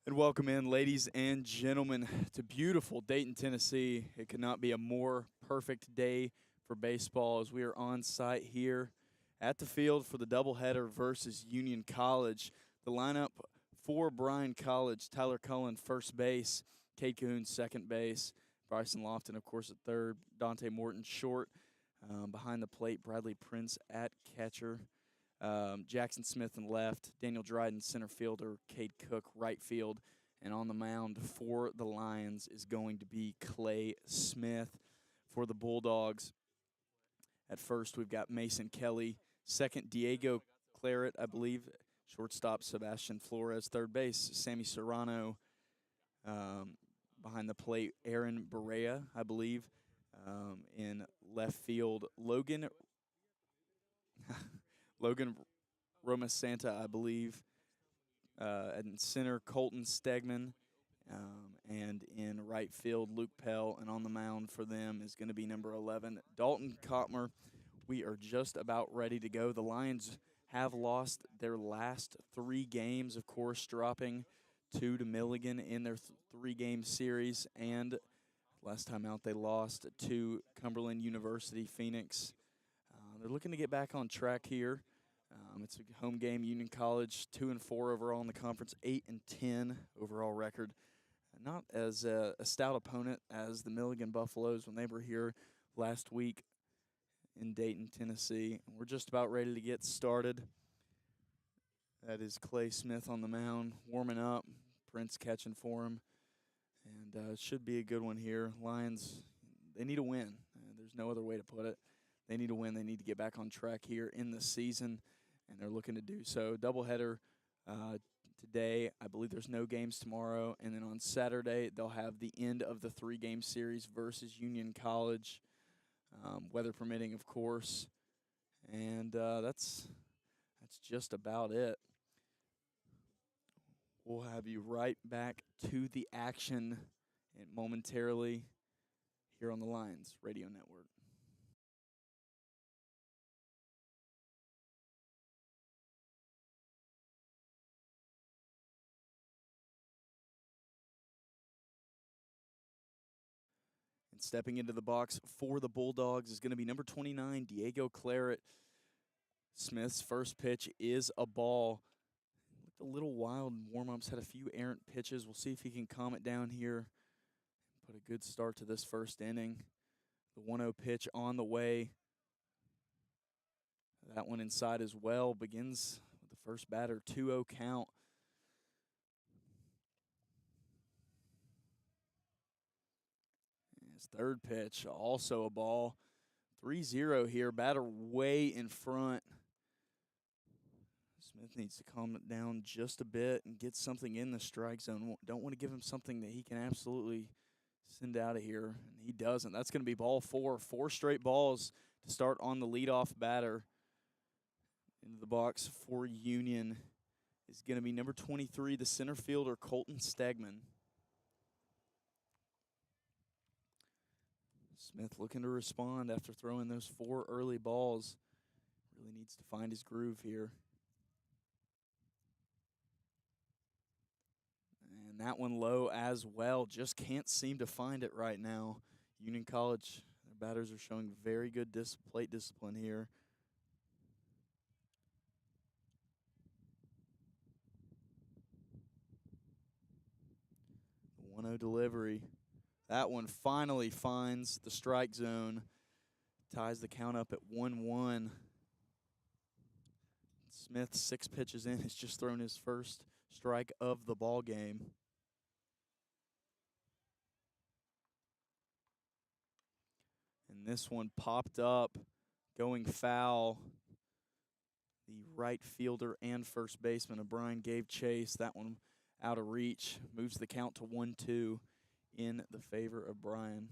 And welcome in, ladies and gentlemen, to beautiful Dayton, Tennessee. It could not be a more perfect day for baseball as we are on site here at the field for the doubleheader versus Union College. The lineup for Bryan College: Tyler Cullen, first base; Cade Cahoon, second base; Bryson Lofton, of course, at third; Dante Morton, short; behind the plate, Bradley Prince at catcher. Jackson Smith in left, Daniel Dryden center fielder, Cade Cook right field, and on the mound for the Lions is going to be Clay Smith. For the Bulldogs, at first we've got Mason Kelly, second Diego Claret, I believe, shortstop Sebastian Flores, third base Sammy Serrano, behind the plate Aaron Berea, I believe, in left field Logan Logan Roma Santa, I believe. In center, Colton Stegman. And in right field, Luke Pell. And on the mound for them is going to be number 11, Dalton Kotmer. We are just about ready to go. The Lions have lost their last 3 games, of course, dropping 2 to Milligan in their 3-game series. And last time out, they lost to Cumberland University, Phoenix. They're looking to get back on track here. It's a home game. Union College 2-4 overall in the conference, 8-10 overall record. Not as a stout opponent as the Milligan Buffaloes when they were here last week in Dayton, Tennessee. We're just about ready to get started. That is Clay Smith on the mound, warming up. Prince catching for him, and it should be a good one here. Lions, they need a win. There's no other way to put it. They need a win. They need to get back on track here in the season, and they're looking to do so. Doubleheader today. I believe there's no games tomorrow, and then on Saturday they'll have the end of the 3-game series versus Union College, weather permitting, of course, and that's just about it. We'll have you right back to the action momentarily here on the Lions Radio Network. And stepping into the box for the Bulldogs is going to be number 29, Diego Claret. Smith's first pitch is a ball. Looked a little wild in warm-ups, had a few errant pitches. We'll see if he can calm it down here. Put a good start to this first inning. The 1-0 pitch on the way. That one inside as well. Begins with the first batter, 2-0 count. His third pitch, also a ball. 3-0 here. Batter way in front. Smith needs to calm it down just a bit and get something in the strike zone. Don't want to give him something that he can absolutely send out of here, and he doesn't. That's going to be ball 4. 4 straight balls to start on the leadoff batter. Into the box for Union is going to be number 23, the center fielder, Colton Stegman. Smith looking to respond after throwing those 4 early balls. Really needs to find his groove here. And that one low as well. Just can't seem to find it right now. Union College, their batters are showing very good plate discipline here. The 1-0 delivery. That one finally finds the strike zone. Ties the count up at 1-1. Smith, 6 pitches in, has just thrown his first strike of the ball game. And this one popped up, going foul. The right fielder and first baseman of Bryan gave chase. That one out of reach. Moves the count to 1-2 in the favor of Bryan.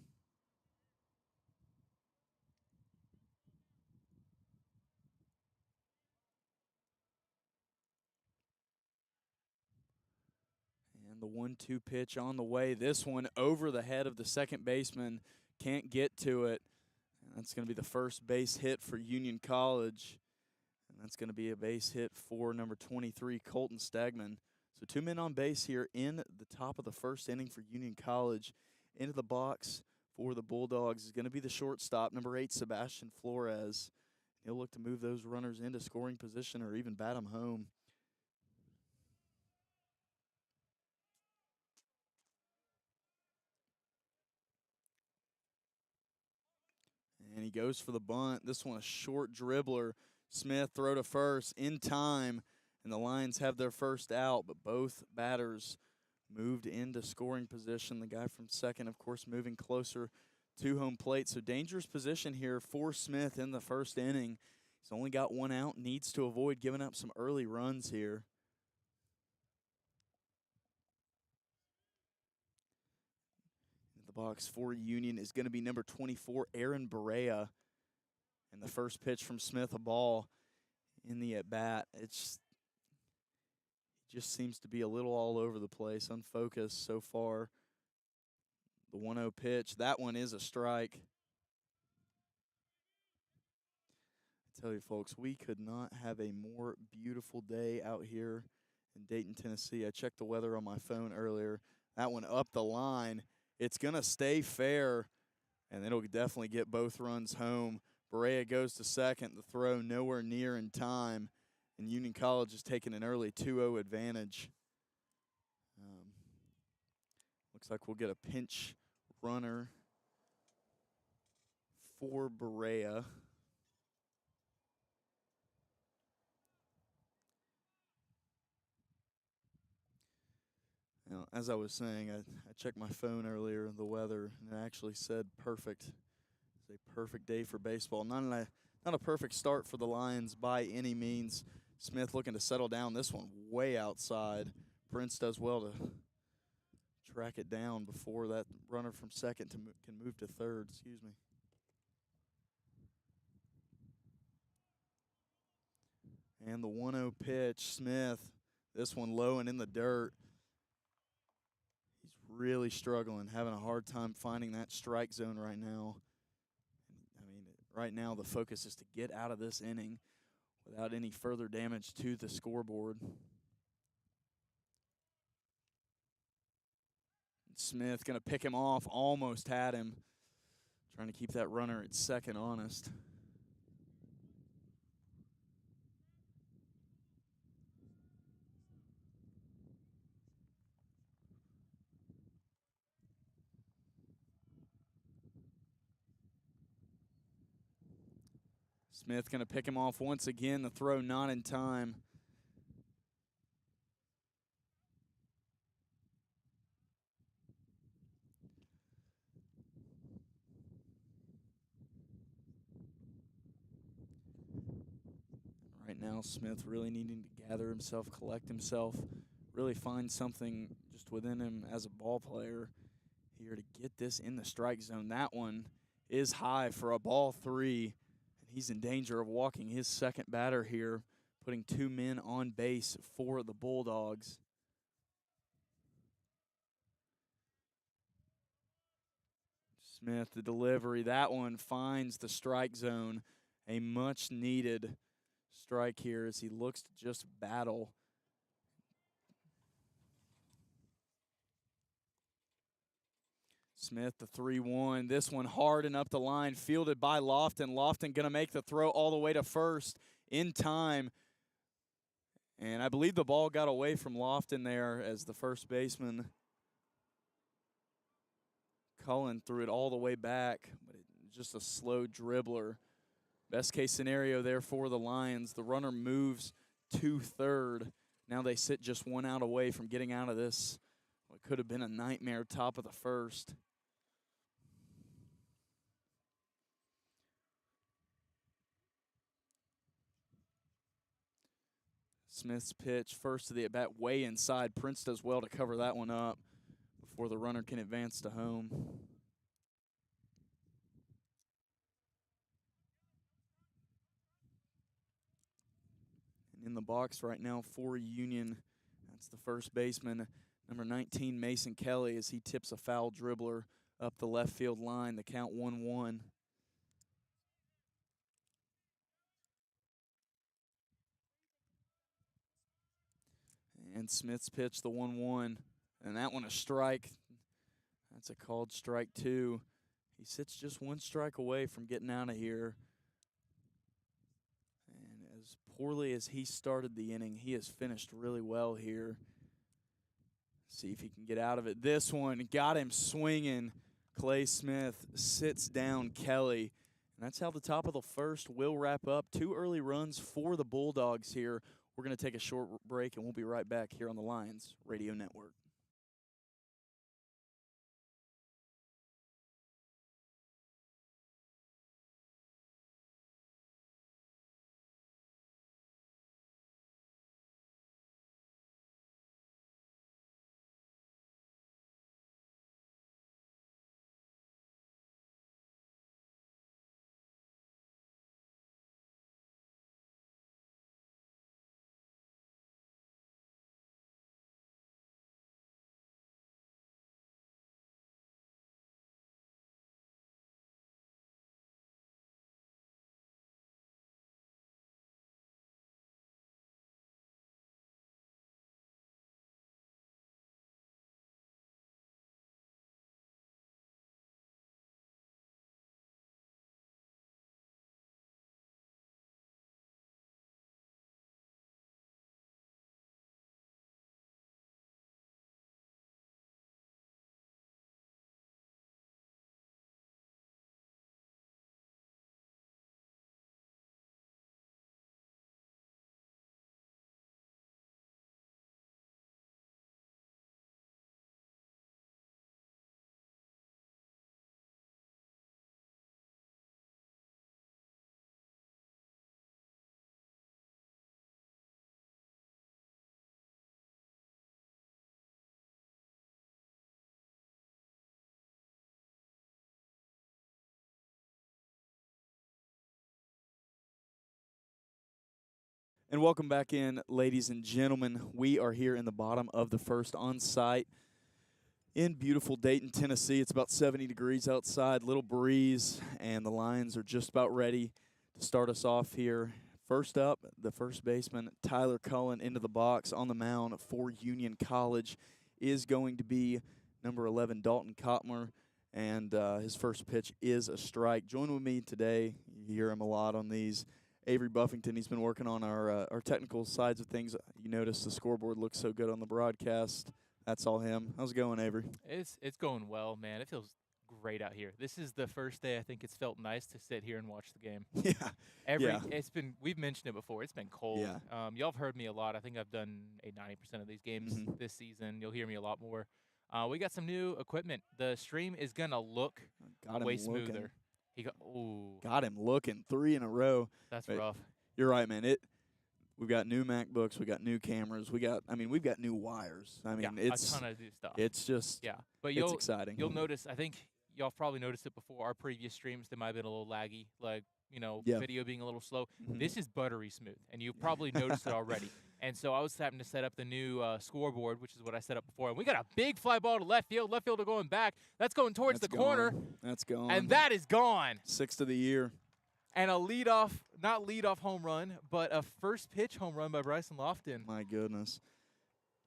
And the 1-2 pitch on the way. This one over the head of the second baseman. Can't get to it. And that's going to be the first base hit for Union College. And that's going to be a base hit for number 23, Colton Stegman. So 2 men on base here in the top of the first inning for Union College. Into the box for the Bulldogs is going to be the shortstop, number 8, Sebastian Flores. He'll look to move those runners into scoring position or even bat them home. And he goes for the bunt. This one a short dribbler. Smith throw to first in time, and the Lions have their first out, but both batters moved into scoring position. The guy from second, of course, moving closer to home plate. So dangerous position here for Smith in the first inning. He's only got one out, needs to avoid giving up some early runs here. In the box for Union is going to be number 24, Aaron Barea. And the first pitch from Smith, a ball in the at-bat. He just seems to be a little all over the place, unfocused so far. The 1-0 pitch, that one is a strike. I tell you, folks, we could not have a more beautiful day out here in Dayton, Tennessee. I checked the weather on my phone earlier. That one up the line. It's going to stay fair, and it'll definitely get both runs home. Barea goes to second. The throw nowhere near in time, and Union College is taking an early 2-0 advantage. Looks like we'll get a pinch runner for Barea. Now, as I was saying, I checked my phone earlier, the weather, and it actually said perfect. It's a perfect day for baseball. Not a perfect start for the Lions by any means. Smith looking to settle down. This one way outside. Prince does well to track it down before that runner from second can move to third. Excuse me. And the 1-0 pitch, Smith. This one low and in the dirt. He's really struggling, having a hard time finding that strike zone right now. I mean, right now the focus is to get out of this inning without any further damage to the scoreboard. Smith going to pick him off, almost had him. Trying to keep that runner at second honest. Smith going to pick him off once again. The throw not in time. Right now, Smith really needing to gather himself, collect himself, really find something just within him as a ball player here to get this in the strike zone. That one is high for a ball 3, and he's in danger of walking his second batter here, putting 2 men on base for the Bulldogs. Smith, the delivery, that one finds the strike zone. A much-needed strike here as he looks to just battle. Smith, the 3-1. This one hard and up the line, fielded by Lofton. Lofton going to make the throw all the way to first in time. And I believe the ball got away from Lofton there as the first baseman, Cullen, threw it all the way back. But just a slow dribbler. Best case scenario there for the Lions. The runner moves to third. Now they sit just 1 out away from getting out of this, what could have been a nightmare top of the first. Smith's pitch, first to the at-bat, way inside. Prince does well to cover that one up before the runner can advance to home. And in the box right now for Union, that's the first baseman, number 19, Mason Kelly, as he tips a foul dribbler up the left field line. The count 1-1. And And Smith's pitch, the 1-1. And that one a strike. That's a called strike 2. He sits just 1 strike away from getting out of here. And as poorly as he started the inning, he has finished really well here. See if he can get out of it. This one got him swinging. Clay Smith sits down Kelly. And that's how the top of the first will wrap up. 2 early runs for the Bulldogs here. We're going to take a short break, and we'll be right back here on the Lions Radio Network. And welcome back in, ladies and gentlemen. We are here in the bottom of the first on site in beautiful Dayton, Tennessee. It's about 70 degrees outside, little breeze, and the Lions are just about ready to start us off here. First up, the first baseman, Tyler Cullen, into the box on the mound for Union College is going to be number 11, Dalton Kotmer, and his first pitch is a strike. Join with me today. You hear him a lot on these. Avery Buffington, he's been working on our technical sides of things. You notice the scoreboard looks so good on the broadcast. That's all him. How's it going, Avery? It's going well, man. It feels great out here. This is the first day I think it's felt nice to sit here and watch the game. Yeah. We've mentioned it before. It's been cold. Yeah. Y'all have heard me a lot. I think I've done 90% of these games this season. You'll hear me a lot more. We got some new equipment. The stream is gonna look way smoother. Got him looking 3 in a row. That's rough. You're right, man. We've got new MacBooks, we got new cameras, we've got new wires. It's a ton of new stuff. It's just but it's exciting. You'll notice. I think y'all have probably noticed it before. Our previous streams, they might have been a little laggy, video being a little slow. This is buttery smooth, and you probably noticed it already. And so I was having to set up the new scoreboard, which is what I set up before. And we got a big fly ball to left field. Left fielder going back. That's going towards the corner. That's gone. And that is gone. 6th of the year. And a not leadoff home run, but a first pitch home run by Bryson Lofton. My goodness.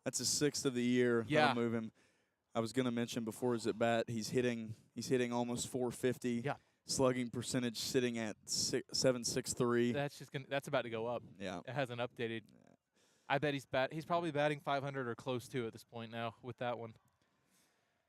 That's his 6th of the year. Yeah. That'll move him. I was going to mention before his at bat, he's hitting almost 450. Yeah. Slugging percentage sitting at 7.63. That's about to go up. Yeah. It hasn't updated. I bet he's probably batting 500 or close to at this point now with that one.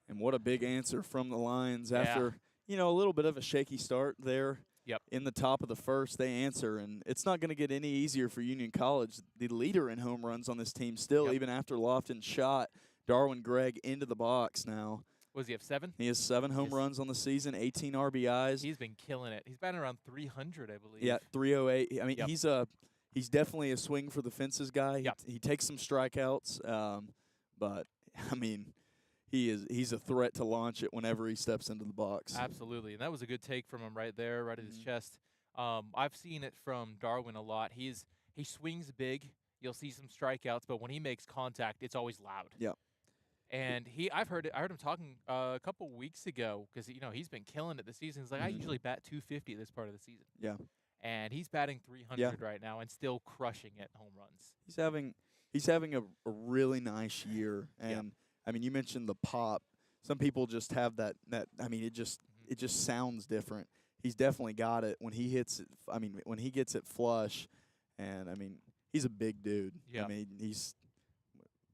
And what a big answer from the Lions after, a little bit of a shaky start there. Yep. In the top of the first, they answer, and it's not going to get any easier for Union College. The leader in home runs on this team still, even after Lofton shot Darwin Gregg into the box now. Was he have 7? He has 7 home runs on the season, 18 RBIs. He's been killing it. He's batting around 300, I believe. Yeah, 308. I mean, he's definitely a swing for the fences guy. He takes some strikeouts, but I mean, he's a threat to launch it whenever he steps into the box. Absolutely, and that was a good take from him right there, right at his chest. I've seen it from Darwin a lot. He swings big. You'll see some strikeouts, but when he makes contact, it's always loud. Yeah. And I heard him talking a couple weeks ago because he's been killing it this season. He's like, I usually bat 250 this part of the season. Yeah. And he's batting 300 right now and still crushing it home runs. He's having He's having a really nice year, Yeah. and I mean, you mentioned the pop. Some people just have that. I mean, Mhm. it just sounds different. He's definitely got it when he hits it. I mean, when he gets it flush, and I mean, he's a big dude. I Yeah. mean, he's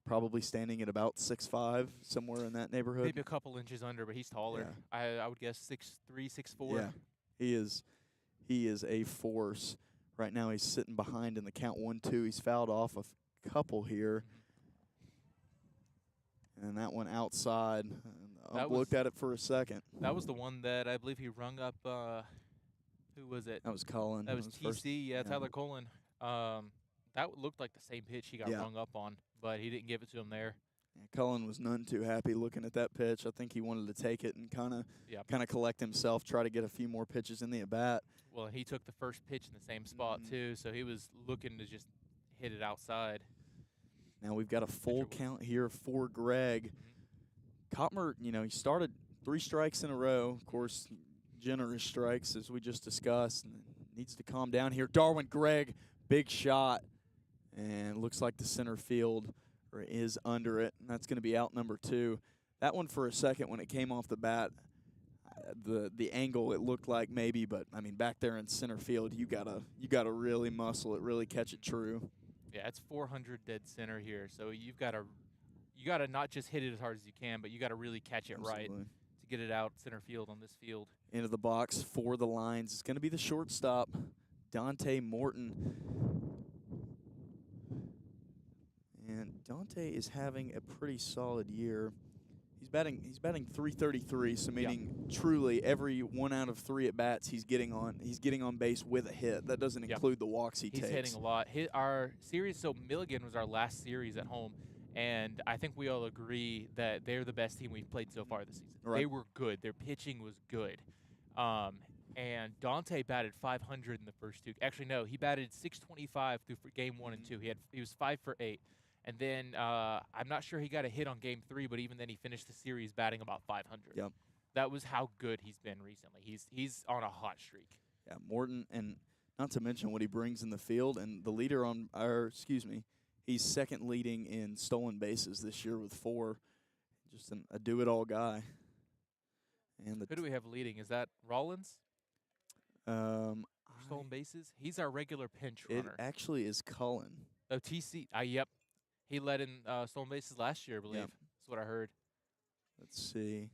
probably standing at about 6'5", Mhm. somewhere in that neighborhood. Maybe a couple inches under, but he's taller. Yeah, I would guess 6'3", 6'4". yeah, he is. He is a force. Right now, he's sitting behind in the count 1-2. He's fouled off a couple here. Mhm. And that one outside. I That was looked at it for a second. that was the one that I believe he rung up. Who was it? That was Cullen. That was First. TC. Yeah, Yeah. Tyler Colin. That looked like the same pitch he got Yeah. rung up on, but he didn't give it to him there. Yeah, Cullen was none too happy looking at that pitch. I think he wanted to take it and kind Yep. of collect himself, try to get a few more pitches in the at bat. Well, he took the first pitch in the same spot Mhm. too, so he was looking to just hit it outside. Now we've got a full was- count here for Greg. Mhm. Cotmer, he started 3 strikes in a row. Of course, generous strikes as we just discussed. And needs to calm down here. Darwin Gregg, big shot, and looks like the center field is under it, and that's going to be out number 2. That one for a second when it came off the bat, the angle it looked like maybe, but I mean back there in center field, you gotta really muscle it, really catch it true. Yeah, it's 400 dead center here, so you gotta not just hit it as hard as you can, but you gotta really catch it right Absolutely. to get it out center field on this field. Into the box for the Lions. It's going to be the shortstop, Dante Morton. And Dante is having a pretty solid year. He's batting 333, so meaning truly every 1 out of 3 at bats he's getting on base with a hit. That doesn't include the walks he He's takes. hitting a lot. Our series, so Milligan was our last series at home, and I think we all agree that they're the best team we've played so far this season. Right. They were good. Their pitching was good. And Dante batted 500 in the first 2. Actually, no, he batted 625 through game 1 and 2. He was 5 for 8. And then I'm not sure he got a hit on game 3, but even then he finished the series batting about 500. Yep. That was how good he's been recently. He's on a hot streak. Yeah, Morton, and not to mention what he brings in the field, and the leader he's second leading in stolen bases this year with 4. Just a do-it-all guy. And Who do we have leading? Is that Rollins? Stolen bases? He's our regular pinch It runner. actually is Cullen. Oh, TC. Yep. He led in stolen bases last year, I believe. Yep. That's what I heard. Let's see.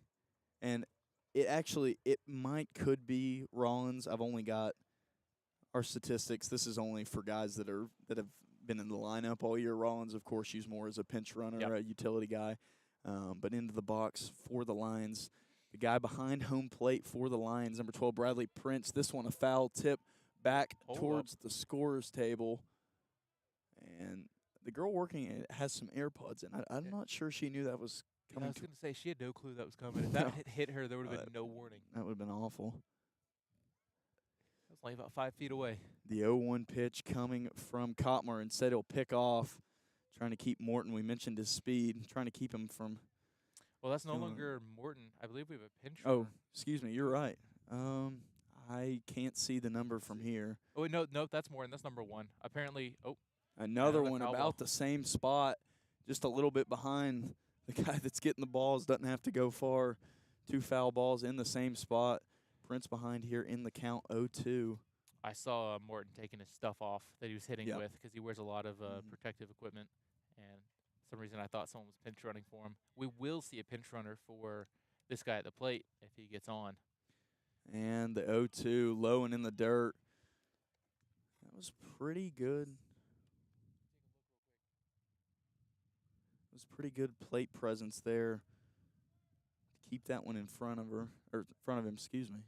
And it could be Rollins. I've only got our statistics. This is only for guys that have been in the lineup all year. Rollins, of course, used more as a pinch runner, a utility guy. But into the box for the Lions, the guy behind home plate for the Lions, number 12, Bradley Prince. This one a foul tip back towards the scorer's table. And the girl working it has some AirPods in. I'm not sure she knew that was coming. I was going to say, she had no clue that was coming. If that hit her, there would have been no warning. That would have been awful. That was like about 5 feet away. The 0-1 pitch coming from Kotmer. Instead, he'll pick off, trying to keep Morton. We mentioned his speed, trying to keep him from. Well, that's no longer Morton. I believe we have a pinch runner. Oh, excuse me. You're right. I can't see the number from here. Oh, wait, no, that's Morton. That's number 1. Apparently, Another one foul about ball. the same spot, just a little bit behind the guy that's getting the balls. Doesn't have to go far. 2 foul balls in the same spot. Prince behind here in the count 0-2. I saw Morton taking his stuff off that he was hitting with because he wears a lot of protective equipment. And for some reason I thought someone was pinch running for him. We will see a pinch runner for this guy at the plate if he gets on. And the 0-2, low and in the dirt. That was pretty good. It was pretty good plate presence there. Keep that one in front of her, or in front of him, excuse me.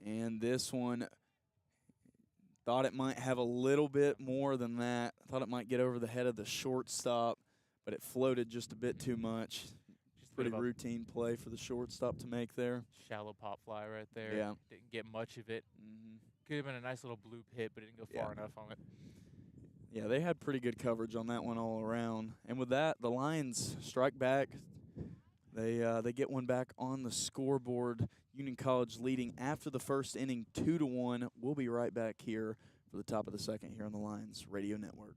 And this one, thought it might have a little bit more than that. Thought it might get over the head of the shortstop, but it floated just a bit too much. Just Pretty routine play for the shortstop to make there. Shallow pop fly right there. Yeah. Didn't get much of it. Mm-hmm. Could have been a nice little bloop hit, but it didn't go far enough on it. Yeah, they had pretty good coverage on that one all around. And with that, the Lions strike back They get one back on the scoreboard. Union College leading after the first inning 2-1. We'll be right back here for the top of the second here on the Lions Radio Network.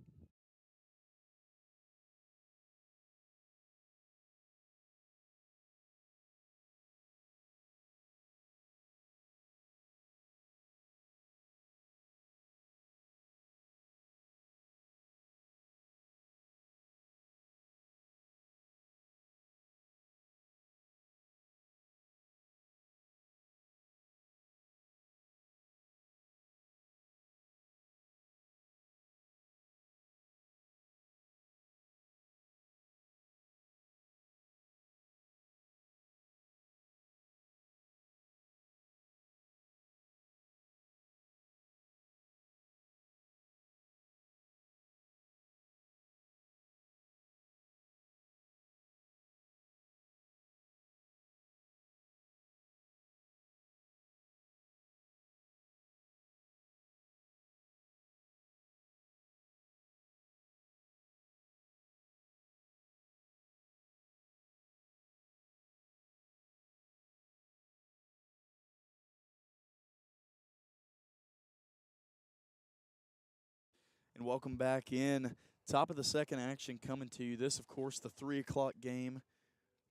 And welcome back in. Top of the second action coming to you. This, of course, the 3 o'clock game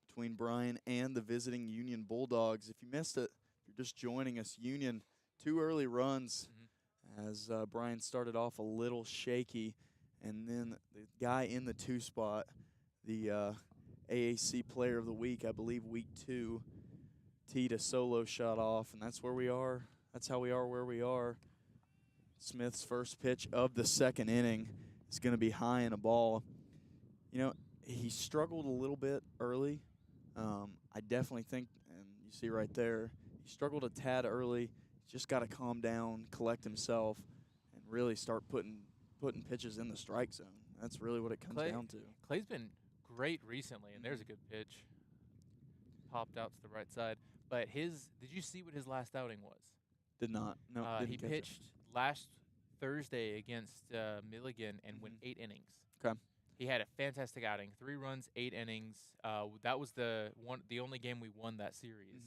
between Bryan and the visiting Union Bulldogs. If you missed it, if you're just joining us, Union, 2 early runs as Bryan started off a little shaky. And then the guy in the 2 spot, the AAC Player of the Week, I believe week 2, teed a solo shot off. And that's where we are. That's how we are where we are. Smith's first pitch of the second inning is going to be high in a ball. You know, he struggled a little bit early. I definitely think, and you see right there, he struggled a tad early. He's just got to calm down, collect himself, and really start putting pitches in the strike zone. That's really what it comes down to. Clay's been great recently, and there's a good pitch. Popped out to the right side. But did you see what his last outing was? Did not. No, didn't he catch pitched last Thursday against Milligan and went 8 innings. Okay. He had a fantastic outing. 3 runs, 8 innings. That was the only game we won that series.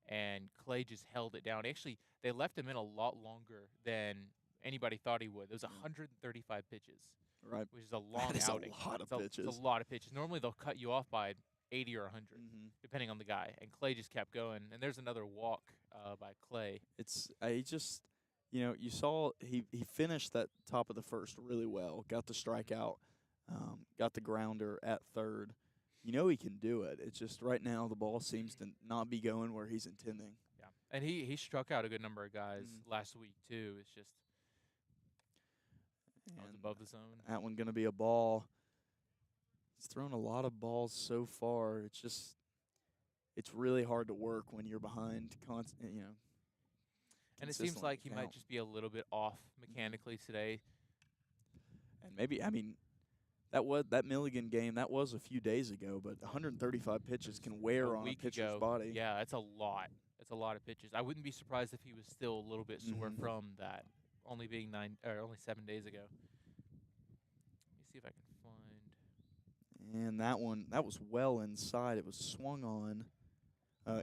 And Clay just held it down. Actually, they left him in a lot longer than anybody thought he would. It was 135 pitches. Right. Which is a long outing. A lot of pitches. It's a lot of pitches. Normally they'll cut you off by 80 or 100, depending on the guy. And Clay just kept going. And there's another walk by Clay. He just, you saw he finished that top of the first really well. Got the strikeout, got the grounder at third. He can do it. It's just right now the ball seems to not be going where he's intending. Yeah, and he struck out a good number of guys last week too. It's just above the zone. That one going to be a ball. He's thrown a lot of balls so far. It's really hard to work when you're behind And it seems like he might just be a little bit off mechanically today. And maybe, that Milligan game, that was a few days ago, but 135 pitches can wear on a pitcher's body. Yeah, that's a lot. It's a lot of pitches. I wouldn't be surprised if he was still a little bit sore from that, only being 7 days ago. Let me see if I can find. And that was well inside. It was swung on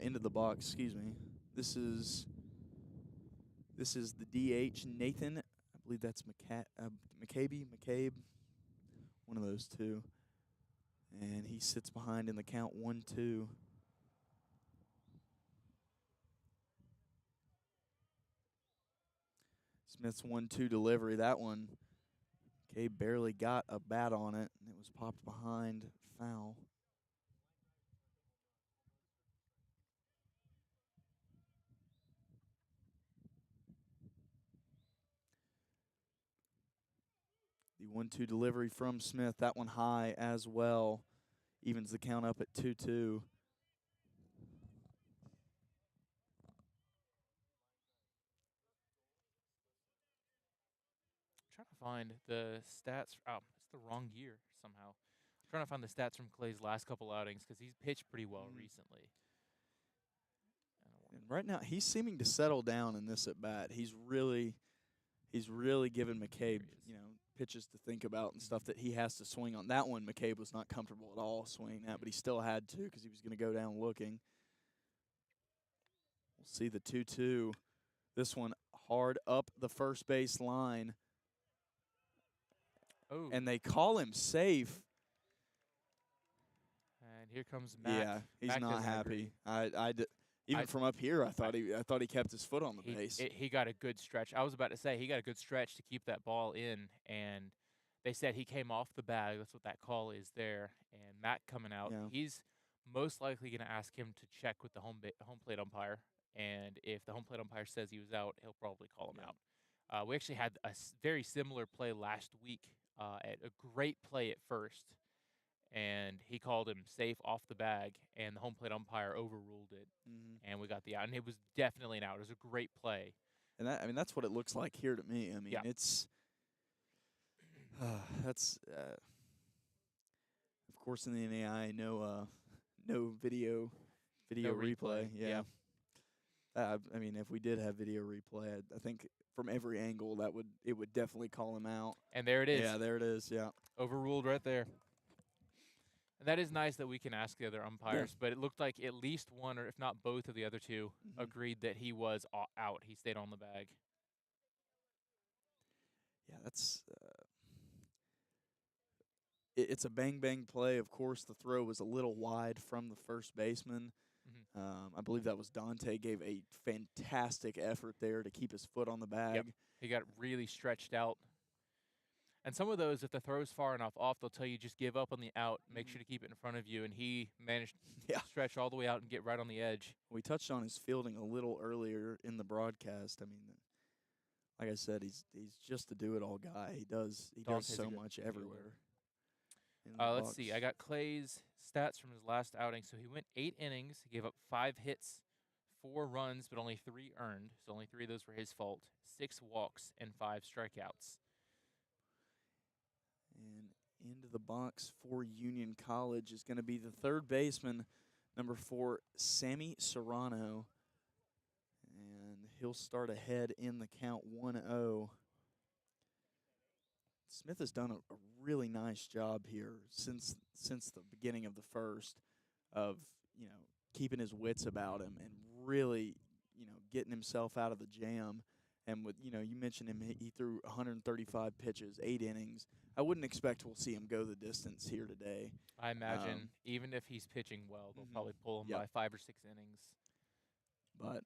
into the box. Excuse me. This is the DH, Nathan. I believe that's McCabe, one of those two. And he sits behind in the count 1-2. Smith's 1-2 delivery. That one, McCabe barely got a bat on it, and it was popped behind, foul. The 1-2 delivery from Smith, that one high as well. Evens the count up at 2-2. Trying to find the stats. Oh, it's the wrong year somehow. I'm trying to find the stats from Clay's last couple outings because he's pitched pretty well recently. And right now, he's seeming to settle down in this at bat. He's really given McCabe, pitches to think about and stuff that he has to swing on. That one, McCabe was not comfortable at all swinging that, but he still had to because he was going to go down looking. We'll see the 2-2. This one hard up the first base line. Oh. And they call him safe. And here comes Mac. Yeah, he's Mac not happy. Even from up here, I thought he kept his foot on the base. He got a good stretch. I was about to say he got a good stretch to keep that ball in, and they said he came off the bag. That's what that call is there. And Mac coming out, he's most likely going to ask him to check with the home plate umpire, and if the home plate umpire says he was out, he'll probably call him out. We actually had a very similar play last week, at a great play at first. And he called him safe off the bag, and the home plate umpire overruled it, and we got the out. And it was definitely an out. It was a great play. And that's what it looks like here to me. I mean, it's that's of course in the NAI no video replay. Yeah. I mean, if we did have video replay, I think from every angle it would definitely call him out. And there it is. Yeah, there it is. Yeah, overruled right there. And that is nice that we can ask the other umpires, but it looked like at least one, or if not both of the other two, agreed that he was out. He stayed on the bag. Yeah, that's it's a bang-bang play. Of course, the throw was a little wide from the first baseman. I believe that was Dante, gave a fantastic effort there to keep his foot on the bag. Yep. He got really stretched out. And some of those, if the throw's far enough off, they'll tell you just give up on the out, make sure to keep it in front of you, and he managed to stretch all the way out and get right on the edge. We touched on his fielding a little earlier in the broadcast. I mean, like I said, he's just a do-it-all guy. He does so much everywhere. Let's see. I got Clay's stats from his last outing. So he went 8 innings. He gave up 5 hits, 4 runs, but only 3 earned. So only 3 of those were his fault. 6 walks and 5 strikeouts. And into the box for Union College is going to be the third baseman, number 4, Sammy Serrano. And he'll start ahead in the count 1-0. Smith has done a really nice job here since the beginning of the first of, keeping his wits about him and really, getting himself out of the jam. And with, you mentioned him, he threw 135 pitches, 8 innings. I wouldn't expect we'll see him go the distance here today. I imagine even if he's pitching well, they'll probably pull him by 5 or 6 innings. But,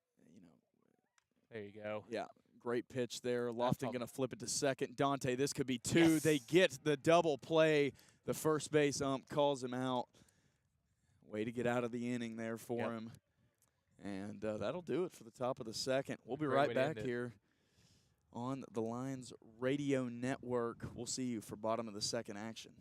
there you go. Yeah, great pitch there. Lofton going to flip it to second. Dante, this could be 2. Yes. They get the double play. The first base ump calls him out. Way to get out of the inning there for him. And that'll do it for the top of the second. We'll be right back here on the Lions Radio Network. We'll see you for bottom of the second action.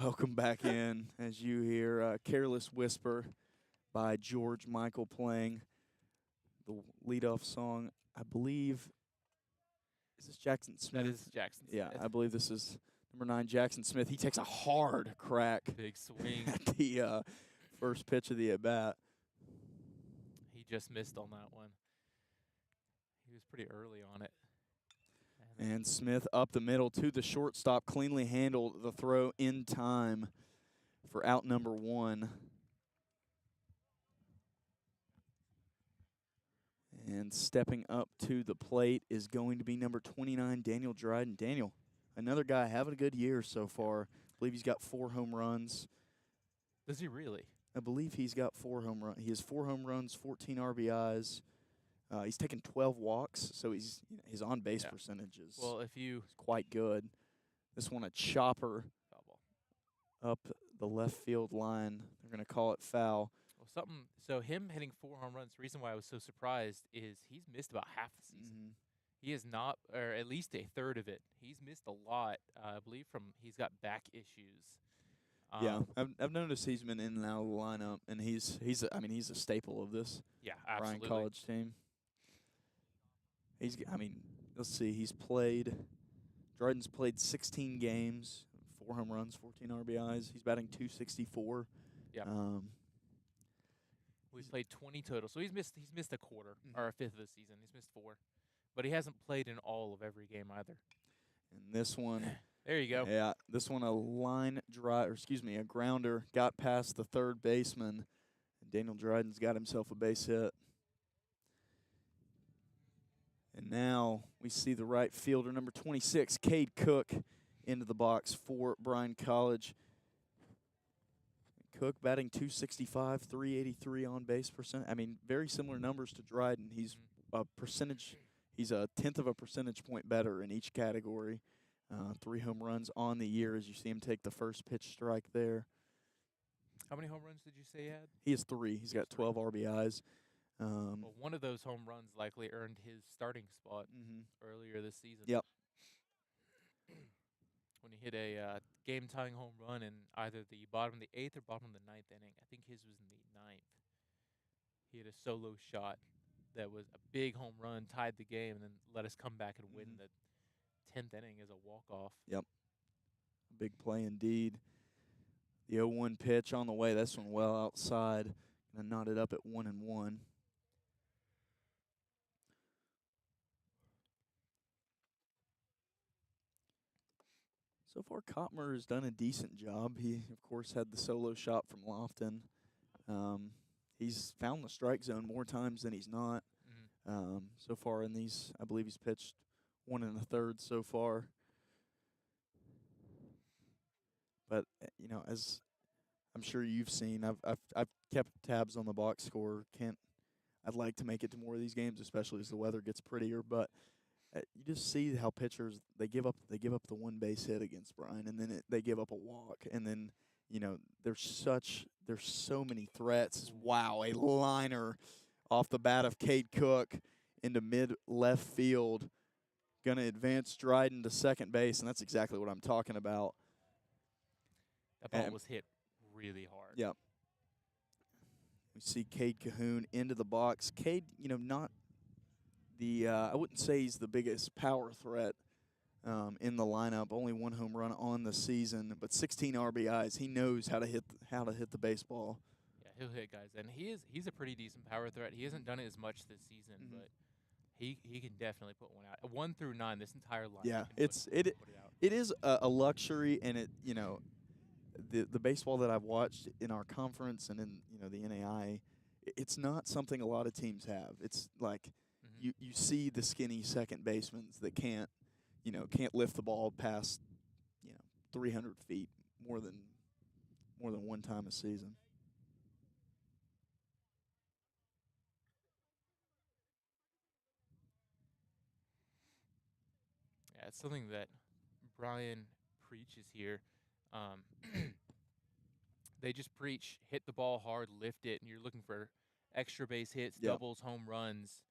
Welcome back in as you hear Careless Whisper by George Michael playing the leadoff song, I believe, Is this Jackson Smith? That is Jackson Yeah, Smith. I believe this is number 9, Jackson Smith. He takes a hard crack Big swing. at the first pitch of the at-bat. He just missed on that one. He was pretty early on it. And Smith up the middle to the shortstop, cleanly handled the throw in time for out number 1. And stepping up to the plate is going to be number 29, Daniel Dryden. Daniel, another guy having a good year so far. I believe he's got 4 home runs. Does he really? I believe he's got 4 home runs. He has 4 home runs, 14 RBIs. He's taken 12 walks, so his on base percentage is quite good. This one a chopper up the left field line. They're going to call it foul. Well, so him hitting 4 home runs. The reason why I was so surprised is he's missed about half the season. He is not, or at least a third of it. He's missed a lot. I believe he's got back issues. Yeah, I've noticed he's been in and out of the lineup, and he's a staple of this Bryan College team. Let's see. Dryden's played 16 games, 4 home runs, 14 RBIs. He's batting .264. Yeah. We've played 20 total, so he's missed a quarter or a fifth of the season. He's missed 4, but he hasn't played in all of every game either. And this one, there you go. Yeah, this one a grounder got past the third baseman. And Daniel Dryden's got himself a base hit. And now we see the right fielder, number 26, Cade Cook, into the box for Bryan College. Cook batting .265, 383 on base percent. Very similar numbers to Dryden. He's He's a 1/10 of a percentage point better in each category. 3 home runs on the year, as you see him take the first pitch strike there. How many home runs did you say he had? He has 3. He's got 12 RBIs. Well, one of those home runs likely earned his starting spot earlier this season. Yep. When he hit a game-tying home run in either the bottom of the 8th or bottom of the 9th inning. I think his was in the 9th. He had a solo shot that was a big home run, tied the game, and then let us come back and win the 10th inning as a walk-off. Yep. Big play indeed. The 0-1 pitch on the way. This one well outside. Gonna knot it up at 1-1. So far, Kottmer has done a decent job. He, of course, had the solo shot from Lofton. He's found the strike zone more times than he's not. So far in these, I believe he's pitched 1 1/3 so far. But as I'm sure you've seen, I've kept tabs on the box score. I'd like to make it to more of these games, especially as the weather gets prettier. But you just see how pitchers they give up the 1 base hit against Bryan, and then they give up a walk, and then there's so many threats. Wow, a liner off the bat of Cade Cook into mid left field, gonna advance Dryden to second base, and that's exactly what I'm talking about. That ball was hit really hard. Yep. We see Cade Cahoon into the box. Cade, not the I wouldn't say he's the biggest power threat in the lineup. Only 1 home run on the season, but 16 RBIs. He knows how to hit the baseball. Yeah, he'll hit guys, and he's a pretty decent power threat. He hasn't done it as much this season, but he can definitely put one out. 1 through 9, this entire line. Yeah, it is a luxury, and it the baseball that I've watched in our conference and in the NAI, it's not something a lot of teams have. It's like you see the skinny second basemen that can't lift the ball past 300 feet more than one time a season. Yeah, it's something that Bryan preaches here. They just preach, hit the ball hard, lift it, and you're looking for extra base hits, doubles, home runs,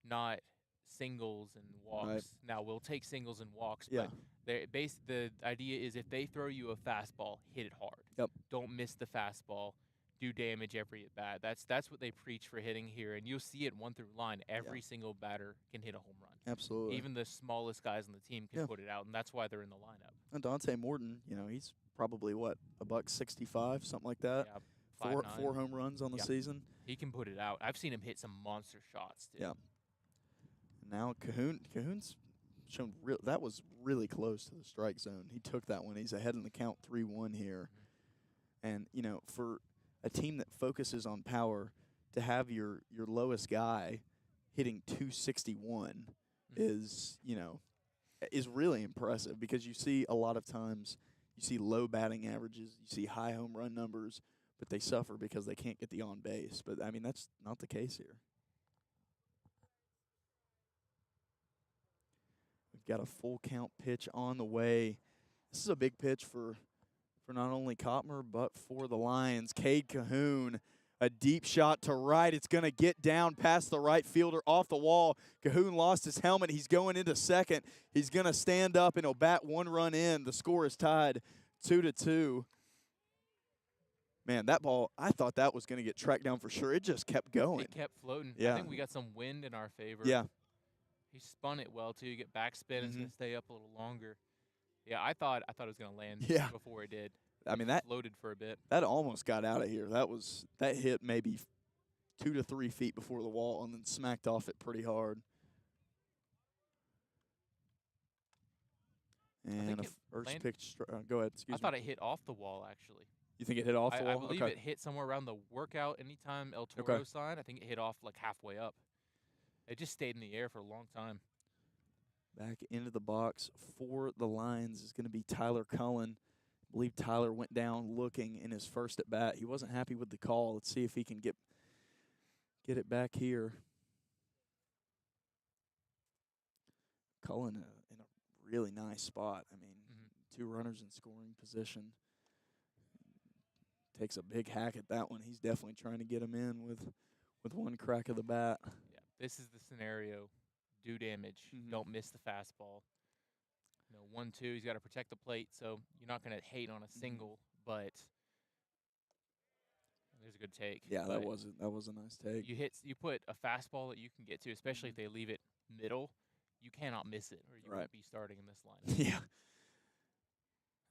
not singles and walks. Right. Now, we'll take singles and walks, but the idea is if they throw you a fastball, hit it hard. Yep. Don't miss the fastball. do damage every at bat. That's what they preach for hitting here, and you'll see it 1 through line. Every single batter can hit a home run. Absolutely. Even the smallest guys on the team can Yeah. put it out, and that's why they're in the lineup. And Dante Morton, he's probably what, $165, something like that. Yeah, 5'9". Four home runs on the season. He can put it out. I've seen him hit some monster shots too. Yeah. Now Cahoon's shown that was really close to the strike zone. He took that one. He's ahead in the count 3-1 here. And for a team that focuses on power, to have your lowest guy hitting 261 is really impressive, because you see a lot of times you see low batting averages, you see high home run numbers, but they suffer because they can't get the on base. But I mean, that's not the case here. We've got a full count pitch on the way. This is a big pitch for not only Cotmer, but for the Lions. Cade Cahoon, a deep shot to right. It's going to get down past the right fielder off the wall. Cahoon lost his helmet. He's going into second. He's going to stand up, and he'll bat 1 run in. The score is tied 2-2. Man, that ball, I thought that was going to get tracked down for sure. It just kept going. It kept floating. Yeah. I think we got some wind in our favor. Yeah. He spun it well, too. You get backspin. It's going to stay up a little longer. Yeah, I thought it was going to land before it did. I mean, that floated for a bit. That almost got out of here. That hit maybe 2 to 3 feet before the wall and then smacked off it pretty hard. And a first pitch. Go ahead. Excuse me. I thought it hit off the wall, actually. You think it hit off the wall? I believe it hit somewhere around the workout anytime El Toro sign. I think it hit off like halfway up. It just stayed in the air for a long time. Back into the box for the Lions is going to be Tyler Cullen. I believe Tyler went down looking in his first at bat. He wasn't happy with the call. Let's see if he can get it back here. Cullen in a really nice spot. I mean, 2 runners in scoring position. Takes a big hack at that one. He's definitely trying to get him in with 1 crack of the bat. Yeah, this is the scenario. Do damage. Don't miss the fastball. 1-2. He's got to protect the plate, so you're not going to hate on a single, but there's a good take. Yeah, that was a nice take. You put a fastball that you can get to, especially if they leave it middle. You cannot miss it, or you won't be starting in this lineup. Yeah.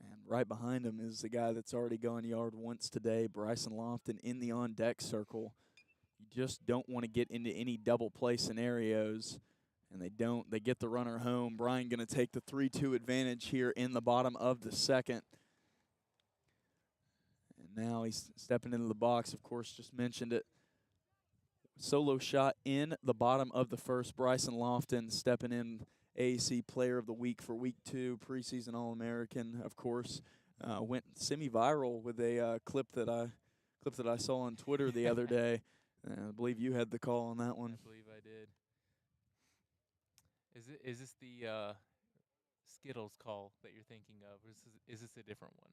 And right behind him is the guy that's already gone yard once today, Bryson Lofton, in the on-deck circle. You just don't want to get into any double play scenarios. And they don't. They get the runner home. Bryan going to take the 3-2 advantage here in the bottom of the second. And now he's stepping into the box. Of course, just mentioned it. Solo shot in the bottom of the first. Bryson Lofton stepping in, AAC Player of the Week for Week 2, preseason All-American. Of course, went semi-viral with a clip that I saw on Twitter the other day. I believe you had the call on that one. I believe I did. Is this the Skittles call that you're thinking of, or is this a different one?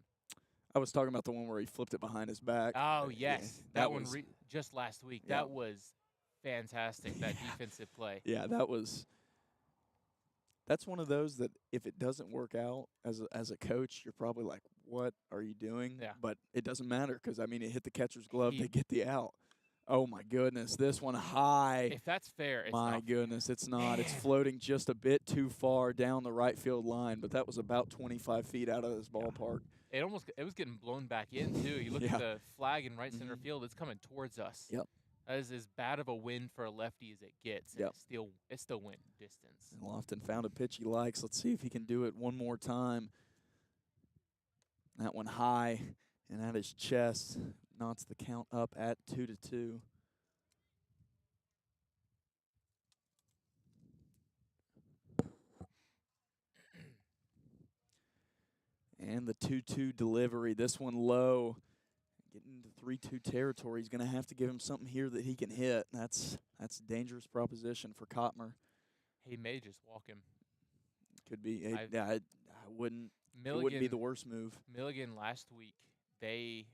I was talking about the one where he flipped it behind his back. Oh, yes. Yeah, that one just last week. Yeah. That was fantastic, that defensive play. Yeah, that's one of those that if it doesn't work out as a coach, you're probably like, what are you doing? Yeah. But it doesn't matter because, I mean, it hit the catcher's glove. They get the out. Oh, my goodness. This one high. If that's fair, it's my not goodness, it's not. Man. It's floating just a bit too far down the right field line, but that was about 25 feet out of this ballpark. It was getting blown back in, too. You look at the flag in right center field, it's coming towards us. Yep. That is as bad of a win for a lefty as it gets. And it still went distance. And Lofton found a pitch he likes. Let's see if he can do it one more time. That one high and at his chest knots the count up at 2-2. And the 2-2 delivery. This one low. Getting into 3-2 territory. He's going to have to give him something here that he can hit. That's a dangerous proposition for Cotmer. He may just walk him. Could be. I wouldn't. It wouldn't be the worst move. Milligan last week, they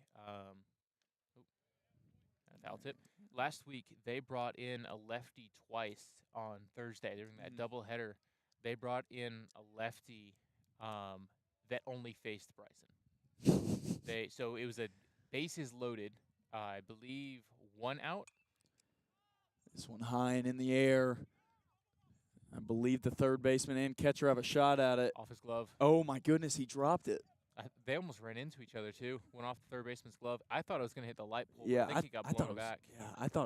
foul tip. Last week they brought in a lefty twice on Thursday during that doubleheader. They brought in a lefty that only faced Bryson. So it was a bases loaded I believe 1 out. This one high and in the air. I believe the third baseman and catcher have a shot at it. Off his glove. Oh, my goodness, he dropped it. They almost ran into each other, too. Went off the third baseman's glove. I thought it was going to hit the light pole. Yeah, I think it got blown back.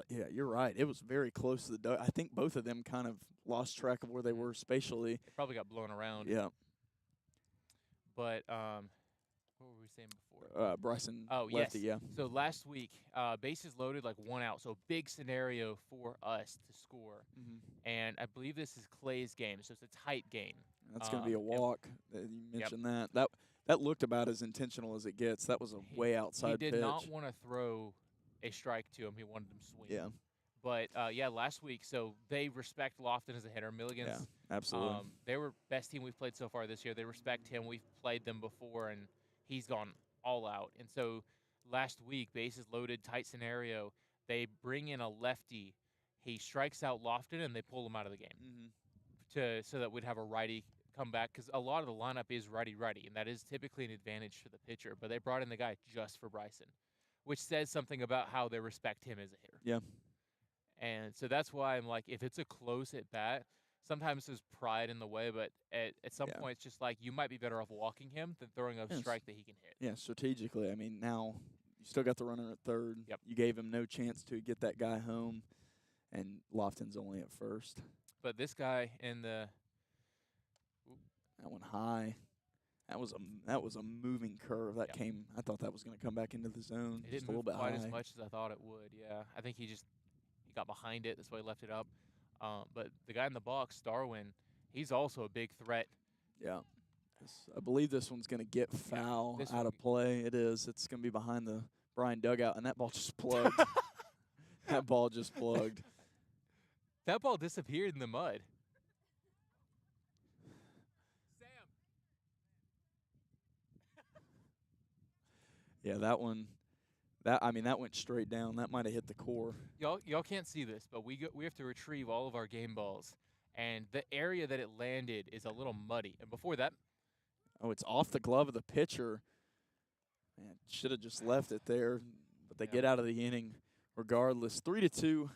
Yeah, you're right. It was very close to the duck. I think both of them kind of lost track of where they were spatially. It probably got blown around. Yeah. But what were we saying before? Bryson. Oh, lefty, yes. Yeah. So last week, bases loaded, like 1 out. So big scenario for us to score. Mm-hmm. And I believe this is Clay's game, so it's a tight game. That's going to be a walk. You mentioned that. That looked about as intentional as it gets. That was a way outside pitch. He did not want to throw a strike to him. He wanted him swing. Yeah. But, last week, so they respect Lofton as a hitter. Milligan's. Yeah, absolutely. They were best team we've played so far this year. They respect him. We've played them before, and he's gone all out. And so last week, bases loaded, tight scenario, they bring in a lefty. He strikes out Lofton, and they pull him out of the game so that we'd have a righty come back, because a lot of the lineup is righty-righty, and that is typically an advantage for the pitcher. But they brought in the guy just for Bryson, which says something about how they respect him as a hitter. Yeah. And so that's why I'm like, if it's a close at bat, sometimes there's pride in the way, but at some point it's just like you might be better off walking him than throwing a strike that he can hit. Yeah, strategically. I mean, now you still got the runner at third. Yep. You gave him no chance to get that guy home, and Lofton's only at first. But this guy in the that one high. That was a moving curve. That came. I thought that was going to come back into the zone. It just didn't a little move bit quite high. as much as I thought it would. Yeah, I think he got behind it. That's why he left it up. But the guy in the box, Darwin, he's also a big threat. Yeah. I believe this one's going to get foul out of play. It is. It's going to be behind the Bryan dugout, and that ball just plugged. That ball just plugged. That ball disappeared in the mud. Yeah, that one. That went straight down. That might have hit the core. Y'all can't see this, but we have to retrieve all of our game balls, and the area that it landed is a little muddy. And before that, it's off the glove of the pitcher. Man, should have just left it there, but they get out of the inning regardless. 3-2,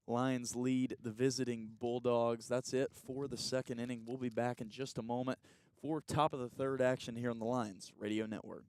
Lions lead the visiting Bulldogs. That's it for the second inning. We'll be back in just a moment for top of the third action here on the Lions Radio Network.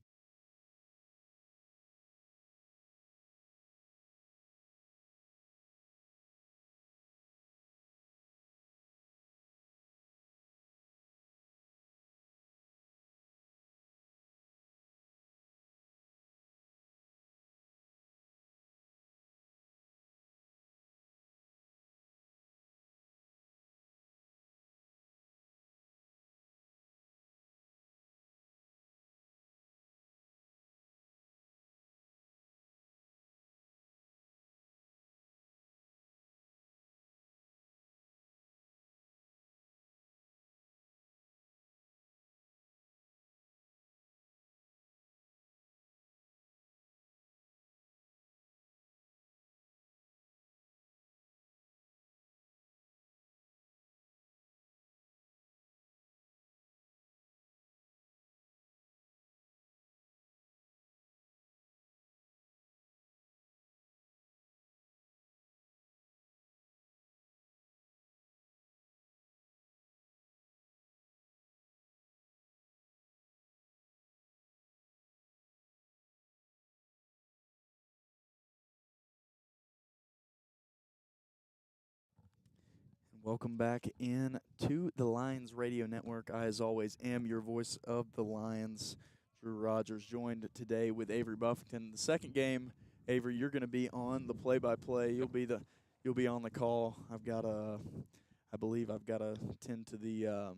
Welcome back in to the Lions Radio Network. I, as always, am your voice of the Lions, Drew Rogers, joined today with Avery Buffington. The second game, Avery, you're going to be on the play-by-play. You'll be on the call. I believe I've got to tend to the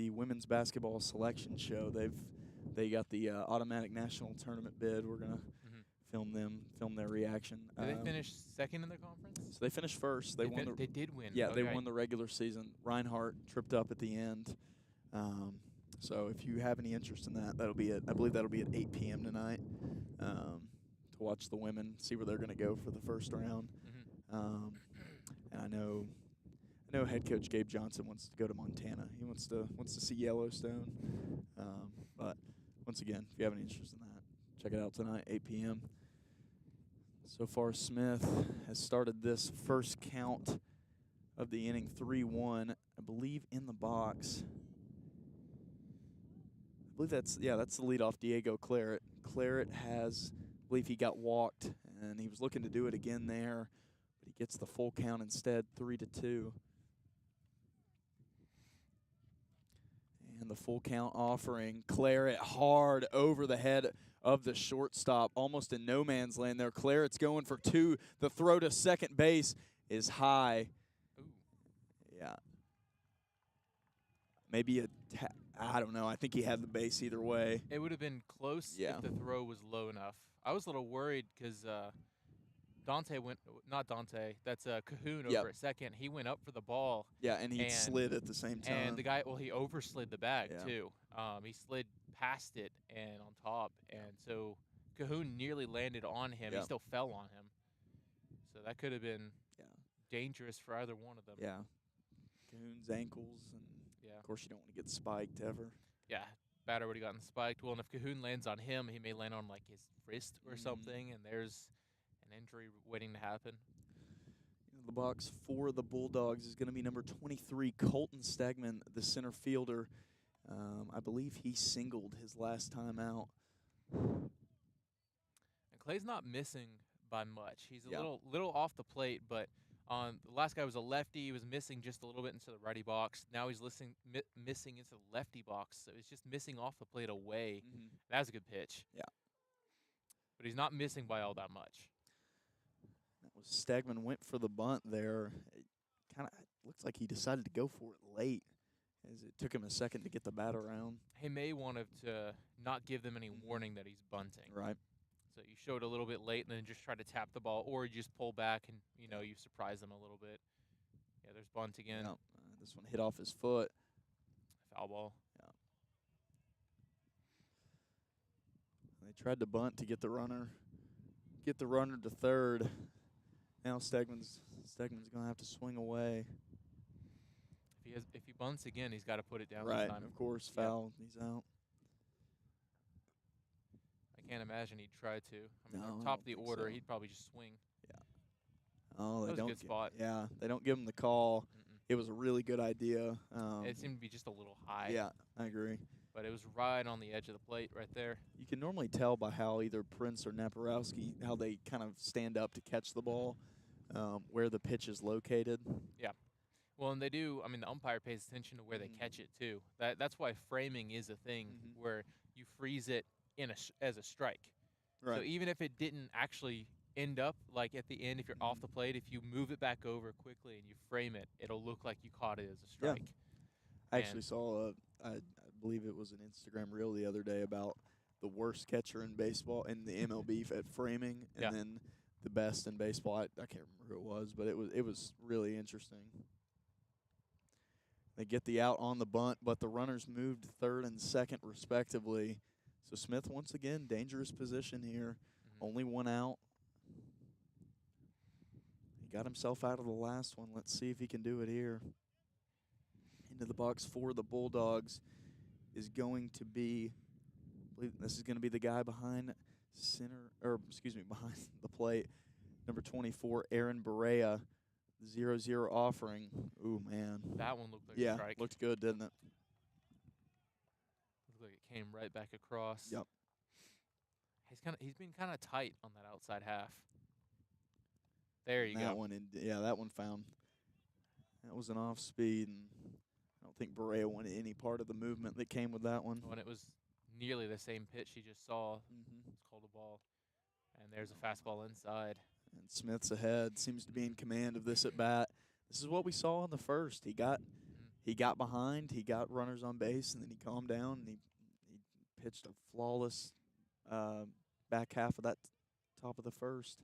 women's basketball selection show. They got the automatic national tournament bid. We're gonna film their reaction. Did they finish second in their conference? So they finished first. They did win. Yeah, okay. They won the regular season. Reinhardt tripped up at the end. So if you have any interest in that, I believe that'll be at 8 p.m. tonight to watch the women, see where they're going to go for the first round. And I know head coach Gabe Johnson wants to go to Montana. He wants to see Yellowstone. But once again, if you have any interest in that, check it out tonight, 8 p.m. So far, Smith has started this first count of the inning 3-1, I believe, in the box. I believe that's the leadoff, Diego Claret. Claret has, I believe he got walked, and he was looking to do it again there, but he gets the full count instead, 3-2. And the full count offering, Claret hard over the head of the shortstop, almost in no man's land there. Claret's going for two. The throw to second base is high. Ooh. Yeah. Maybe I don't know. I think he had the base either way. It would have been close if the throw was low enough. I was a little worried because Dante went, not Dante, that's Cahoon over at second. He went up for the ball. Yeah, and he slid at the same time. And the guy, well, he overslid the bag too. He slid past it and on top. And so Cahoon nearly landed on him. He still fell on him. So that could have been dangerous for either one of them. Yeah. Cahoon's ankles, and of course you don't want to get spiked ever. Yeah, batter would have gotten spiked. Well, and if Cahoon lands on him, he may land on like his wrist or something, and there's an injury waiting to happen. The box for the Bulldogs is going to be number 23, Colton Stegman, the center fielder. I believe he singled his last time out. And Clay's not missing by much. He's a little off the plate, but the last guy was a lefty. He was missing just a little bit into the righty box. Now he's missing into the lefty box, so he's just missing off the plate away. That was a good pitch. Yeah. But he's not missing by all that much. That was Stegman went for the bunt there. It kind of looks like he decided to go for it late, as it took him a second to get the bat around. He may want to not give them any warning that he's bunting. Right. So you show it a little bit late and then just try to tap the ball, or you just pull back and, you surprise them a little bit. Yeah, there's bunt again. Yeah, this one hit off his foot. Foul ball. Yeah. They tried to bunt to get the runner to third. Now Stegman's going to have to swing away. If he bunts again, he's got to put it down right, this time. Of course, foul. He's out. I can't imagine he'd try to. I mean, No, top of the order, so. He'd probably just swing. Yeah. Oh, that was a good spot. Yeah, they don't give him the call. It was a really good idea. It seemed to be just a little high. Yeah, I agree. But it was right on the edge of the plate right there. You can normally tell by how either Prince or Naparowski, how they kind of stand up to catch the ball, where the pitch is located. Yeah. Well, and they do. I mean, the umpire pays attention to where they catch it too. That's why framing is a thing where you freeze it as a strike. Right. So even if it didn't actually end up like at the end, if you're off the plate, if you move it back over quickly and you frame it, it'll look like you caught it as a strike. Yeah. I actually saw I believe it was an Instagram reel the other day about the worst catcher in baseball in the MLB at framing, and then the best in baseball. I can't remember who it was, but it was really interesting. They get the out on the bunt, but the runners moved third and second respectively. So Smith, once again, dangerous position here. Only one out. He got himself out of the last one. Let's see if he can do it here. Into the box for the Bulldogs is going to be, I believe this is going to be the guy behind behind the plate. Number 24, Aaron Barea, 0-0 offering. Ooh, man. That one looked like a strike. Yeah, looked good, didn't it? Looked like it came right back across. Yep. He's been kind of tight on that outside half. There you go. That one found. That was an off speed, and I don't think Barea wanted any part of the movement that came with that one. When it was nearly the same pitch he just saw. It's called a ball. And there's a fastball inside. And Smith's ahead, seems to be in command of this at bat. This is what we saw in the first. He got behind, he got runners on base, and then he calmed down and he pitched a flawless back half of that top of the first.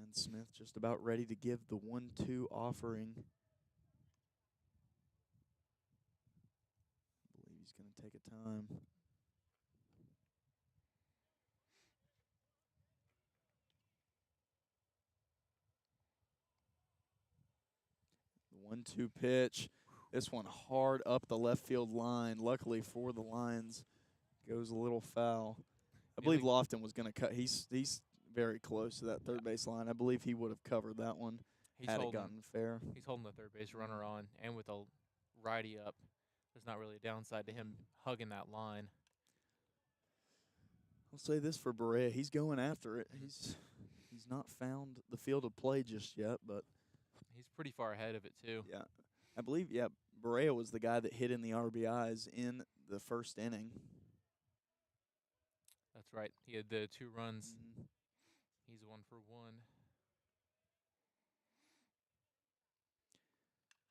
And Smith just about ready to give the 1-2 offering. I believe he's going to take a time. The 1-2 pitch. This one hard up the left field line. Luckily for the Lions, goes a little foul. I believe Lofton was going to cut. He's very close to that third base line. I believe he would have covered that one had it gotten fair. He's holding the third base runner on, and with a righty up, there's not really a downside to him hugging that line. I'll say this for Berea. He's going after it. He's not found the field of play just yet, but he's pretty far ahead of it too. Yeah. I believe, Berea was the guy that hit in the RBIs in the first inning. That's right. He had the 2 runs. He's 1 for 1.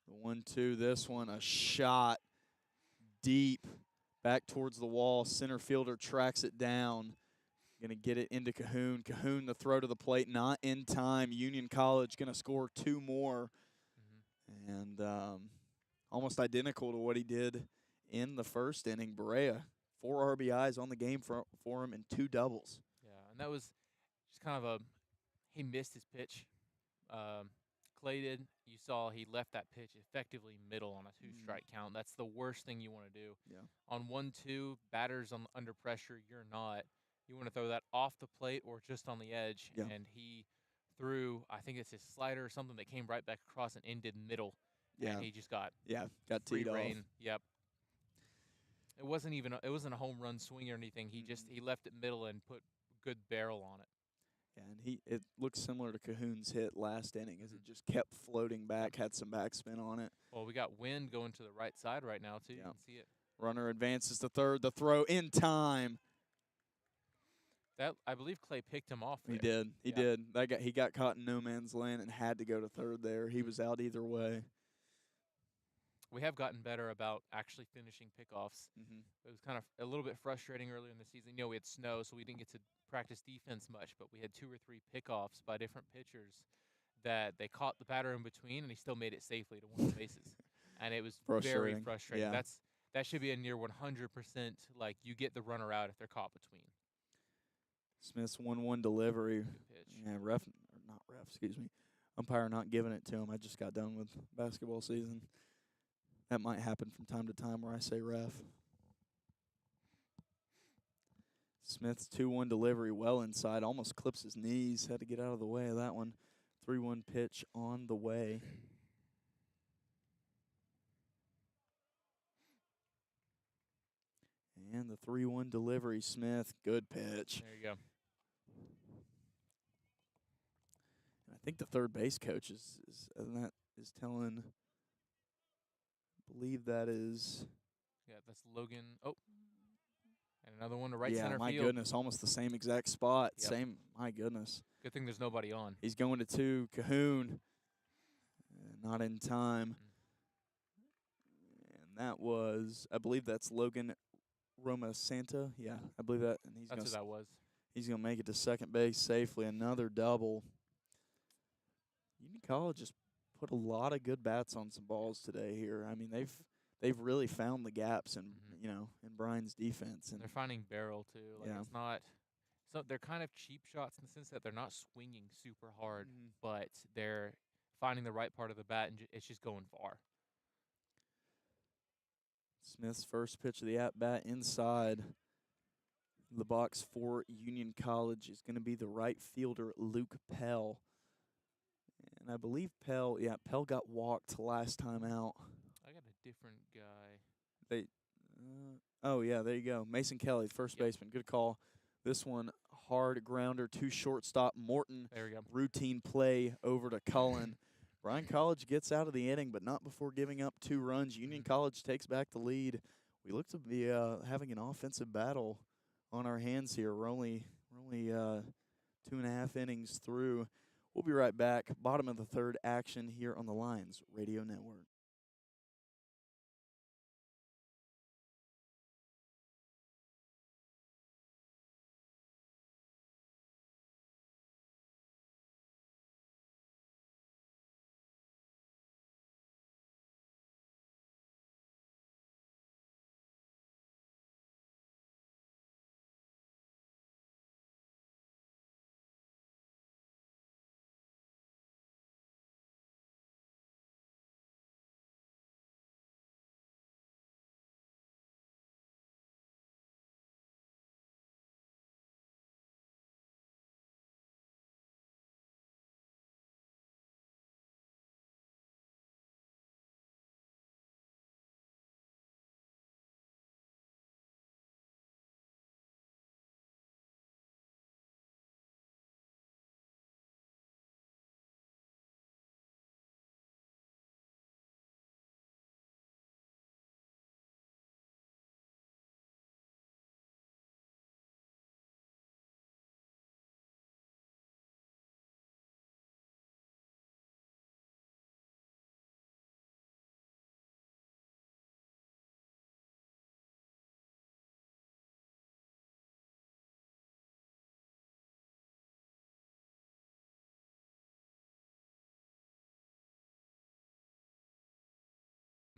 The 1-2, this one, a shot deep back towards the wall. Center fielder tracks it down. Going to get it into Cahoon. Cahoon, the throw to the plate, not in time. Union College going to score 2 more. And almost identical to what he did in the first inning. Berea, 4 RBIs on the game for him and 2 doubles. Yeah, and that was just kind of he missed his pitch. Clay did. You saw he left that pitch effectively middle on a 2-strike count. That's the worst thing you want to do. Yeah. On 1-2, batters under pressure, you're not. You want to throw that off the plate or just on the edge. Yeah. And he threw, I think it's his slider or something that came right back across and ended middle. Yeah. And he just got free teed rein. Off. Yep. It wasn't a home run swing or anything. He left it middle and put good barrel on it. Yeah, and it looks similar to Cahoon's hit last inning as it just kept floating back, had some backspin on it. Well, we got wind going to the right side right now too. You can see it. Runner advances to third. The throw in time. That I believe Clay picked him off there. He did. He did. He got caught in no man's land and had to go to third there. He was out either way. We have gotten better about actually finishing pickoffs. It was kind of a little bit frustrating earlier in the season. You know, we had snow, so we didn't get to practice defense much, but we had 2 or 3 pickoffs by different pitchers that they caught the batter in between, and he still made it safely to 1 of the bases. And it was very frustrating. Yeah. That should be a near 100%, like, you get the runner out if they're caught between. Smith's 1-1 delivery. Yeah, umpire not giving it to him. I just got done with basketball season. That might happen from time to time where I say ref. Smith's 2-1 delivery well inside, almost clips his knees. Had to get out of the way of that one. 3-1 pitch on the way. And the 3-1 delivery, Smith. Good pitch. There you go. I think the third base coach is telling. I believe that is. Yeah, that's Logan. Oh, and another one to right center field. Yeah, my goodness, almost the same exact spot. Yep. Same. My goodness. Good thing there's nobody on. He's going to 2. Cahoon. Not in time. And that was, I believe that's Logan Roma Santa. Yeah, I believe that. And that's who that was. He's going to make it to second base safely. Another double. Union College just put a lot of good bats on some balls today here. I mean, they've really found the gaps in in Bryan's defense, and they're finding barrel too. Like yeah. It's not. So they're kind of cheap shots in the sense that they're not swinging super hard, but they're finding the right part of the bat, and it's just going far. Smith's first pitch of the at-bat inside the box for Union College is going to be the right fielder, Luke Pell. And I believe Pell got walked last time out. I got a different guy. There you go. Mason Kelly, first baseman. Good call. This one, hard grounder to shortstop Morton. There we go. Routine play over to Cullen. Bryan College gets out of the inning, but not before giving up 2 runs. Union College takes back the lead. We look to be having an offensive battle on our hands here. We're only 2.5 innings through. We'll be right back. Bottom of the third action here on the Lions Radio Network.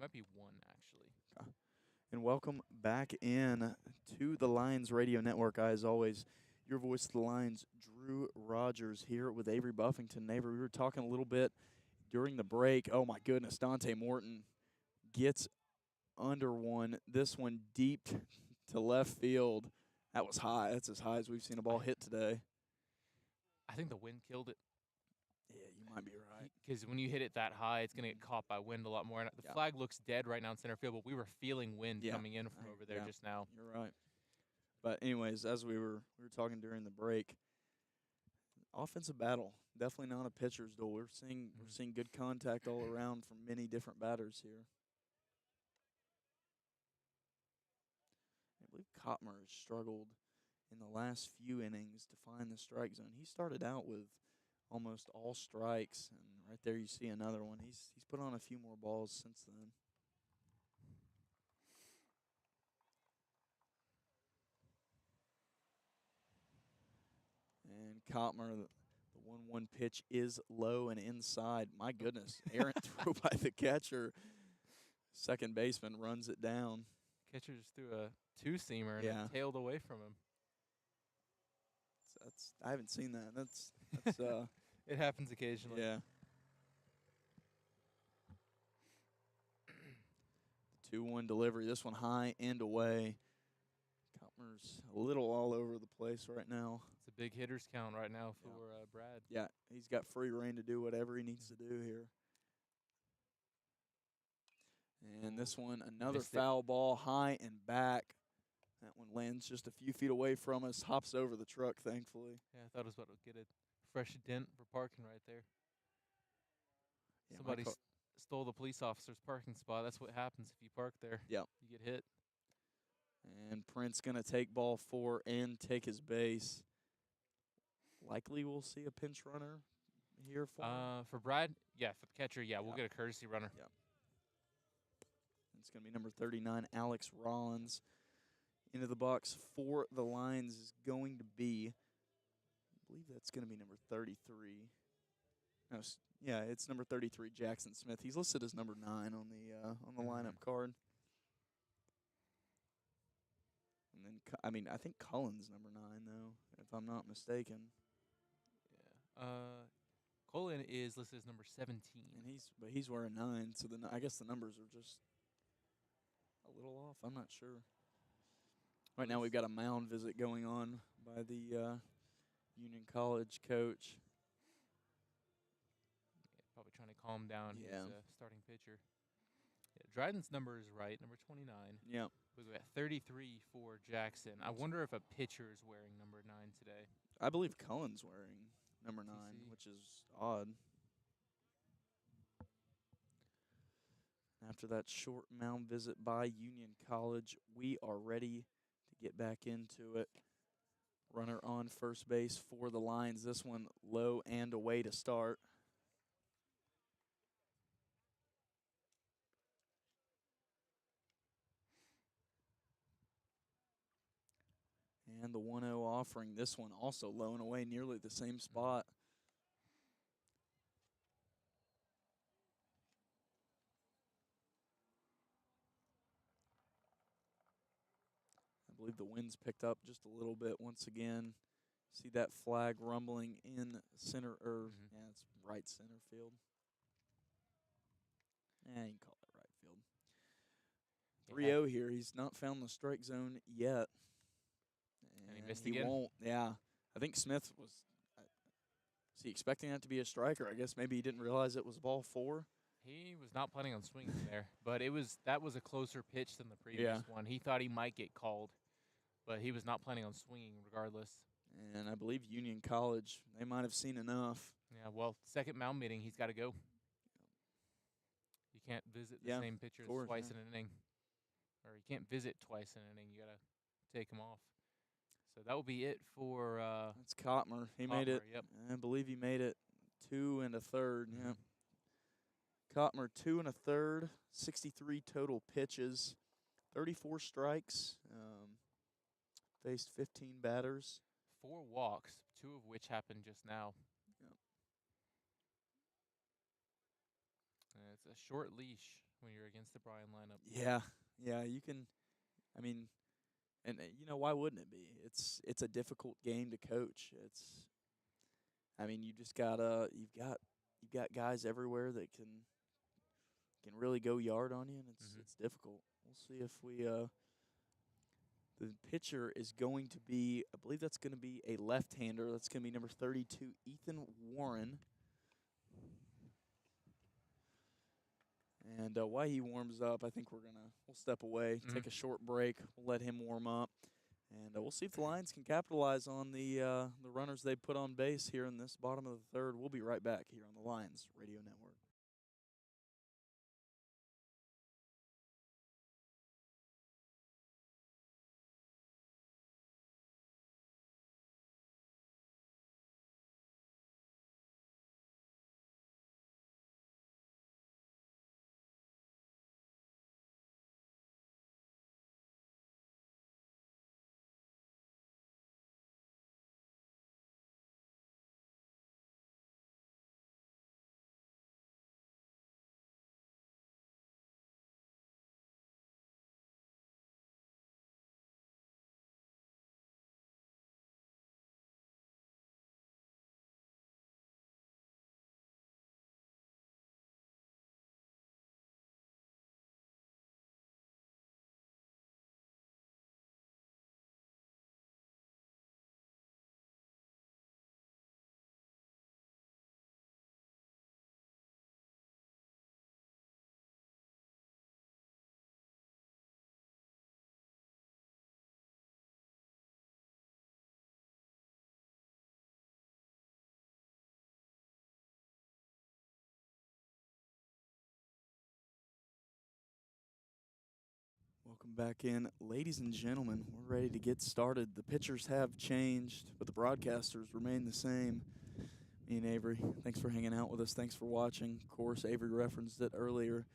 Might be one, actually. Okay. And welcome back in to the Lions Radio Network. As always, your voice of the Lions, Drew Rogers, here with Avery Buffington. Avery, we were talking a little bit during the break. Oh, my goodness, Dante Morton gets under one. This one deep to left field. That was high. That's as high as we've seen a ball hit today. I think the wind killed it. Yeah, you might be right. Because when you hit it that high, it's going to get caught by wind a lot more. And the flag looks dead right now in center field, but we were feeling wind coming in from over there just now. You're right. But anyways, as we were talking during the break, offensive battle, definitely not a pitcher's duel. We're seeing good contact all around from many different batters here. I believe Kotmer has struggled in the last few innings to find the strike zone. He started out with almost all strikes, and right there you see another one. He's put on a few more balls since then. And Kotmer, the 1-1 pitch is low and inside. My goodness, errant throw by the catcher. Second baseman runs it down. Catcher just threw a two-seamer and it tailed away from him. I haven't seen that. That's it happens occasionally. Yeah. The 2-1 delivery. This one high and away. Kotmer's a little all over the place right now. It's a big hitter's count right now for Brad. Yeah, he's got free reign to do whatever he needs to do here. And this one, another foul ball, high and back. That one lands just a few feet away from us, hops over the truck, thankfully. Yeah, I thought it was about to get a fresh dent for parking right there. Yeah, somebody stole the police officer's parking spot. That's what happens if you park there. Yep. You get hit. And Prince going to take ball 4 and take his base. Likely we'll see a pinch runner here for Brad. Yeah, for the catcher, we'll get a courtesy runner. Yep. It's going to be number 39, Alex Rollins. Into the box for the Lions is going to be, I believe that's going to be number 33. No, yeah, it's number 33, Jackson Smith. He's listed as number 9 on the lineup card. And then, I think Cullen's number 9 though, if I'm not mistaken. Yeah. Cullen is listed as number 17. And he's wearing 9, so then I guess the numbers are just a little off. I'm not sure. Right now we've got a mound visit going on by the Union College coach. Yeah, probably trying to calm down his starting pitcher. Yeah, Dryden's number is right, number 29. Yeah. We've got 33 for Jackson. I wonder if a pitcher is wearing number 9 today. I believe Cullen's wearing number 9, which is odd. After that short mound visit by Union College, we are ready to get back into it. Runner on first base for the Lions. This one low and away to start. And the 1-0 offering. This one also low and away, nearly the same spot. I believe the wind's picked up just a little bit once again. See that flag rumbling in center, yeah, it's right center field. Yeah, you can call it right field. 3-0 here. He's not found the strike zone yet. And he missed again? Won't. Yeah. I think Smith was he expecting that to be a striker? I guess maybe he didn't realize it was ball 4. He was not planning on swinging there, but that was a closer pitch than the previous one. He thought he might get called, but he was not planning on swinging regardless. And I believe Union College, they might have seen enough. Yeah, well, second mound meeting, he's got to go. You can't visit the same pitcher twice in an inning. Or you can't visit twice in an inning. You got to take him off. So that will be it for that's Kotmer. He made it. Yep. I believe he made it 2 1/3. Yep. Kotmer 2 1/3, 63 total pitches, 34 strikes, faced 15 batters. 4 walks, 2 of which happened just now. Yep. It's a short leash when you're against the Bryan lineup. Yeah, you can. I mean, and why wouldn't it be? It's a difficult game to coach. I mean, you've got guys everywhere that can really go yard on you, and it's difficult. We'll see if the pitcher is going to be, I believe that's going to be a left-hander. That's going to be number 32, Ethan Warren. And while he warms up, I think we'll step away, take a short break. We'll let him warm up, and we'll see if the Lions can capitalize on the runners they put on base here in this bottom of the third. We'll be right back here on the Lions Radio Network. Welcome back in. Ladies and gentlemen, we're ready to get started. The pitchers have changed, but the broadcasters remain the same. Me and Avery, thanks for hanging out with us. Thanks for watching. Of course, Avery referenced it earlier.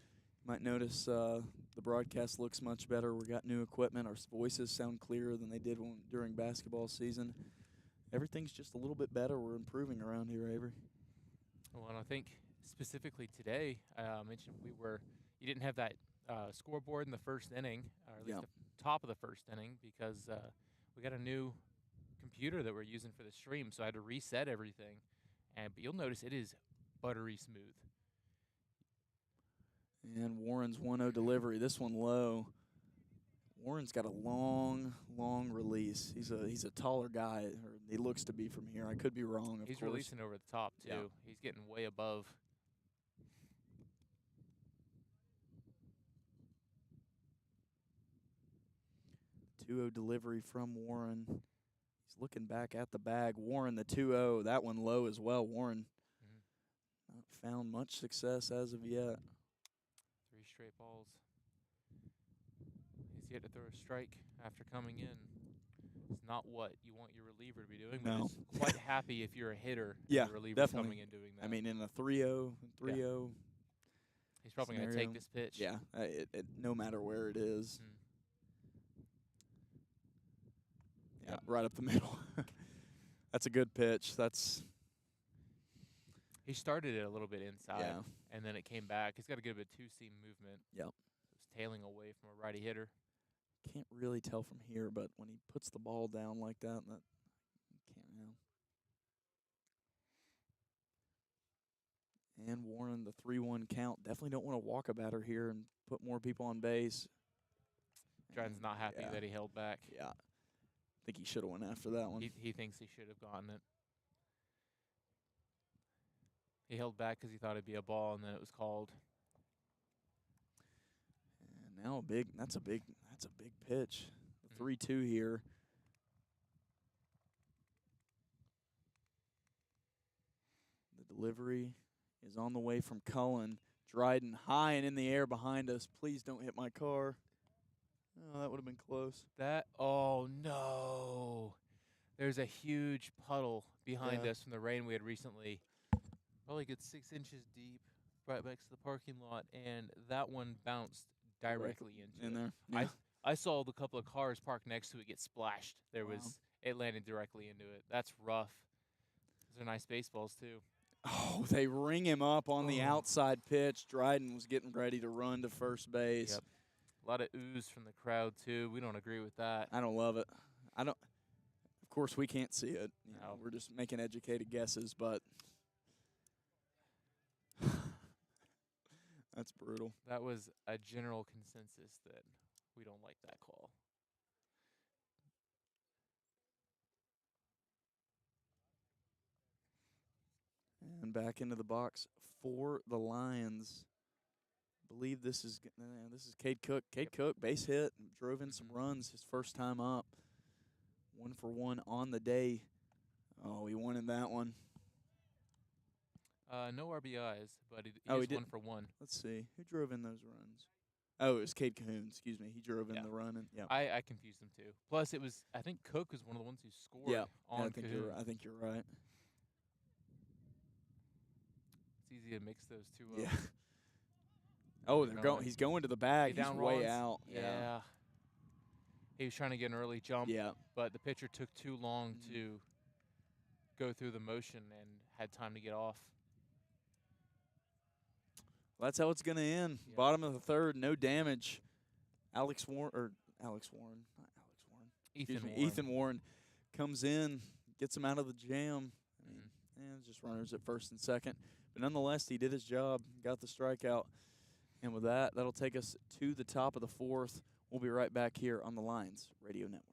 You might notice the broadcast looks much better. We got new equipment. Our voices sound clearer than they did during basketball season. Everything's just a little bit better. We're improving around here, Avery. Well, and I think specifically today, I mentioned you didn't have that scoreboard in the first inning, or at least the top of the first inning, because we got a new computer that we're using for the stream, so I had to reset everything. But you'll notice it is buttery smooth. And Warren's 1-0 delivery. This one low. Warren's got a long release. He's a taller guy, or he looks to be from here. I could be wrong, of He's course. releasing over the top, too. Yeah. He's getting way above. 2-0 delivery from Warren. He's looking back at the bag. Warren, the 2-0. That one low as well. Warren not found much success as of yet. 3 straight balls. He's yet to throw a strike after coming in. It's not what you want your reliever to be doing, but he's quite happy if you're a hitter and your reliever's coming in doing that. I mean, in a 3-0, he's probably going to take this pitch. Yeah, no matter where it is. Yeah, right up the middle. That's a good pitch. He started it a little bit inside, and then it came back. He's got a good bit of two-seam movement. Yep. It's tailing away from a righty hitter. Can't really tell from here, but when he puts the ball down like that can't know. And Warren, the 3-1 count. Definitely don't want to walk a batter here and put more people on base. Dryden's not happy that he held back. Yeah. I think he should have went after that one. He thinks he should have gotten it. He held back because he thought it'd be a ball, and then it was called. And now that's a big pitch. The 3-2 here. The delivery is on the way from Cullen. Dryden high and in the air behind us. Please don't hit my car. Oh, that would have been close. Oh, no. There's a huge puddle behind us from the rain we had recently. Probably a good 6 inches deep, right next to the parking lot, and that one bounced directly into there. Yeah. I saw the couple of cars parked next to it get splashed. It landed directly into it. That's rough. Those are nice baseballs, too. Oh, they ring him up on the Oh. outside pitch. Dryden was getting ready to run to first base. Yep. A lot of ooze from the crowd too. We don't agree with that. I don't love it. I don't. Of course, we can't see it. No. We're just making educated guesses, but that's brutal. That was a general consensus that we don't like that call. And back into the box for the Lions. I believe this is Cade Cook. Cade Cook, base hit, drove in some runs his first time up. 1 for 1 on the day. Oh, he won in that one. No RBIs, but he He is did. 1 for 1. Let's see. Who drove in those runs? Oh, it was Cade Cahoon. Excuse me. He drove in the run. And, yeah. I confused them too. Plus, I think Cook was one of the ones who scored on Cahoon. I think you're right. It's easy to mix those two up. Yeah. Oh, he's going to the bag. He's way out. Yeah. He was trying to get an early jump. Yeah. But the pitcher took too long to go through the motion and had time to get off. Well, that's how it's going to end. Yeah. Bottom of the third, no damage. Ethan Warren comes in, gets him out of the jam. Just runners at first and second. But nonetheless, he did his job, got the strikeout. And with that, that'll take us to the top of the fourth. We'll be right back here on the Lions Radio Network.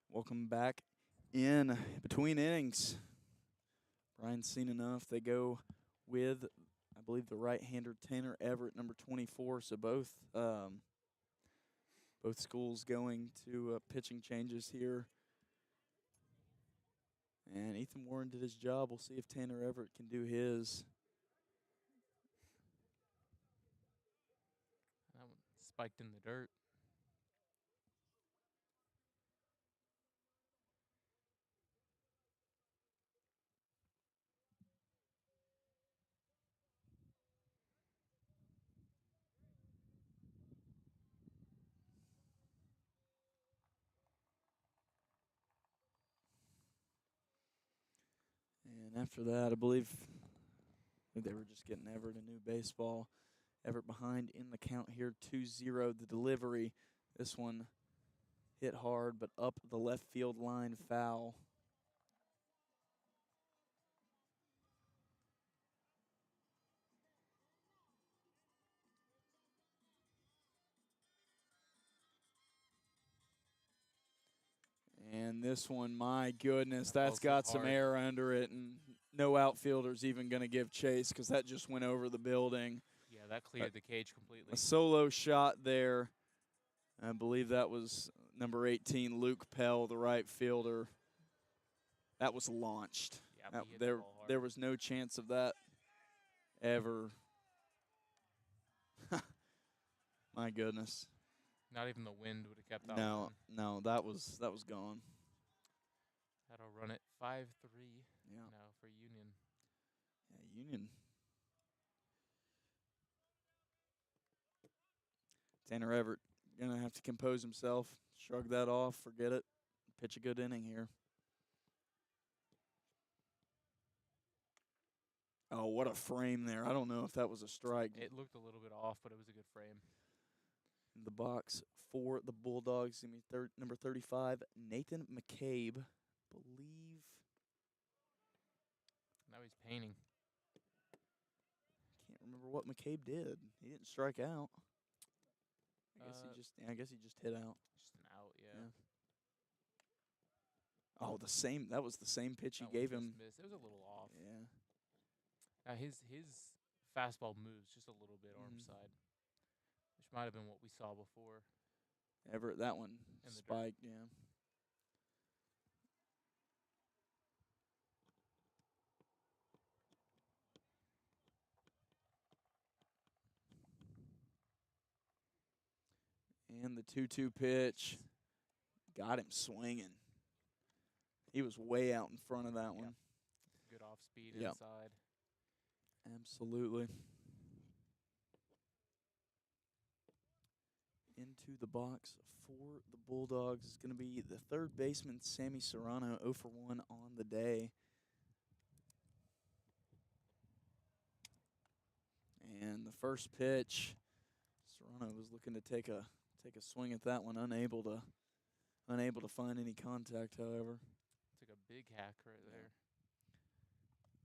Welcome back in between innings. Bryan's seen enough. They go with, I believe, the right-hander Tanner Everett, number 24. So both schools going to pitching changes here. And Ethan Warren did his job. We'll see if Tanner Everett can do his. That one spiked in the dirt. And after that, I believe they were just getting Everett a new baseball. Everett behind in the count here, 2-0. The delivery, this one hit hard, but up the left field line, foul. And this one, my goodness, That that's ball's hit got some hard. air under it, and no outfielder's even going to give chase because that just went over the building. Yeah, that cleared the cage completely. A solo shot there. I believe that was number 18, Luke Pell, the right fielder. That was launched. Yeah, he hit the ball hard. There was no chance of that ever. My goodness. Not even the wind would have kept that one. No, that was gone. That'll run it 5-3 Yeah. now for Union. Yeah, Union. Tanner Everett gonna have to compose himself, shrug that off, forget it, pitch a good inning here. Oh, what a frame there. I don't know if that was a strike. It looked a little bit off, but it was a good frame. In the box for the Bulldogs, number 35, Nathan McCabe, believe. Now he's painting. Can't remember what McCabe did. He didn't strike out. I guess he just hit out. Just an out, yeah. Oh, that was the same pitch he gave him. Missed. It was a little off. Yeah. Now his fastball moves just a little bit arm side, which might have been what we saw before. Everett, that one spiked, yeah. And the 2-2 pitch got him swinging. He was way out in front of that one. Good off speed inside. Absolutely. Into the box for the Bulldogs is going to be the third baseman, Sammy Serrano, 0 for 1 on the day. And the first pitch, Serrano was looking to take a swing at that one, unable to find any contact, however. Took a big hack right there.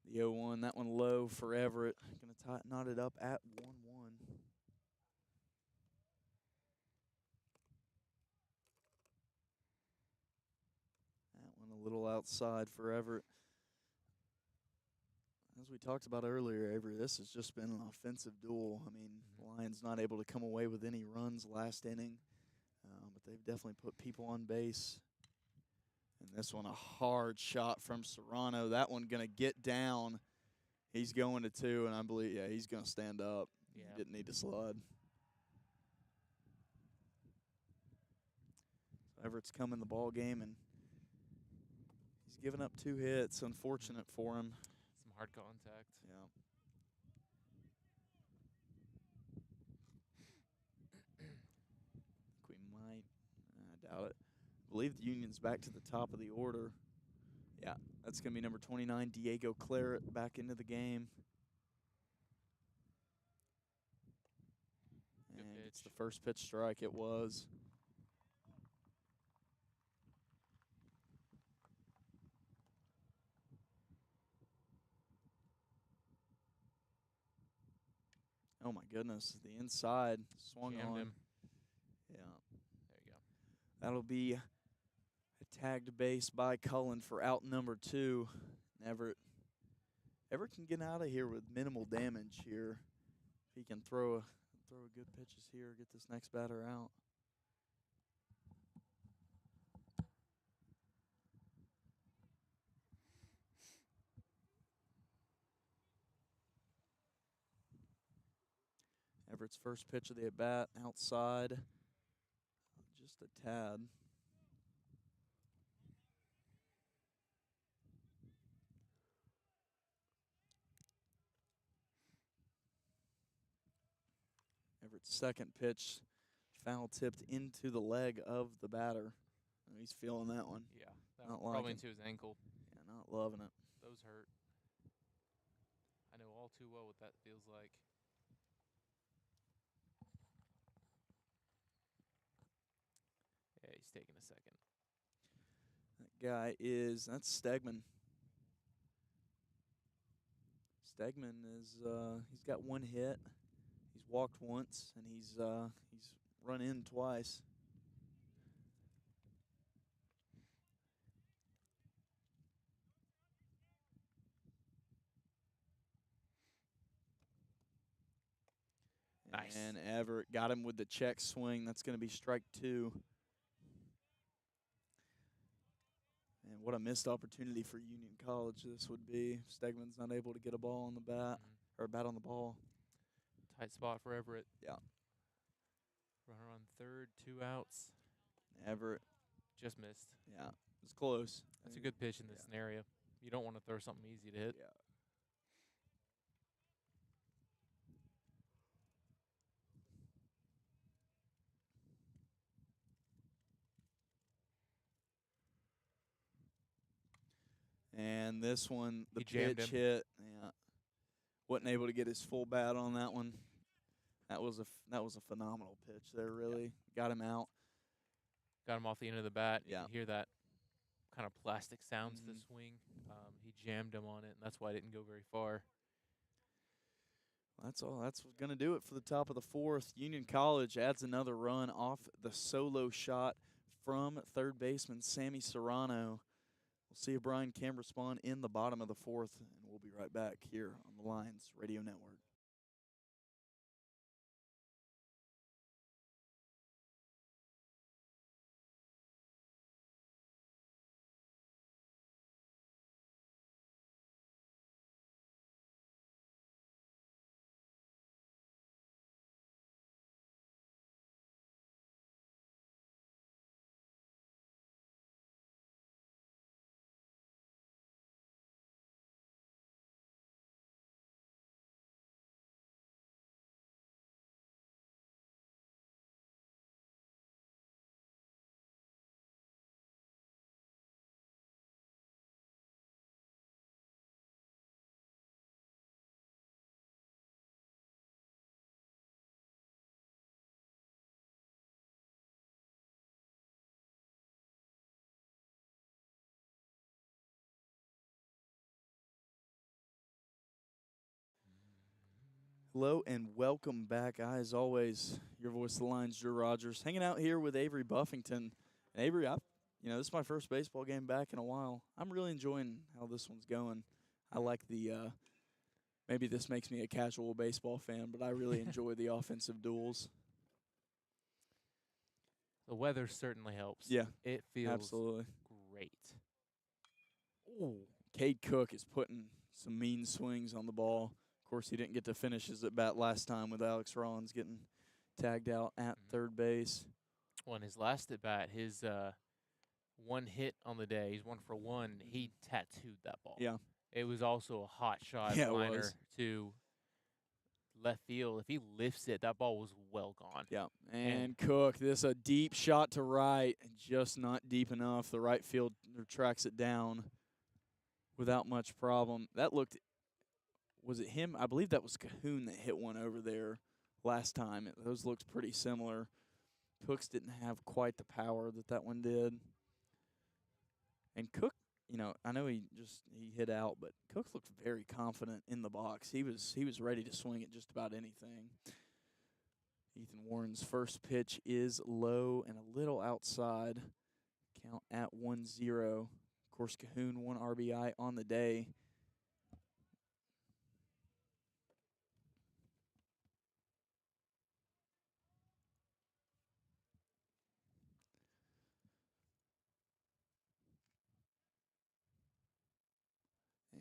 The 0-1, that one low for Everett. Going to knot it up at 1-1. That one a little outside for Everett. As we talked about earlier, Avery, this has just been an offensive duel. I mean, Lions not able to come away with any runs last inning, but they've definitely put people on base. And this one, a hard shot from Serrano. That one going to get down. He's going to 2, and I believe, he's going to stand up. Yeah. He didn't need to slide. So Everett's come in the ball game, and he's given up 2 hits. Unfortunate for him. Some hard contact. Yeah. We might. I doubt it. I believe the Union's back to the top of the order. Yeah, that's going to be number 29, Diego Claret, back into the game. Good and pitch. it's the first pitch strike. It was. Oh, my goodness. The inside swung Jammed on. him. Yeah. There you go. That'll be a tagged base by Cullen for out number 2. Everett can get out of here with minimal damage here. If he can throw a good pitches here, get this next batter out. Everett's first pitch of the at-bat, outside, just a tad. Everett's second pitch, foul tipped into the leg of the batter. He's feeling that one. Yeah, that Not probably liking. into his ankle. Yeah, not loving it. Those hurt. I know all too well what that feels like. Yeah, he's taking a second. That guy that's Stegman. Stegman he's got 1 hit. He's walked once, and he's run in twice. Nice. And Everett got him with the check swing. That's going to be strike 2. And what a missed opportunity for Union College this would be. Stegman's not able to get a ball on the bat, or a bat on the ball. Tight spot for Everett. Yeah. Runner on third, 2 outs. Everett. Just missed. Yeah, it's close. That's a good pitch in this scenario. You don't want to throw something easy to hit. Yeah. And this one, the pitch hit. Yeah, wasn't able to get his full bat on that one. That was a phenomenal pitch there. Really got him out. Got him off the end of the bat. Yeah. You can hear that kind of plastic sound to the swing. He jammed him on it, and that's why it didn't go very far. That's all. That's going to do it for the top of the 4th. Union College adds another run off the solo shot from third baseman Sammy Serrano. We'll see if Bryan can respond in the bottom of the 4th, and we'll be right back here on the Lions Radio Network. Hello and welcome back. As always, your voice of the Lions, Drew Rogers, hanging out here with Avery Buffington. And Avery, this is my first baseball game back in a while. I'm really enjoying how this one's going. I like the maybe this makes me a casual baseball fan, but I really enjoy the offensive duels. The weather certainly helps. Yeah, it feels absolutely great. Oh, Cade Cook is putting some mean swings on the ball. Of course, he didn't get to finish his at bat last time with Alex Rollins getting tagged out at third base. Well, in his last at bat, his one hit on the day, he's 1 for 1. He tattooed that ball. Yeah, it was also a hot shot liner to left field. If he lifts it, that ball was well gone. Yeah, and Cook, this a deep shot to right, just not deep enough. The right fielder tracks it down without much problem. That looked. Was it him? I believe that was Cahoon that hit one over there last time. Those looked pretty similar. Cooks didn't have quite the power that one did. And Cook, I know he hit out, but Cook looked very confident in the box. He was ready to swing at just about anything. Ethan Warren's first pitch is low and a little outside. Count at 1-0. Of course, Cahoon 1 RBI on the day.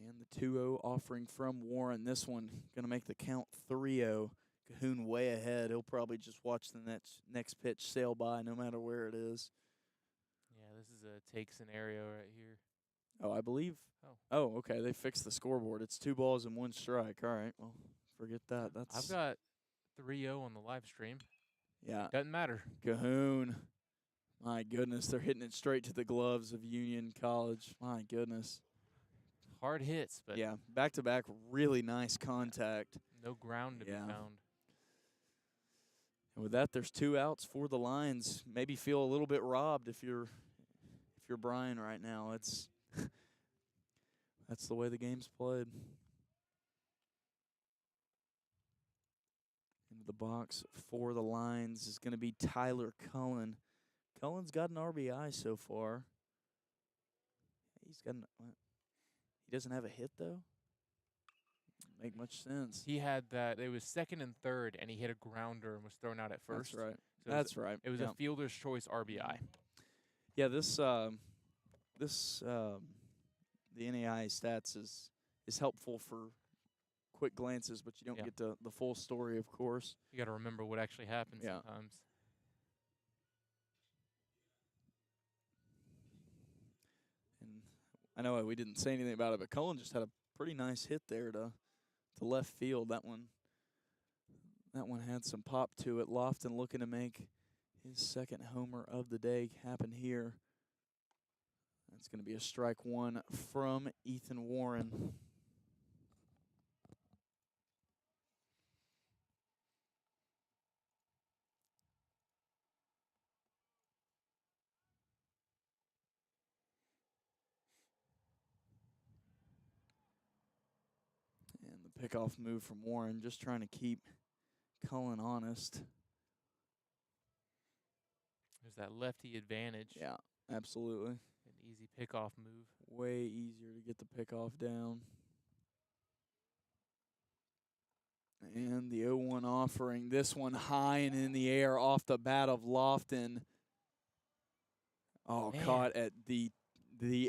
And the 2-0 offering from Warren. This one going to make the count 3-0. Cahoon way ahead. He'll probably just watch the next pitch sail by no matter where it is. Yeah, this is a take scenario right here. Oh, I believe. Oh, okay. They fixed the scoreboard. It's 2 balls and 1 strike. All right. Well, forget that. I've got 3-0 on the live stream. Yeah. Doesn't matter. Cahoon. My goodness. They're hitting it straight to the gloves of Union College. My goodness. Hard hits, but yeah, back-to-back, really nice contact. No ground to be found. And with that, there's 2 outs for the Lions. Maybe feel a little bit robbed if you're Bryan right now. It's that's the way the game's played. Into the box for the Lions is going to be Tyler Cullen. Cullen's got an RBI so far. He doesn't have a hit, though? make much sense. He had that. It was second and third, and he hit a grounder and was thrown out at first. That's right. So That's right. It was a fielder's choice RBI. Yeah, this the NAI stats is helpful for quick glances, but you don't get the full story, of course. You got to remember what actually happened sometimes. And I know we didn't say anything about it, but Cullen just had a pretty nice hit there to left field. That one had some pop to it. Lofton looking to make his second homer of the day happen here. That's going to be a strike one from Ethan Warren. And the pickoff move from Warren, just trying to keep Cullen honest. There's that lefty advantage. Yeah, absolutely. An easy pickoff move. Way easier to get the pickoff down. And the 0-1 offering. This one high and in the air off the bat of Lofton. Oh, man. Caught at the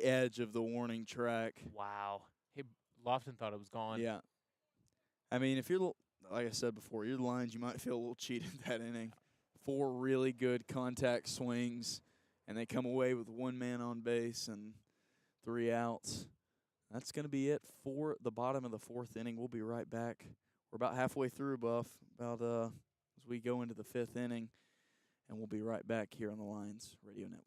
edge of the warning track. Wow. Hey, Lofton thought it was gone. Yeah. I mean, if you're, like I said before, you're the Lions, you might feel a little cheated that inning. 4 really good contact swings, and they come away with 1 man on base and 3 outs. That's going to be it for the bottom of the 4th inning. We'll be right back. We're about halfway through, Buff, as we go into the 5th inning, and we'll be right back here on the Lions Radio Network.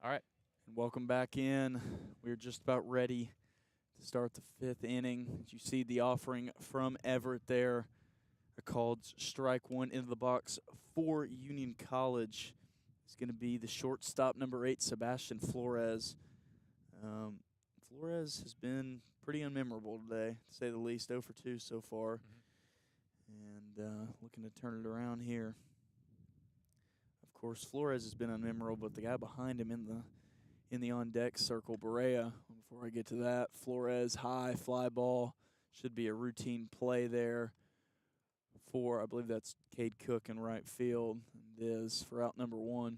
All right. And welcome back in. We're just about ready to start the 5th inning. As you see the offering from Everett there, a called strike one into the box for Union College. It's going to be the shortstop, number 8, Sebastian Flores. Flores has been pretty unmemorable today, to say the least. 0 for 2 so far. And looking to turn it around here. Of course, Flores has been unmemorable, but the guy behind him in the on-deck circle, Barea. Before I get to that, Flores, high fly ball. Should be a routine play there for, I believe that's Cade Cook in right field. It is for out number 1.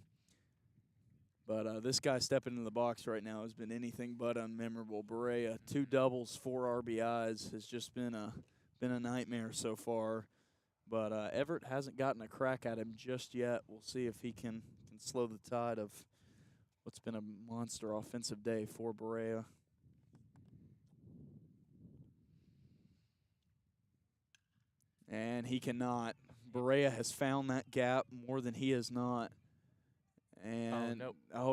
But this guy stepping in the box right now has been anything but unmemorable. Barea, 2 doubles, 4 RBIs, has just been a nightmare so far. But Everett hasn't gotten a crack at him just yet. We'll see if he can slow the tide of what's been a monster offensive day for Barea. And he cannot. Barea has found that gap more than he has not. And,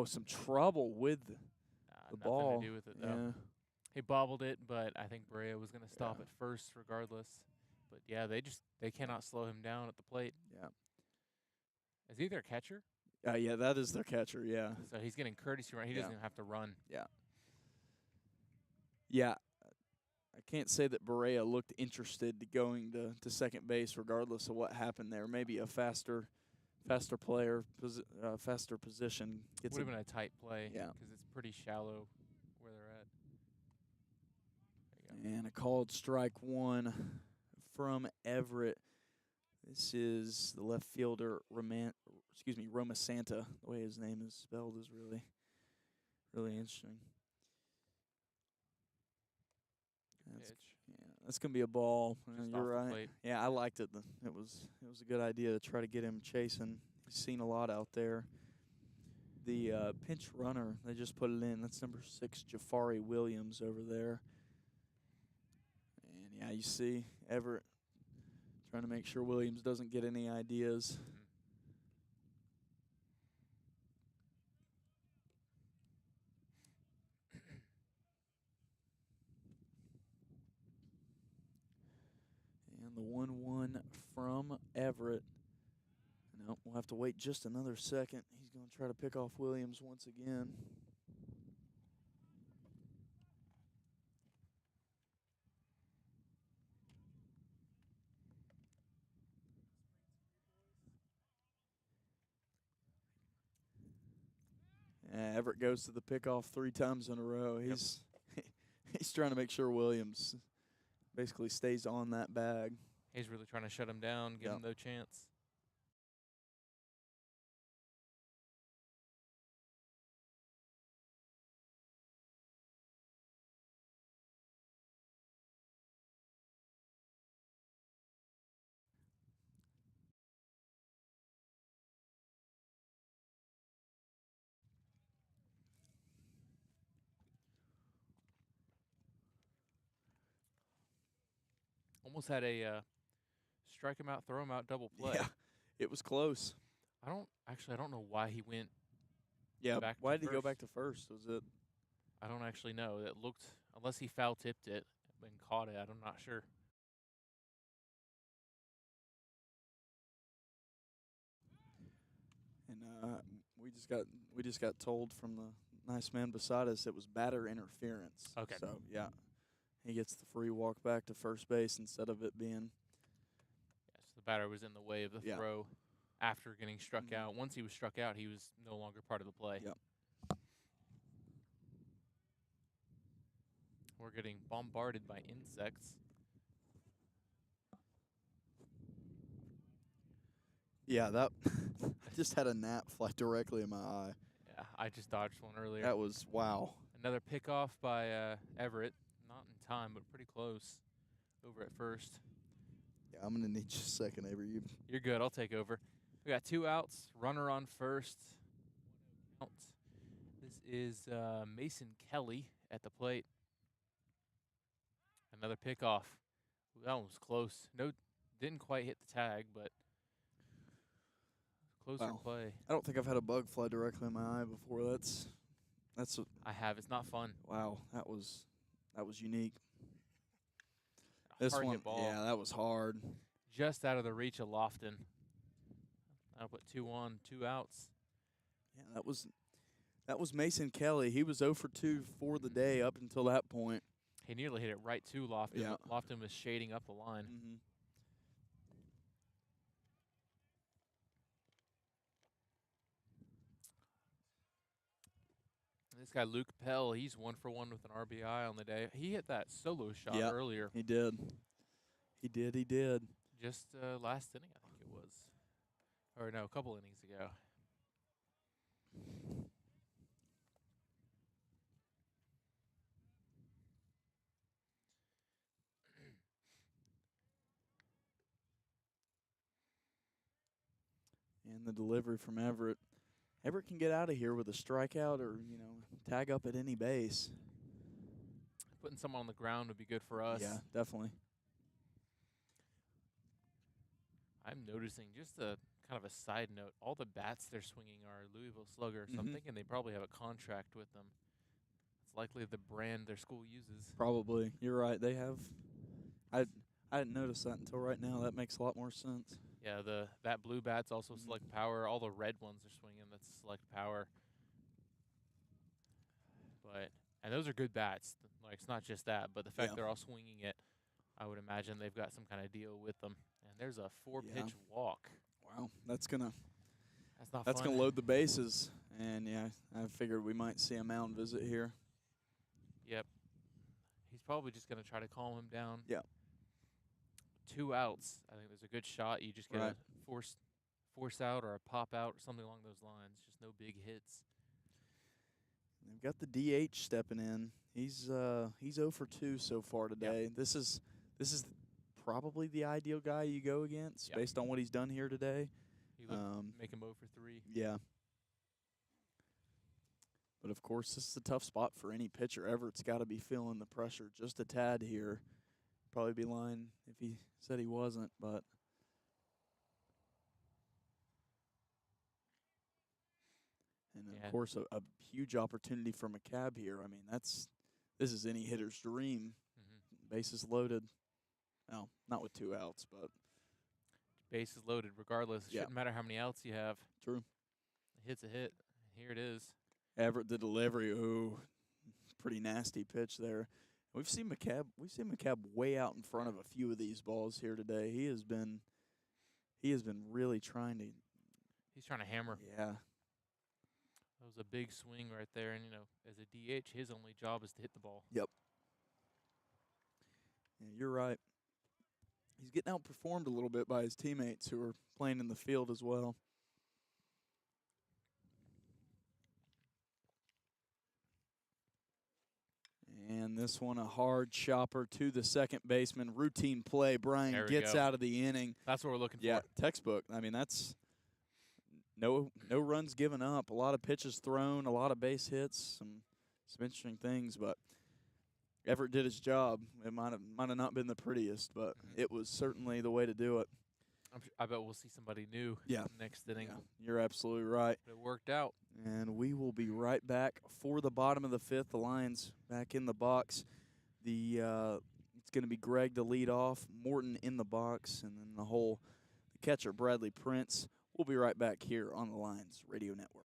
some trouble with the ball. Nothing to do with it, though. He bobbled it, but I think Barea was going to stop at first regardless. But, yeah, they cannot slow him down at the plate. Yeah. Is he their catcher? Yeah, that is their catcher. Yeah, So he's getting courtesy run. He doesn't even have to run. yeah, yeah. I can't say that Berea looked interested to going to second base, regardless of what happened there. Maybe a faster player, faster position gets Would have been a tight play. Yeah. Because it's pretty shallow where they're at. There you go. And a called strike one from Everett. This is the left fielder, Roma Santa. The way his name is spelled is really interesting. That's gonna be a ball. You're right. Plate. Yeah, I liked it. It was a good idea to try to get him chasing. He's seen a lot out there. The pinch runner, they just put it in. That's number 6, Jafari Williams over there. And yeah, you see Everett trying to make sure Williams doesn't get any ideas. And the 1-1 from Everett. No, we'll have to wait just another second. He's going to try to pick off Williams once again. Everett goes to the pickoff 3 times in a row. He's he's trying to make sure Williams basically stays on that bag. He's really trying to shut him down, give him no chance. Almost had a strike him out, throw him out, double play. Yeah, it was close. I don't know why he went. Yeah, back why to did he first. go back to first? Was it? I don't actually know. It looked, unless he foul tipped it and caught it. I'm not sure. And we just got told from the nice man beside us it was batter interference. Okay. So yeah, he gets the free walk back to first base instead of it being. Yes, the batter was in the way of the throw after getting struck out. Once he was struck out, he was no longer part of the play. Yep. We're getting bombarded by insects. Yeah, that I just had a gnat fly directly in my eye. Yeah, I just dodged one earlier. That was wow. Another pickoff by Everett. Not in time, but pretty close. Over at first. Yeah, I'm gonna need just a second, Avery. You're good. I'll take over. We got 2 outs. Runner on first. Out. This is Mason Kelly at the plate. Another pickoff. That one was close. No, didn't quite hit the tag, but closer play. I don't think I've had a bug fly directly in my eye before. I have. It's not fun. Wow, that was unique. This hard hit ball. Yeah, that was hard. Just out of the reach of Lofton. I'll put 2 on, 2 outs. Yeah, that was Mason Kelly. He was 0 for 2 for the day up until that point. He nearly hit it right to Lofton. Yeah. Lofton was shading up the line. Mm-hmm. This guy, Luke Pell, he's 1 for 1 with an RBI on the day. He hit that solo shot earlier. He did. He did. Just last inning, I think it was. Or no, a couple innings ago. And the delivery from Everett. Everett can get out of here with a strikeout or, tag up at any base. Putting someone on the ground would be good for us. Yeah, definitely. I'm noticing just a kind of a side note. All the bats they're swinging are Louisville Sluggers. So I'm thinking they probably have a contract with them. It's likely the brand their school uses. Probably. You're right. They have. I didn't notice that until right now. That makes a lot more sense. Yeah, that blue bat's also Select Power. All the red ones are swinging the That's select power. And those are good bats. Like, it's not just that, but the fact they're all swinging it, I would imagine they've got some kind of deal with them. And there's a 4-pitch walk. Wow, that's gonna fun. load the bases. And yeah, I figured we might see a mound visit here. Yep. He's probably just gonna try to calm him down. Yeah. 2 outs. I think there's a good shot. You just get a force out or a pop out or something along those lines. Just no big hits. They've got the DH stepping in. He's 0 for 2 so far today. Yep. This is probably the ideal guy you go against based on what he's done here today. He would make him 0 for 3. Yeah. But of course, this is a tough spot for any pitcher. Everett's got to be feeling the pressure just a tad here. Probably be lying if he said he wasn't, but. And of course, a huge opportunity for McCabe here. I mean, this is any hitter's dream. Bases loaded. Well, not with 2 outs, but bases loaded regardless. It shouldn't matter how many outs you have. True. A hit's a hit. Here it is. Everett, the delivery. Ooh, pretty nasty pitch there. We've seen McCabe way out in front of a few of these balls here today. He has been really trying to. He's trying to hammer. Yeah. That was a big swing right there, and as a DH, his only job is to hit the ball. Yep. Yeah, you're right. He's getting outperformed a little bit by his teammates who are playing in the field as well. And this one, a hard chopper to the second baseman. Routine play. Bryan gets out of the inning. That's what we're looking for. Yeah, textbook. I mean, that's no runs given up. A lot of pitches thrown, a lot of base hits, some interesting things. But Everett did his job. It might have not been the prettiest, but it was certainly the way to do it. I bet we'll see somebody new next inning. Yeah, you're absolutely right. But it worked out. And we will be right back for the bottom of the 5th. The Lions back in the box. It's going to be Greg to lead off, Morton in the box, and then the catcher, Bradley Prince. We'll be right back here on the Lions Radio Network.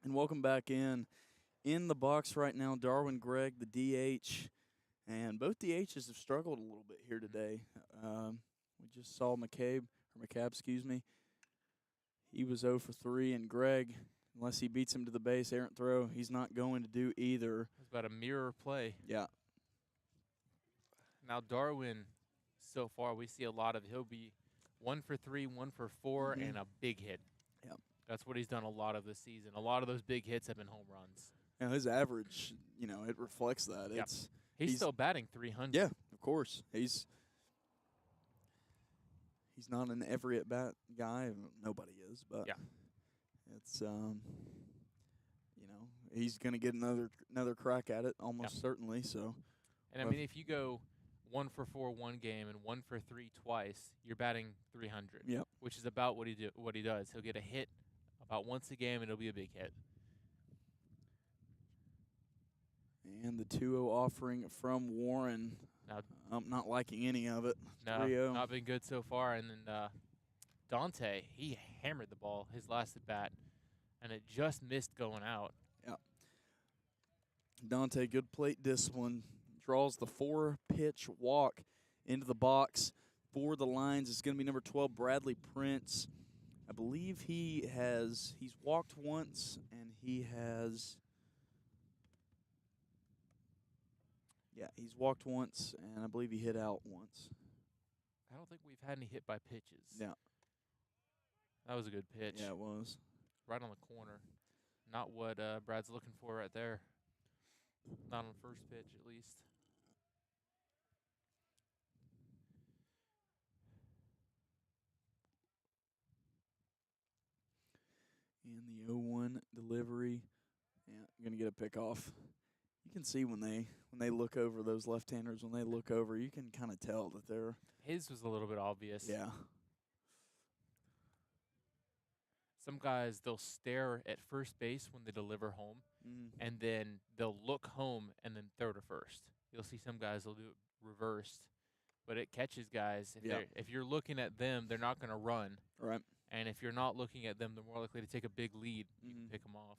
And welcome back in. In the box right now, Darwin Gregg, the DH. And both DHs have struggled a little bit here today. We just saw McCabe, excuse me. He was 0 for 3, and Gregg, unless he beats him to the base, errant throw, he's not going to do either. It's about a mirror play. Yeah. Now Darwin, so far we see a lot of. He'll be 1 for 3, 1 for 4, and a big hit. Yeah. That's what he's done a lot of this season. A lot of those big hits have been home runs. Now his average, it reflects that. Yep. He's still batting 300. Yeah, of course. He's not an every at bat guy. Nobody is, but it's he's going to get another crack at it almost certainly. So, and I mean, if you go 1 for 4 one game and 1 for 3 twice, you're batting 300. Yep. Which is about what he does. He'll get a hit about once a game, and it'll be a big hit. And the 2-0 offering from Warren. Now, I'm not liking any of it. No, 3-0. not been good so far. And then Dante, he hammered the ball his last at bat, and it just missed going out. Yeah. Dante, good plate discipline. Draws the 4-pitch walk into the box for the Lions. It's going to be number 12, Bradley Prince. I believe he's walked once, and he's walked once, and I believe he hit out once. I don't think we've had any hit by pitches. Yeah. That was a good pitch. Yeah, it was. Right on the corner. Not what Brad's looking for right there. Not on the first pitch, at least. And the 0-1 delivery. Yeah, going to get a pickoff. You can see when they look over, those left-handers, when they look over, you can kind of tell that they're... His was a little bit obvious. Yeah. Some guys, they'll stare at first base when they deliver home, and then they'll look home and then throw to first. You'll see some guys will do it reversed, but it catches guys. If you're looking at them, they're not going to run. Right. And if you're not looking at them, they're more likely to take a big lead. You can pick them off.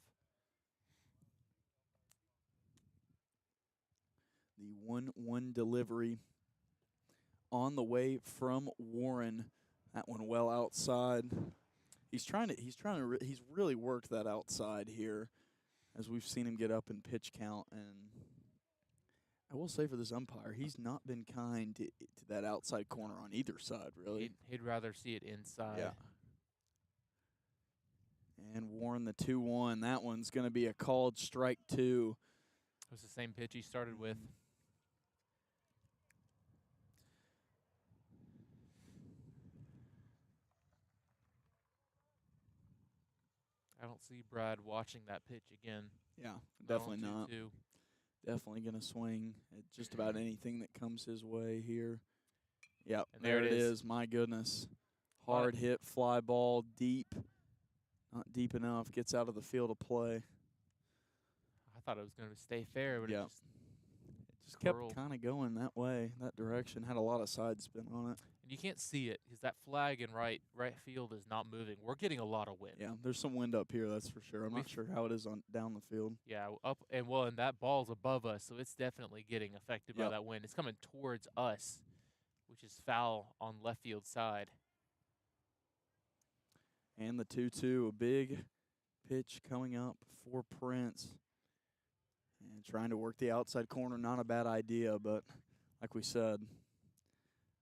The 1-1 delivery on the way from Warren. That one well outside. He's really worked that outside here, as we've seen him get up in pitch count. And I will say for this umpire, he's not been kind to that outside corner on either side, really. He'd rather see it inside. Yeah. And Warren, the 2-1. That one's going to be a called strike 2. It was the same pitch he started with. I don't see Brad watching that pitch again. Yeah, definitely not. Definitely going to swing at just about anything that comes his way here. Yep, and there it is. My goodness. Hard hit, fly ball, deep. Not deep enough. Gets out of the field of play. I thought it was going to stay fair, but it just kept kind of going that way, that direction. Had a lot of side spin on it. And you can't see it because that flag in right field is not moving. We're getting a lot of wind. Yeah, there's some wind up here, that's for sure. I'm not sure how it is on down the field. Yeah, and that ball's above us, so it's definitely getting affected by that wind. It's coming towards us, which is foul on left field side. And the 2-2, a big pitch coming up for Prince. And trying to work the outside corner, not a bad idea, but like we said,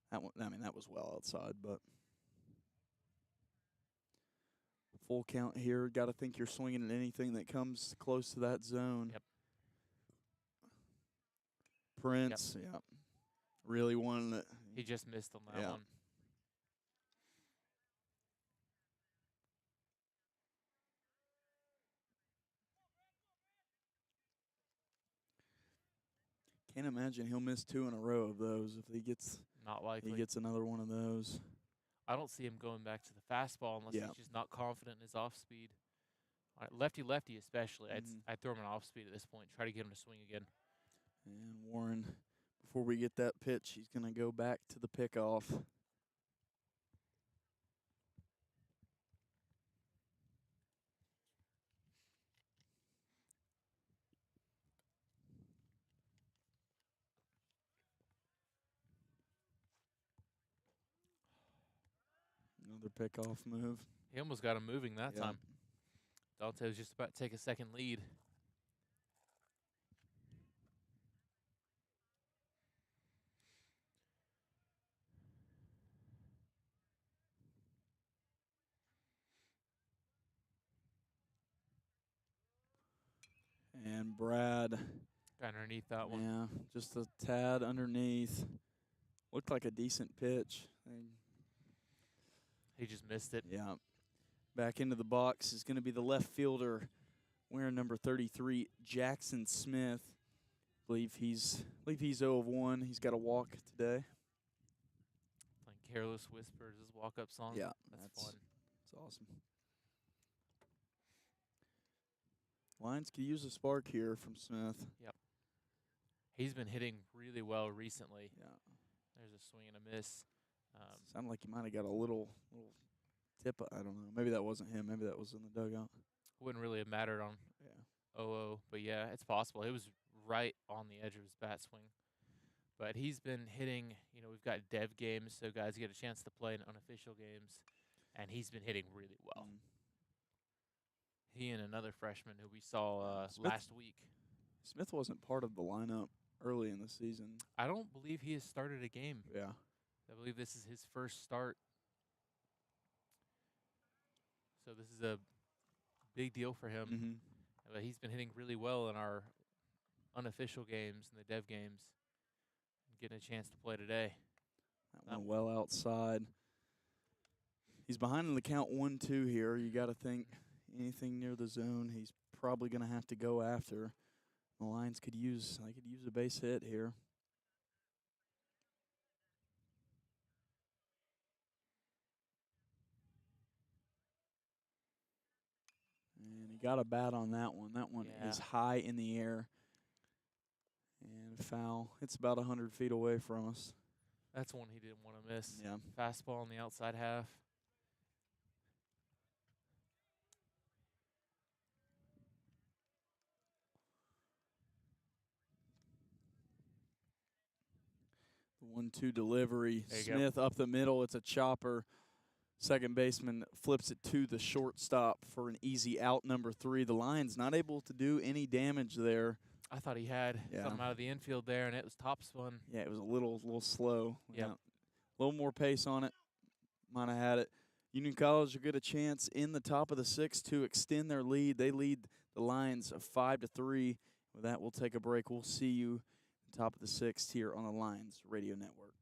that was well outside, but full count here. Got to think you're swinging at anything that comes close to that zone. Yep. Prince, really one that he just missed on that one. Can't imagine he'll miss 2 in a row of those if he gets. Not likely. He gets another one of those. I don't see him going back to the fastball unless he's just not confident in his off speed. All right, lefty especially. I'd throw him an off speed at this point. Try to get him to swing again. And Warren, before we get that pitch, he's going to go back to the pickoff. Another pickoff move. He almost got him moving that time. Dante was just about to take a second lead. And Brad. Got underneath that one. Yeah, just a tad underneath. Looked like a decent pitch. He just missed it. Yeah. Back into the box is going to be the left fielder wearing number 33, Jackson Smith. Believe he's 0 of 1. He's got a walk today. Playing Careless Whispers, his walk-up song. Yeah, that's fun. That's awesome. Lions could use a spark here from Smith. Yep. He's been hitting really well recently. Yeah. There's a swing and a miss. Sounded like he might have got a little tip. I don't know. Maybe that wasn't him. Maybe that was in the dugout. Wouldn't really have mattered on Yeah. 0-0, but yeah, it's possible. It was right on the edge of his bat swing. But he's been hitting, we've got dev games, so guys get a chance to play in unofficial games, and he's been hitting really well. He and another freshman who we saw last week. Smith wasn't part of the lineup early in the season. I don't believe he has started a game. Yeah. I believe this is his first start. So this is a big deal for him. But he's been hitting really well in our unofficial games and the dev games. Getting a chance to play today. That one well outside. He's behind in the count 1-2 here. You got to think anything near the zone, he's probably going to have to go after. The Lions could use a base hit here. And he got a bat on that one. That one is high in the air. And foul. It's about 100 feet away from us. That's one he didn't want to miss. Yeah. Fastball on the outside half. The 1-2 delivery. Smith up the middle. It's a chopper. Second baseman flips it to the shortstop for an easy out, number 3. The Lions not able to do any damage there. I thought he had something out of the infield there, and it was top spun. Yeah, it was a little slow. Yeah. A little more pace on it. Might have had it. Union College will get a chance in the top of the 6th to extend their lead. They lead the Lions 5-3. With that, we'll take a break. We'll see you top of the 6th here on the Lions Radio Network.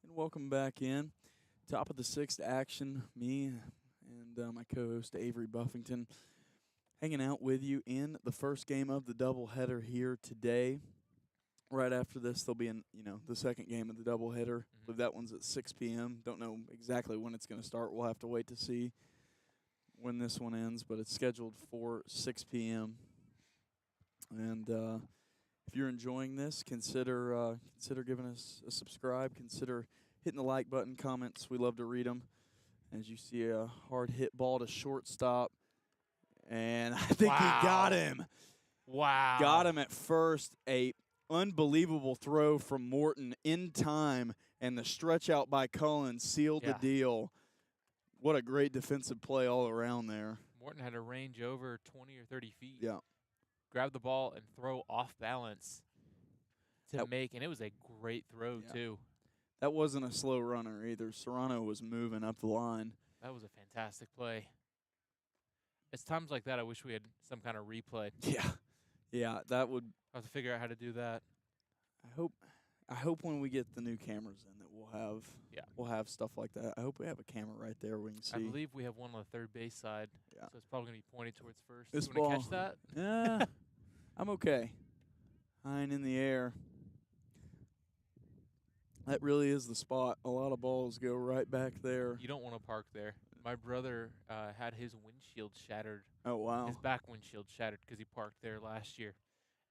And welcome back in. Top of the 6th action. Me and my co-host Avery Buffington hanging out with you in the first game of the doubleheader here today. Right after this, there'll be the second game of the doubleheader. I believe that one's at 6 p.m. Don't know exactly when it's going to start. We'll have to wait to see when this one ends, but it's scheduled for 6 p.m. And if you're enjoying this, consider giving us a subscribe. Consider hitting the like button, comments. We love to read them. As you see a hard hit ball to shortstop, and I think he got him. Wow. Got him at first. A unbelievable throw from Morton in time, and the stretch out by Cullen sealed the deal. What a great defensive play all around there. Morton had a range over 20 or 30 feet. Yeah. Grab the ball and throw off balance to make, and it was a great throw, too. That wasn't a slow runner either. Serrano was moving up the line. That was a fantastic play. It's times like that I wish we had some kind of replay. Yeah. Yeah, that would. I have to figure out how to do that. I hope when we get the new cameras in that Yeah. we'll have stuff like that. I hope we have a camera right there we can see. I believe we have one on the third base side. Yeah. So it's probably going to be pointed towards first. This You want to catch ball- that? Yeah, I'm okay. High and in the air. That really is the spot. A lot of balls go right back there. You don't want to park there. My brother had his windshield shattered. Oh, wow. His back windshield shattered because he parked there last year.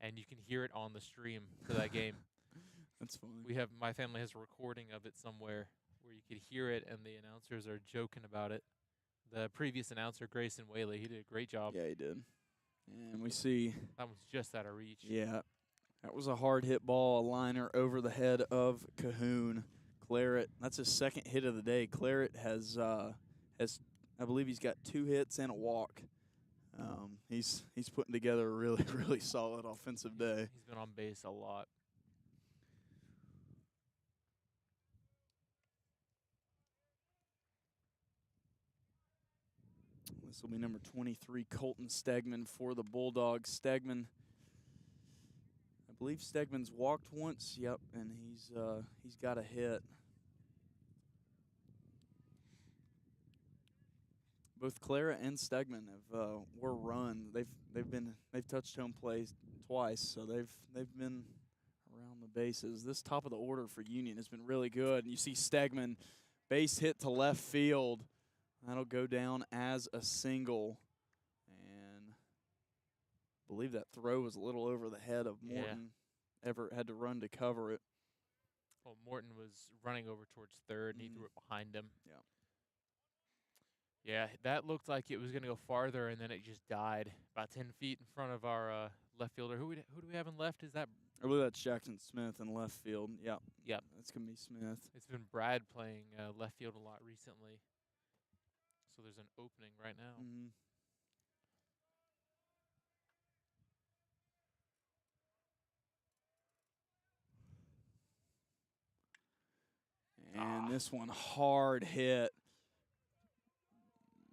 And you can hear it on the stream for that game. That's funny. My family has a recording of it somewhere where you could hear it, and the announcers are joking about it. The previous announcer, Grayson Whaley, he did a great job. Yeah, he did. And we see. That was just out of reach. Yeah. That was a hard hit ball, a liner over the head of Cahoon. Claret, that's his second hit of the day. Claret has I believe he's got 2 hits and a walk. He's putting together a really, really solid offensive day. He's been on base a lot. This will be number 23, Colton Stegman for the Bulldogs. Stegman, I believe Stegman's walked once. Yep, and he's got a hit. Both Clara and Stegman were run. They've touched home plate twice, so they've been around the bases. This top of the order for Union has been really good. And you see Stegman base hit to left field. That'll go down as a single. And I believe that throw was a little over the head of Morton. Yeah. Everett had to run to cover it. Well, Morton was running over towards third, and he threw it behind him. Yeah. Yeah, that looked like it was going to go farther, and then it just died about 10 feet in front of our left fielder. Who do we have in left? Is that? I believe that's Jackson Smith in left field. Yep. Yep. That's going to be Smith. It's been Brad playing left field a lot recently. So there's an opening right now. And this one hard hit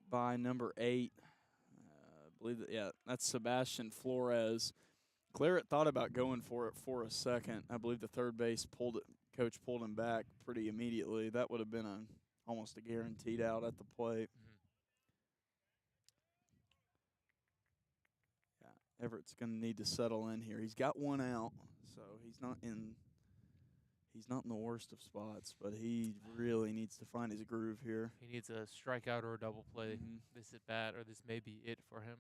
by number 8. I believe that's Sebastian Flores. Claret thought about going for it for a second. I believe the third base coach pulled him back pretty immediately. That would have been almost a guaranteed out at the plate. Yeah, Everett's going to need to settle in here. He's got 1 out, so he's not in the worst of spots, but he really needs to find his groove here. He needs a strikeout or a double play this at bat, or this may be it for him.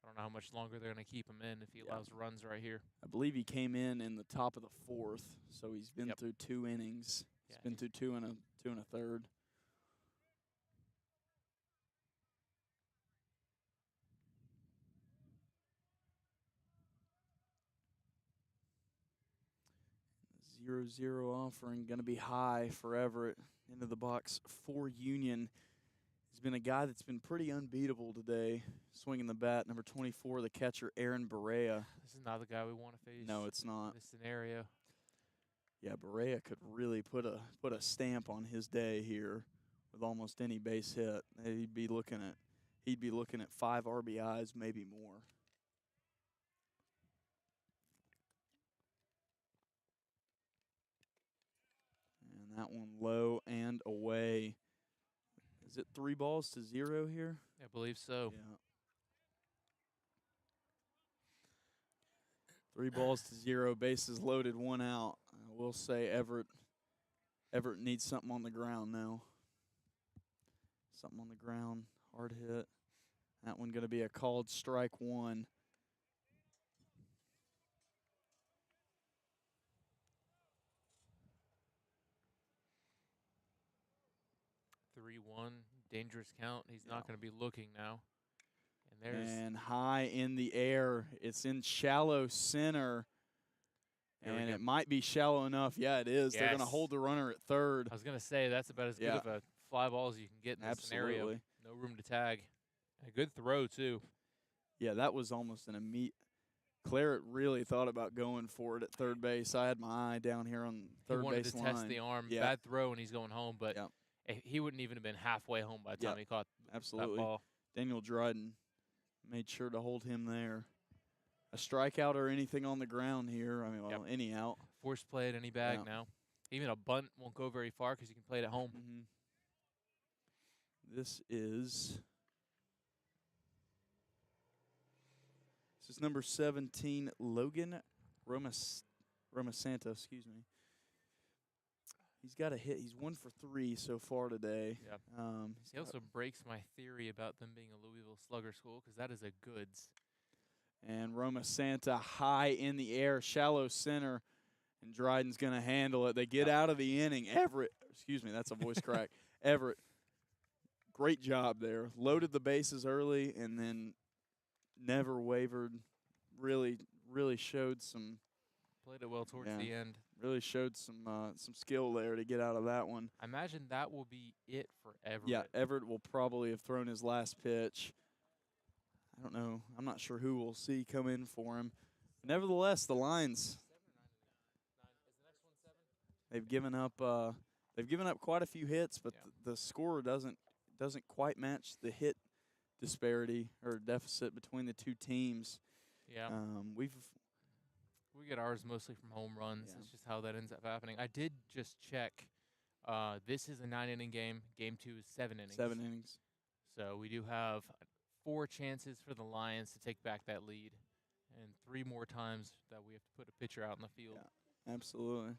I don't know how much longer they're going to keep him in if he allows runs right here. I believe he came in the top of the 4th, so he's been through 2 innings. He's been through two and a third. Zero offering, going to be high for Everett. Into the box for Union. He's been a guy that's been pretty unbeatable today. Swinging the bat, number 24, the catcher, Aaron Barea. This is not the guy we want to face. No, it's not. In this scenario. Yeah, Barea could really put a stamp on his day here with almost any base hit. He'd be looking at 5 RBIs, maybe more. And that one low and away. Is it 3-0 here? I believe so. Yeah. 3-0, bases loaded, 1 out. I will say Everett needs something on the ground now. Something on the ground, hard hit. That one going to be a called strike 1. Dangerous count. He's not going to be looking now. And high in the air. It's in shallow center. And it might be shallow enough. Yeah, it is. Yes. They're going to hold the runner at third. I was going to say, that's about as good of a fly ball as you can get in this scenario. No room to tag. A good throw, too. Yeah, that was almost an immediate. Claret really thought about going for it at third base. I had my eye down here on third base line. He wanted to test the arm. Yeah. Bad throw, and he's going home. But he wouldn't even have been halfway home by the time he caught that ball. Daniel Dryden made sure to hold him there. A strikeout or anything on the ground here. I mean, any out. Force play at any bag Yeah. now. Even a bunt won't go very far because you can play it at home. This is number 17, Logan Romasanta, excuse me. He's got a hit. He's 1 for 3 so far today. Yeah. He also breaks my theory about them being a Louisville Slugger school because that is a goods. And Romasanta high in the air, shallow center, and Dryden's going to handle it. They get out of the inning. Everett, excuse me, that's a voice crack. Everett, great job there. Loaded the bases early and then never wavered. Really showed some. Played it well towards the end. Really showed some skill there to get out of that one. I imagine that will be it for Everett. Yeah, Everett will probably have thrown his last pitch. I don't know. I'm not sure who we'll see come in for him. Nevertheless, the Lions. 7 or 9? Is the next one 7? They've given up quite a few hits, but the score doesn't quite match the hit disparity or deficit between the two teams. Yeah. We get ours mostly from home runs. Yeah. That's just how that ends up happening. I did just check. This is a 9-inning game. Game 2 is 7 innings. 7 innings. So we do have 4 chances for the Lions to take back that lead, and 3 more times that we have to put a pitcher out in the field. Yeah, absolutely. I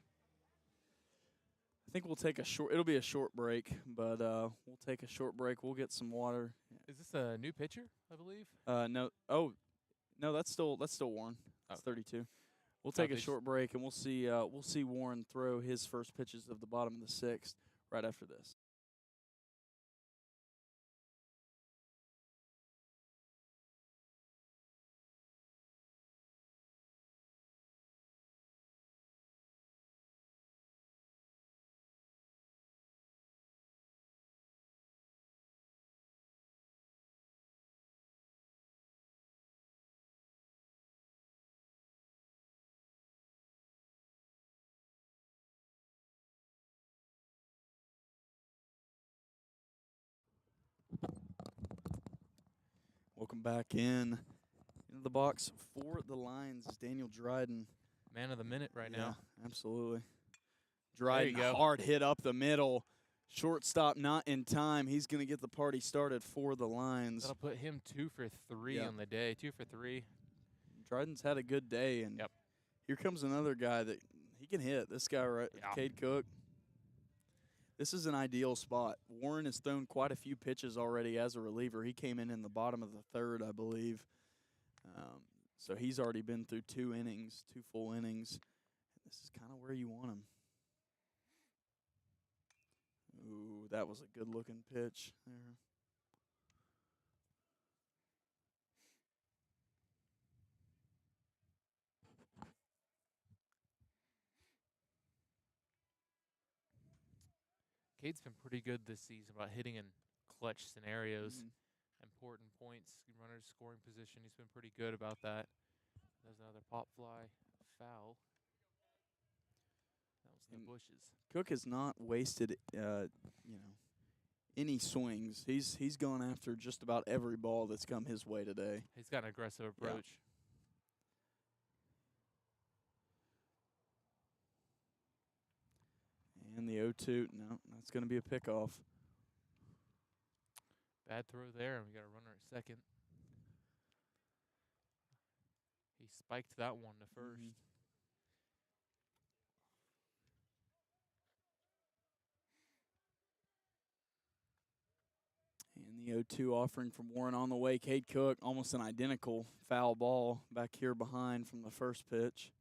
think we'll take a short. It'll be a short break, but we'll take a short break. We'll get some water. Is this a new pitcher? I believe. No. Oh, no. That's still Warren. That's 32. We'll take a short break, and we'll see Warren throw his first pitches of the bottom of the 6th right after this. Welcome back into the box for the Lions is Daniel Dryden. Man of the minute right now. Absolutely. Dryden, go. hard hit up the middle. Shortstop not in time. He's going to get the party started for the Lions. That'll put him 2 for 3 on the day. 2 for 3. Dryden's had a good day, and here comes another guy that he can hit. This guy, right? Cade Cook. This is an ideal spot. Warren has thrown quite a few pitches already as a reliever. He came in the bottom of the 3rd, I believe. So he's already been through 2 innings, 2 full innings. This is kind of where you want him. Ooh, that was a good-looking pitch there. Cade's been pretty good this season about hitting in clutch scenarios, important points, runners scoring position. He's been pretty good about that. There's another pop fly foul. That was in the bushes. Cook has not wasted, any swings. He's gone after just about every ball that's come his way today. He's got an aggressive approach. And the 0-2, no, that's going to be a pickoff. Bad throw there, and we got a runner at second. He spiked that one to first. And the 0-2 offering from Warren on the way. Cade Cook, almost an identical foul ball back here behind from the first pitch.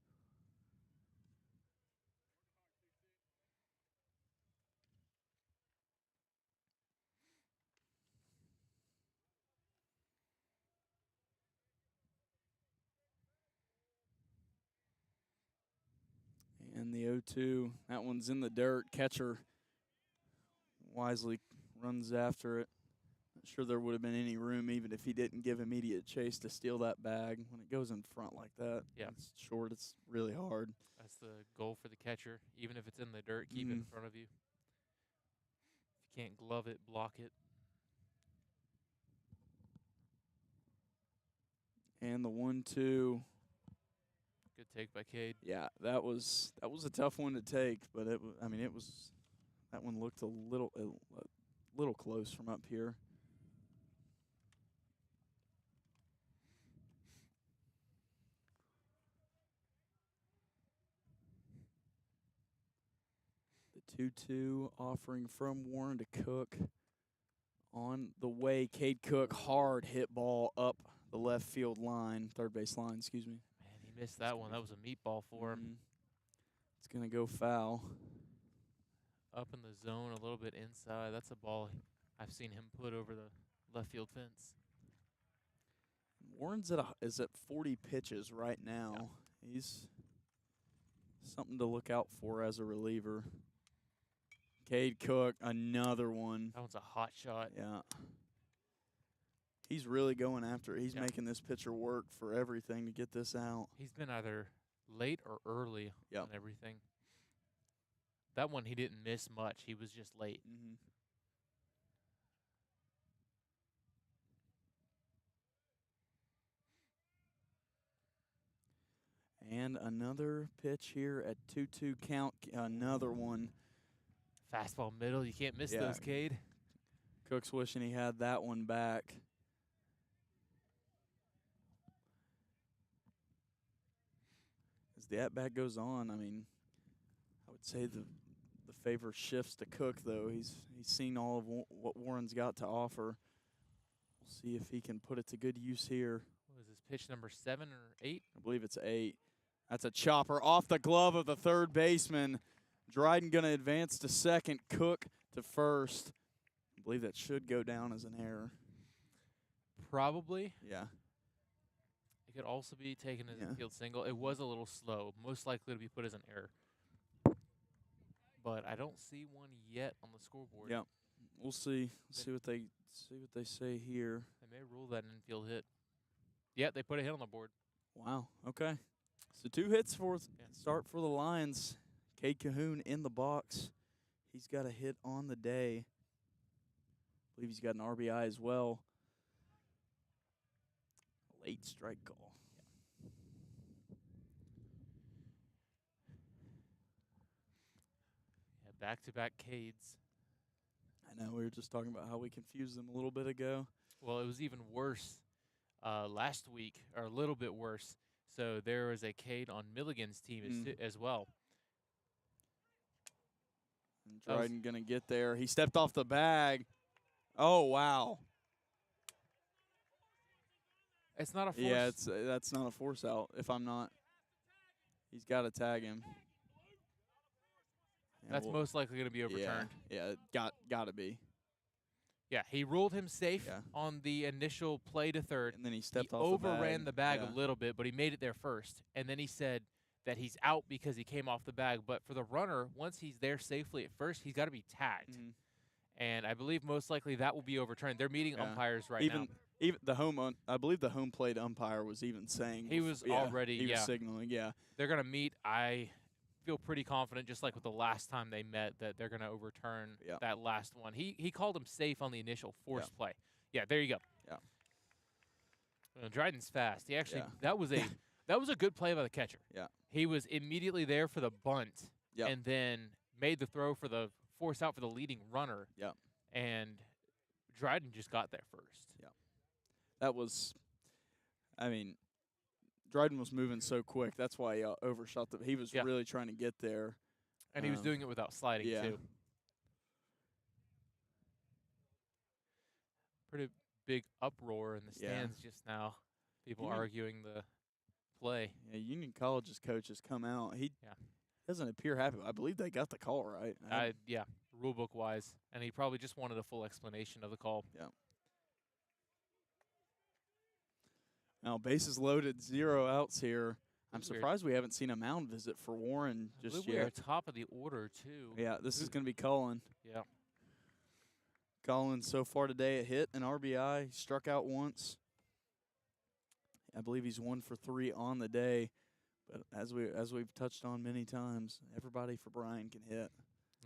And the 0-2, that one's in the dirt. Catcher wisely runs after it. Not sure there would have been any room, even if he didn't give immediate chase, to steal that bag. When it goes in front like that, it's short, it's really hard. That's the goal for the catcher. Even if it's in the dirt, keep it in front of you. If you can't glove it, block it. And the 1-2 Good take by Cade. Yeah, that was a tough one to take, but I mean, it was that one looked a little close from up here. The 2-2 offering from Warren to Cook. On the way, Cade Cook, hard hit ball up the left field line, third base line, excuse me. Man, he missed that one. That was a meatball for him. It's going to go foul. Up in the zone, a little bit inside. That's a ball I've seen him put over the left field fence. Warren's is at 40 pitches right now. Yeah. He's something to look out for as a reliever. Cade Cook, another one. That one's a hot shot. Yeah. He's really going after it. He's making this pitcher work for everything to get this out. He's been either late or early on everything. That one he didn't miss much. He was just late. And another pitch here at 2-2 count. Another one. Fastball middle. You can't miss those, Cade. Cook's wishing he had that one back. As the at-bat goes on, I mean, I would say the favor shifts to Cook, though. He's seen all of what Warren's got to offer. We'll see if he can put it to good use here. What is this, pitch number 7 or 8? I believe it's 8. That's a chopper off the glove of the third baseman. Dryden going to advance to second, Cook to first. I believe that should go down as an error. Probably. Yeah. It could also be taken as a field single. It was a little slow, most likely to be put as an error. But I don't see one yet on the scoreboard. Yeah. We'll see. See what they say here. They may rule that an infield hit. Yeah, they put a hit on the board. Wow. Okay. So 2 hits for start for the Lions. Cade Cahoon in the box. He's got a hit on the day. I believe he's got an RBI as well. Late strike call. Yeah, back-to-back Cades. I know. We were just talking about how we confused them a little bit ago. Well, it was even worse last week, or a little bit worse. So there was a Cade on Milligan's team as well. And Dryden going to get there. He stepped off the bag. Oh, wow. It's not a force. Yeah, that's not a force out if I'm not. He's got to tag him. That's most likely going to be overturned. Yeah, got to be. Yeah, he ruled him safe on the initial play to third. And then he stepped off the bag. Overran the bag a little bit, but he made it there first. And then he said that he's out because he came off the bag. But for the runner, once he's there safely at first, he's got to be tagged. And I believe most likely that will be overturned. They're meeting umpires right now. Even the I believe the home plate umpire was even saying he was already he was signaling. Yeah, they're gonna meet. I feel pretty confident, just like with the last time they met, that they're gonna overturn that last one. He called him safe on the initial forced play. Yeah, there you go. Yeah. Well, Dryden's fast. He actually that was a good play by the catcher. Yeah. He was immediately there for the bunt. Yep. And then made the throw for the force out for the leading runner. Yeah. And Dryden just got there first. Yeah. That was, I mean, Dryden was moving so quick. That's why he overshot he was really trying to get there. And he was doing it without sliding, too. Pretty big uproar in the stands just now. People arguing the play. Yeah, Union College's coaches come out. He doesn't appear happy. I believe they got the call right. Yeah, rule book wise. And he probably just wanted a full explanation of the call. Yeah. Now, bases loaded, 0 outs here. I'm surprised we haven't seen a mound visit for Warren just yet. We're top of the order, too. Yeah, this is going to be Cullen. Yeah. Cullen so far today a hit, an RBI. He struck out once. I believe he's 1 for 3 on the day. But as we've touched on many times, everybody for Bryan can hit.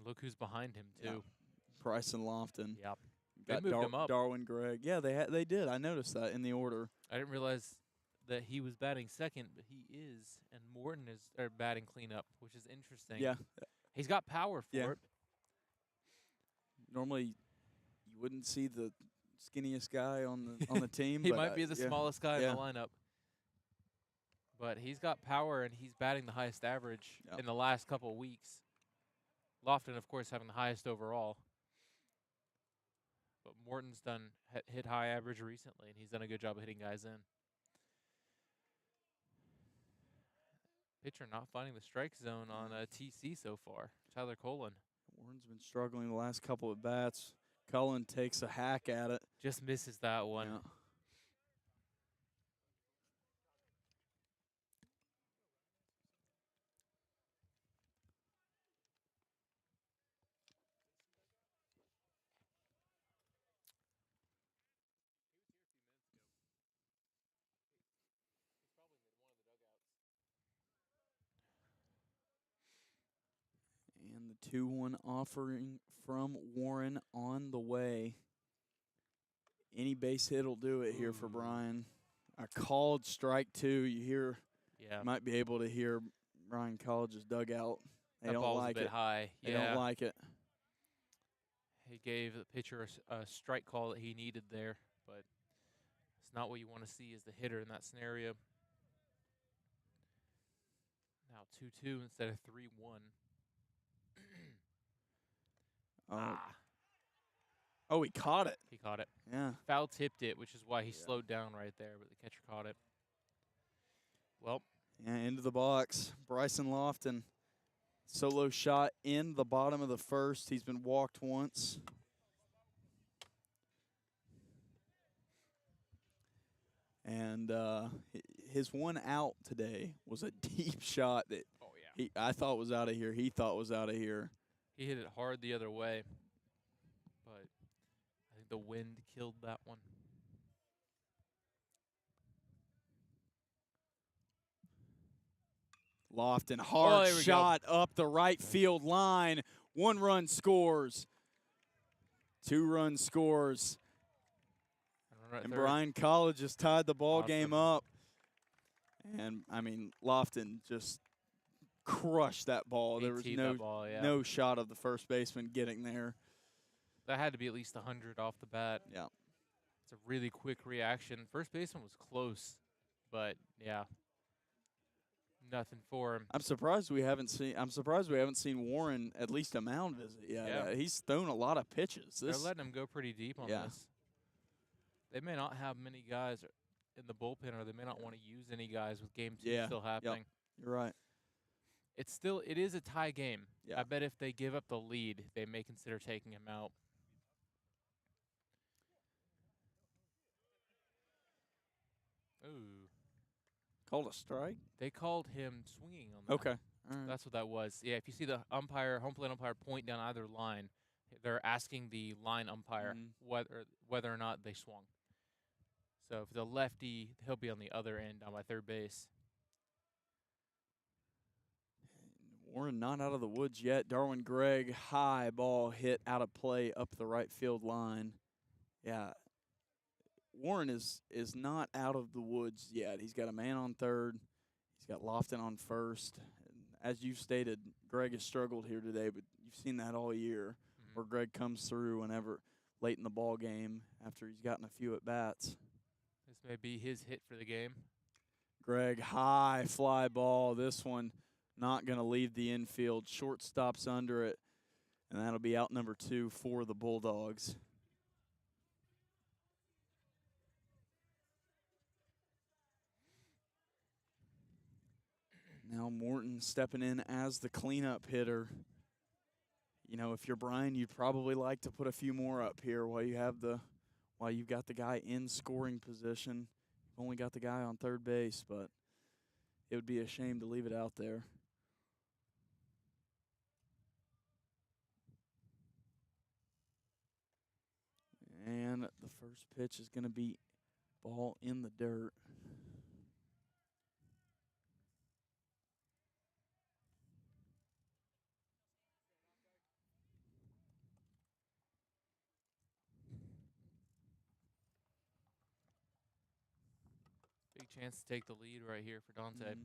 Look who's behind him, too. Yeah. Price and Lofton. Yep. Got they moved him up. Darwin Gregg. Yeah, they did. I noticed that in the order. I didn't realize that he was batting second, but he is, and Morton is batting cleanup, which is interesting. Yeah. He's got power for it. Normally, you wouldn't see the skinniest guy on the team. He but might be the smallest guy in yeah. the lineup. But he's got power, and he's batting the highest average in the last couple of weeks. Lofton, of course, having the highest overall. But Morton's hit high average recently, and he's done a good job of hitting guys in. Pitcher not finding the strike zone on TC so far. Tyler Colin. Warren's been struggling the last couple of bats. Cullen takes a hack at it. Just misses that one. Yeah. And the 2-1 offering from Warren on the way. Any base hit will do it here for Bryan. A called strike 2. You might be able to hear Bryan College's dugout. They don't ball's like a bit it. high. They don't like it. He gave the pitcher a strike call that he needed there, but it's not what you want to see as the hitter in that scenario. Now 2-2 instead of 3-1. Oh, he caught it. He caught it. Yeah. Foul tipped it, which is why he slowed down right there, but the catcher caught it. Well. Yeah, into the box. Bryson Lofton. Solo shot in the bottom of the first. He's been walked once. And his one out today was a deep shot that I thought was out of here. He thought was out of here. He hit it hard the other way, but I think the wind killed that one. Lofton, hard shot up the right field line. 1 run scores. 2 run scores. And Bryan College has tied the ball game up. And, I mean, Lofton just crushed that ball. There was no shot of the first baseman getting there. That had to be at least 100 off the bat. Yeah. It's a really quick reaction. First baseman was close, but, yeah. Nothing for him. I'm surprised we haven't seen Warren at least a mound visit yet. Yeah. He's thrown a lot of pitches. They're letting him go pretty deep on this. They may not have many guys in the bullpen, or they may not want to use any guys with game 2 still happening. You're right. It is a tie game. Yeah. I bet if they give up the lead, they may consider taking him out. Ooh. Called a strike? They called him swinging on that. Okay. All right. That's what that was. Yeah, if you see the home plate umpire point down either line, they're asking the line umpire whether or not they swung. So if the lefty, he'll be on the other end down by third base. Warren not out of the woods yet. Darwin Gregg, high ball hit out of play up the right field line. Yeah. Warren is not out of the woods yet. He's got a man on third. He's got Lofton on first. And as you stated, Gregg has struggled here today, but you've seen that all year where Gregg comes through whenever late in the ball game after he's gotten a few at-bats. This may be his hit for the game. Gregg, high fly ball. This one not going to leave the infield. Shortstop's under it, and that'll be out number 2 for the Bulldogs. Now Morton stepping in as the cleanup hitter. You know, if you're Bryan, you'd probably like to put a few more up here while you've got the guy in scoring position. You've only got the guy on third base, but it would be a shame to leave it out there. And the first pitch is going to be ball in the dirt. Big Chance to take the lead right here for Dante.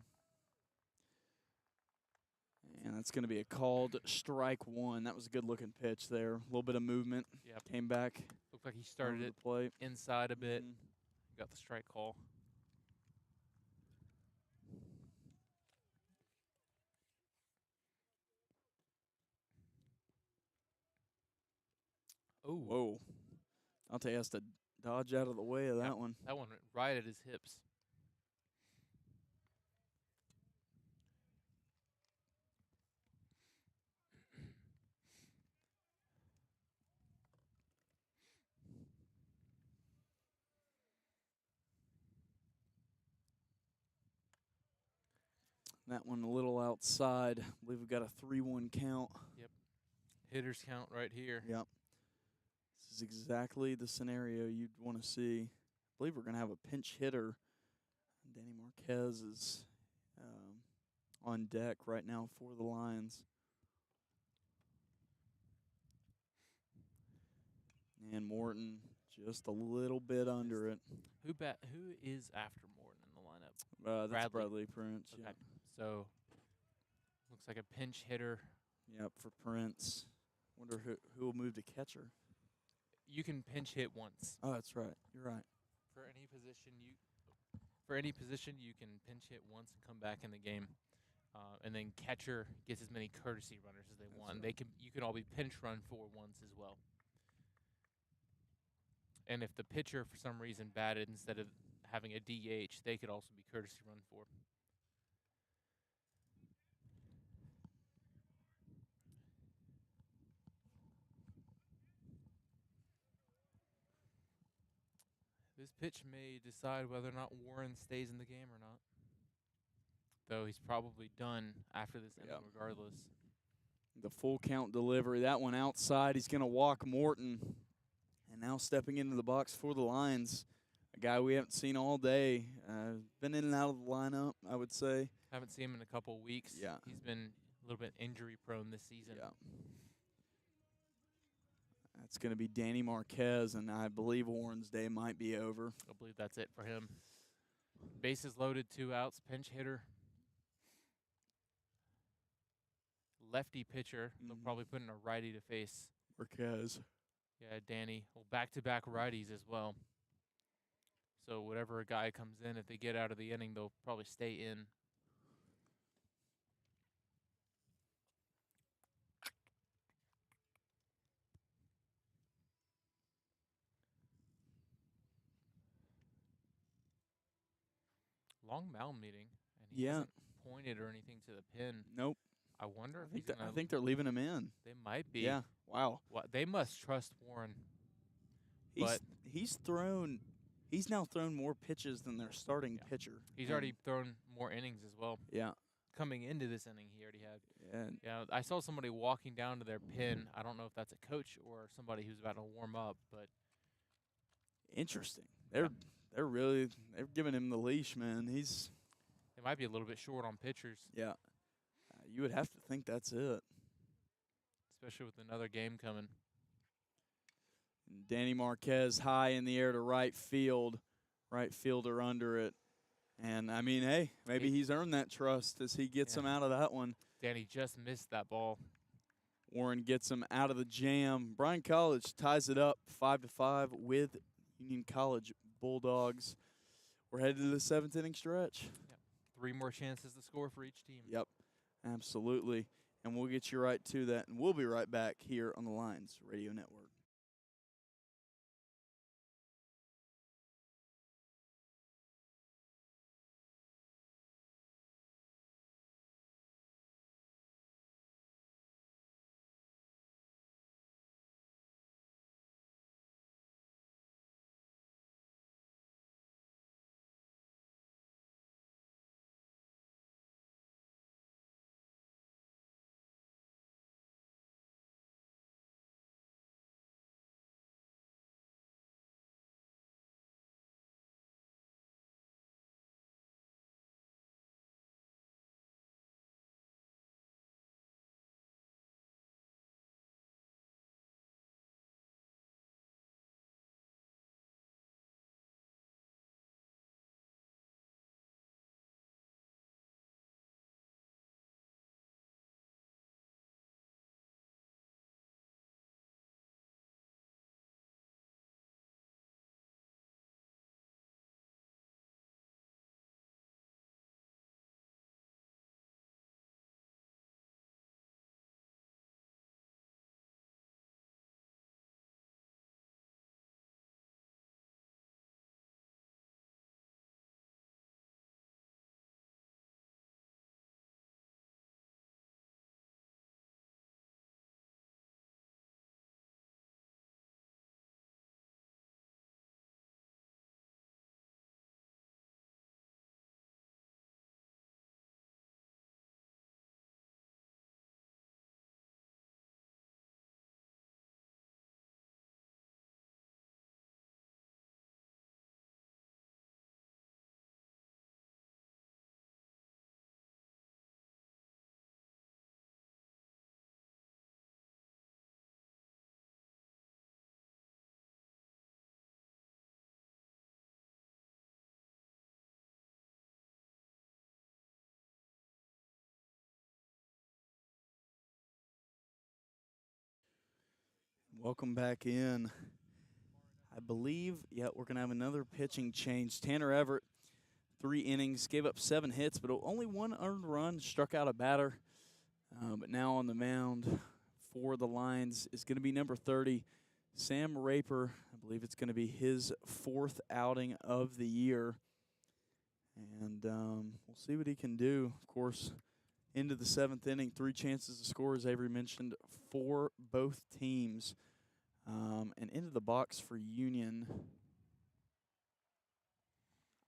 And that's going to be a called strike one. That was a good-looking pitch there. A little bit of movement. Yep. Came back. Looked like he started it plate. inside a bit. Got the strike call. Oh. Whoa. Dante has to dodge out of the way of that one. That one went right at his hips. That one a little outside. I believe we've got a 3-1 count. Yep. Hitter's count right here. Yep. This is exactly the scenario you'd want to see. I believe we're going to have a pinch hitter. Danny Marquez is on deck right now for the Lions. And Morton just a little bit under it. Who is after Morton in the lineup? That's Bradley Prince. Okay. Yeah. So looks like a pinch hitter. Yep, for Prince. Wonder who will move to catcher. You can pinch hit once. Oh, that's right. You're right. For any position you can pinch hit once and come back in the game. And then catcher gets as many courtesy runners as they want. Right. You can all be pinch run for once as well. And if the pitcher for some reason batted instead of having a DH, they could also be courtesy run for. This pitch may decide whether or not Warren stays in the game or not. Though he's probably done after this inning regardless. The full count delivery. That one outside. He's going to walk Morton. And now stepping into the box for the Lions, a guy we haven't seen all day. Been in and out of the lineup, I would say. Haven't seen him in a couple of weeks. Yeah. He's been a little bit injury prone this season. Yeah. That's going to be Danny Marquez, and I believe Warren's day might be over. I believe that's it for him. Bases loaded, 2 outs, pinch hitter. Lefty pitcher. They'll probably put in a righty to face Marquez. Yeah, Danny. Well, back-to-back righties as well. So whatever a guy comes in, if they get out of the inning, they'll probably stay in. Long mound meeting, and he hasn't pointed or anything to the pin. Nope. I wonder if he's gonna. I think they're leaving him in. They might be. Yeah. Wow. They must trust Warren. He's now thrown more pitches than their starting pitcher. He's already thrown more innings as well. Yeah. Coming into this inning, he already had. And yeah, I saw somebody walking down to their pin. I don't know if that's a coach or somebody who's about to warm up, but interesting. They're giving him the leash, man. They might be a little bit short on pitchers. Yeah. You would have to think that's it. Especially with another game coming. Danny Marquez high in the air to right field. Right fielder under it. And, I mean, hey, maybe he's earned that trust as he gets him out of that one. Danny just missed that ball. Warren gets him out of the jam. Bryan College ties it up 5-5 with Union College Bulldogs. We're headed to the 7th inning stretch. Yep. 3 more chances to score for each team. Yep, absolutely. And we'll get you right to that. And we'll be right back here on the Lions Radio Network. Welcome back in. I believe, we're going to have another pitching change. Tanner Everett, 3 innings, gave up 7 hits, but only 1 earned run, struck out a batter. But now on the mound for the Lions is going to be number 30, Sam Raper. I believe it's going to be his 4th outing of the year. And we'll see what he can do. Of course, into the 7th inning, 3 chances to score, as Avery mentioned, for both teams. And into the box for Union,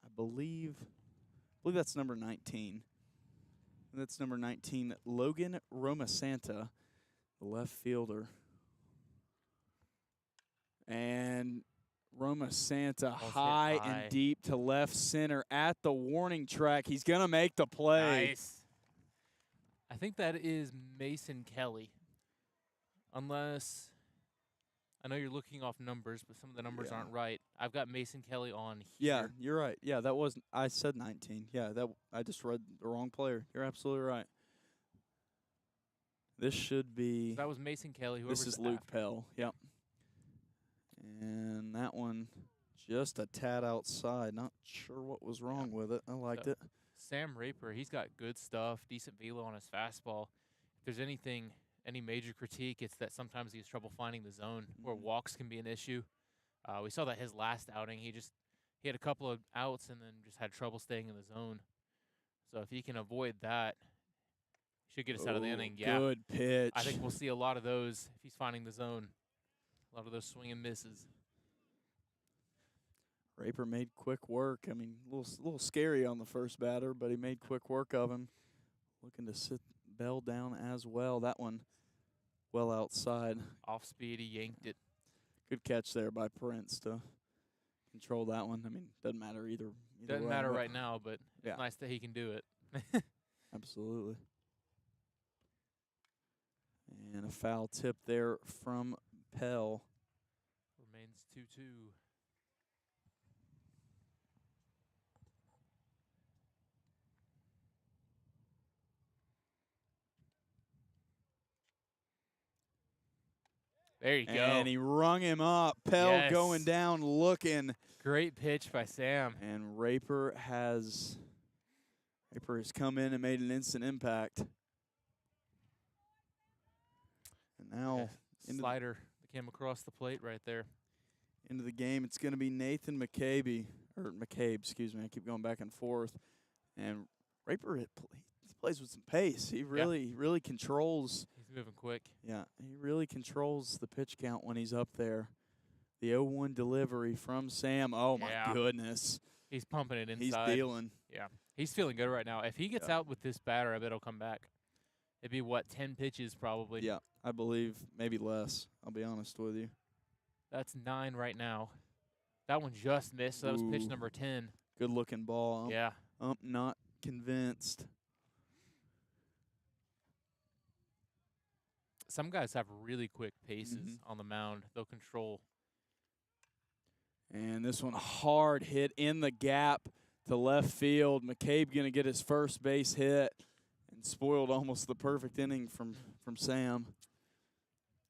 I believe that's number 19. That's number 19, Logan Romasanta, the left fielder. And Romasanta high and deep to left center at the warning track. He's going to make the play. Nice. I think that is Mason Kelly. Unless, I know you're looking off numbers, but some of the numbers aren't right. I've got Mason Kelly on here. Yeah, you're right. Yeah, that wasn't, I said 19. Yeah, I just read the wrong player. You're absolutely right. This should be. So that was Mason Kelly. This is Luke Pell. Yep. And that one just a tad outside. Not sure what was wrong with it. I liked it. Sam Raper, he's got good stuff, decent velo on his fastball. If there's any major critique, it's that sometimes he has trouble finding the zone where walks can be an issue. We saw that his last outing. He had a couple of outs and then just had trouble staying in the zone. So if he can avoid that, he should get us out of the inning. Yeah, good pitch. I think we'll see a lot of those if he's finding the zone. A lot of those swing and misses. Raper made quick work. I mean, a little scary on the first batter, but he made quick work of him. Looking to sit Bell down as well. That one well outside. Off speed, he yanked it. Good catch there by Prince to control that one. I mean, doesn't matter either Doesn't way, matter right now, but it's nice that he can do it. Absolutely. And a foul tip there from Pell. Remains 2-2. There you go. And he rung him up. Pell going down looking. Great pitch by Sam. And Raper has come in and made an instant impact. And now slider that came across the plate right there. Into the game, it's going to be Nathan McCabe, excuse me. I keep going back and forth. And Raper, he plays with some pace. He really controls. He's moving quick. Yeah, he really controls the pitch count when he's up there. The 0-1 delivery from Sam. Oh, my goodness. He's pumping it inside. He's dealing. Yeah, he's feeling good right now. If he gets out with this batter, I bet he'll come back. It'd be, 10 pitches probably? Yeah, I believe maybe less. I'll be honest with you. That's 9 right now. That one just missed. So that was pitch number 10. Good-looking ball. Not convinced. Some guys have really quick paces on the mound. They'll control. And this one hard hit in the gap to left field. McCabe going to get his first base hit and spoiled almost the perfect inning from Sam.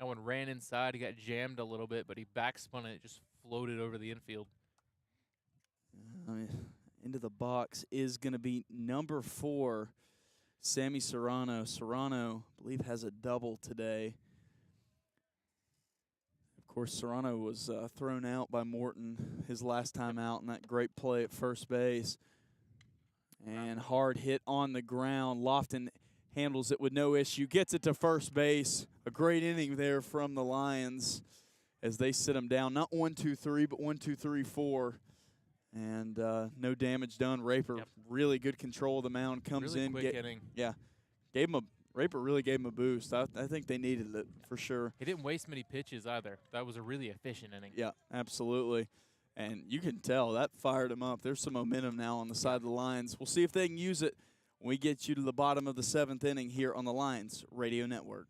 That one ran inside. He got jammed a little bit, but he backspun it, just floated over the infield. Into the box is going to be number 4, Sammy Serrano. Serrano, I believe, has a double today. Of course, Serrano was thrown out by Morton his last time out in that great play at first base. And hard hit on the ground. Lofton handles it with no issue, gets it to first base. A great inning there from the Lions as they sit him down. Not 1, 2, 3, but 1, 2, 3, 4. And no damage done. Raper, really good control of the mound. Comes really in. Quick inning. Yeah. Raper really gave him a boost. I think they needed it for sure. He didn't waste many pitches either. That was a really efficient inning. Yeah, absolutely. And you can tell that fired him up. There's some momentum now on the side of the Lions. We'll see if they can use it when we get you to the bottom of the 7th inning here on the Lions Radio Network.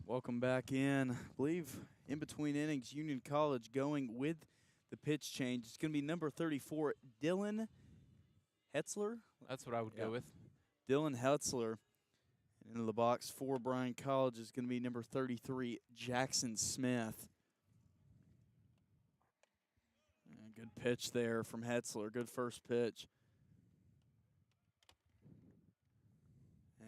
Welcome back in. I believe in between innings, Union College going with the pitch change. It's going to be number 34, Dylan Hetzler. That's what I would go with. Dylan Hetzler. Into the box for Bryan College is going to be number 33, Jackson Smith. And good pitch there from Hetzler. Good first pitch.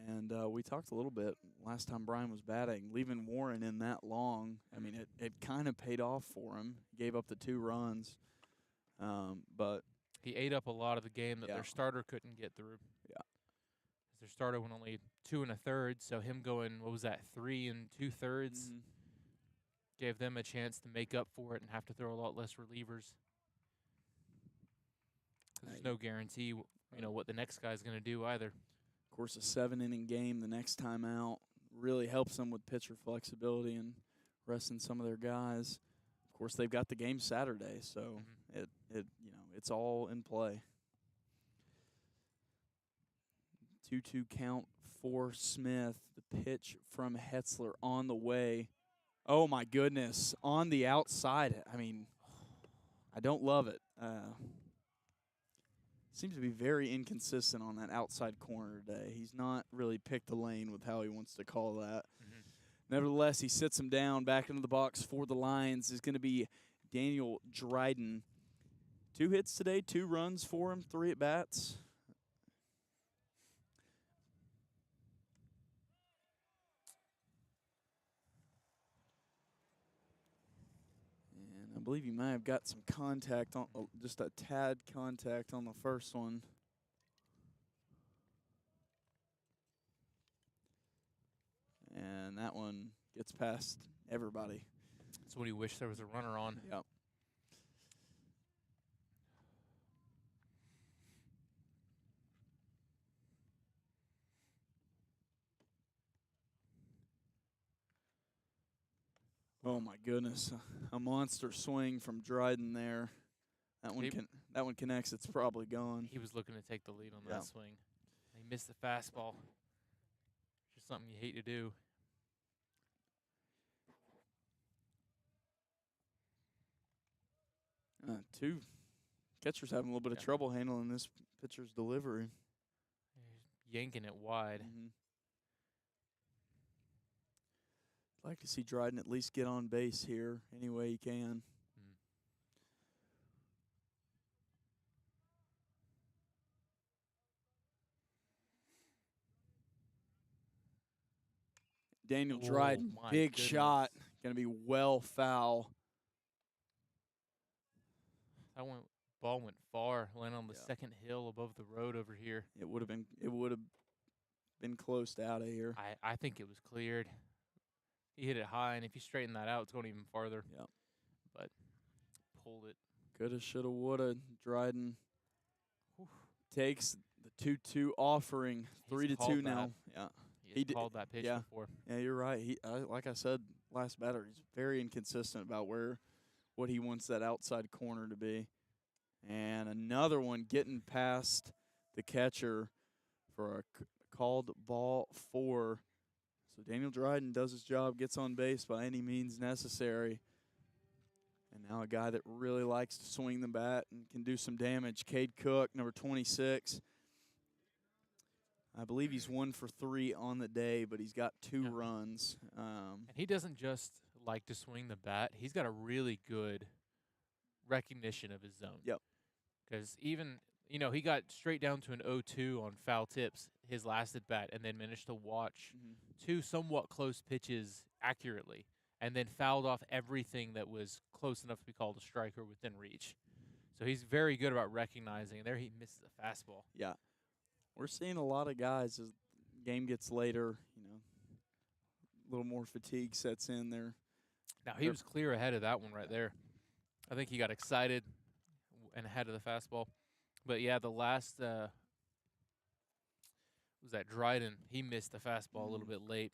And we talked a little bit last time Bryan was batting, leaving Warren in that long. I mean, it kind of paid off for him. Gave up the 2 runs, but he ate up a lot of the game that their starter couldn't get through. Yeah, their starter went only 2 1/3, so him going 3 2/3 gave them a chance to make up for it and have to throw a lot less relievers. There's no guarantee, what the next guy's going to do either. Of course, a 7-inning game the next time out really helps them with pitcher flexibility and resting some of their guys. Of course, they've got the game Saturday, so it's all in play. 2-2 count for Smith. The pitch from Hetzler on the way. Oh my goodness, on the outside. I mean, I don't love it. Seems to be very inconsistent on that outside corner today. He's not really picked the lane with how he wants to call that. Nevertheless, he sits him down back into the box for the Lions. Is going to be Daniel Dryden. 2 hits today, 2 runs for him, 3 at-bats. And I believe he might have got some contact on, just a tad contact on the first one. And that one gets past everybody. That's what he wished there was a runner on. Yep. Oh my goodness, a monster swing from Dryden there. That one connects. It's probably gone. He was looking to take the lead on that swing. He missed the fastball. Just something you hate to do. Two catchers having a little bit of trouble handling this pitcher's delivery. He's yanking it wide. I'd like to see Dryden at least get on base here any way he can. Daniel Dryden, big shot, going to be well foul. That ball went far, landed on the second hill above the road over here. It would have been close to out of here. I think it was cleared. He hit it high, and if you straighten that out, it's going even farther. Yep. But pulled it. Coulda, shoulda, woulda. Dryden takes the 2-2 offering. 3-2 now. Yeah. He called that pitch before. Yeah, you're right. He like I said last batter, he's very inconsistent about what he wants that outside corner to be. And another one getting past the catcher for a called ball 4. So Daniel Dryden does his job, gets on base by any means necessary. And now a guy that really likes to swing the bat and can do some damage, Cade Cook, number 26. I believe he's 1 for 3 on the day, but he's got 2 runs. And he doesn't just like to swing the bat. He's got a really good recognition of his zone. Yep. Because even, he got straight down to an 0-2 on foul tips his last at bat and then managed to watch 2 somewhat close pitches accurately and then fouled off everything that was close enough to be called a strike or within reach. So he's very good about recognizing. And there he misses a fastball. Yeah. We're seeing a lot of guys as the game gets later, a little more fatigue sets in there. Now, he was clear ahead of that one right there. I think he got excited and ahead of the fastball. But, yeah, the last was that Dryden. He missed the fastball a little bit late.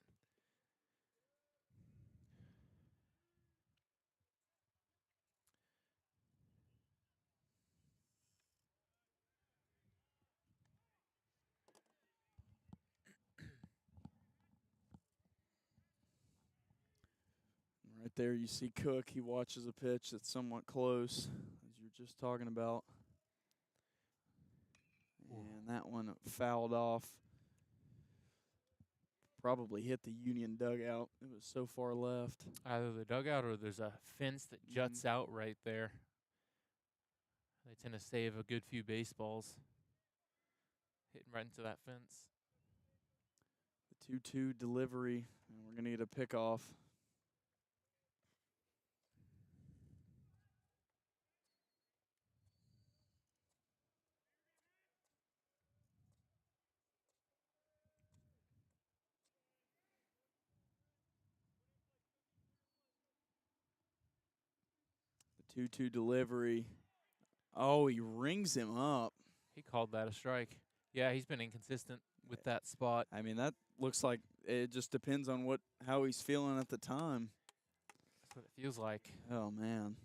there you see Cook. He watches a pitch that's somewhat close, as you were just talking about. And that one fouled off. Probably hit the Union dugout. It was so far left. Either the dugout or there's a fence that juts out right there. They tend to save a good few baseballs hitting right into that fence. The 2-2 delivery, and we're going to get a pickoff. The 2-2 delivery. Oh, he rings him up. He called that a strike. Yeah, he's been inconsistent with that spot. I mean, that looks like it just depends on how he's feeling at the time. That's what it feels like. Oh, man.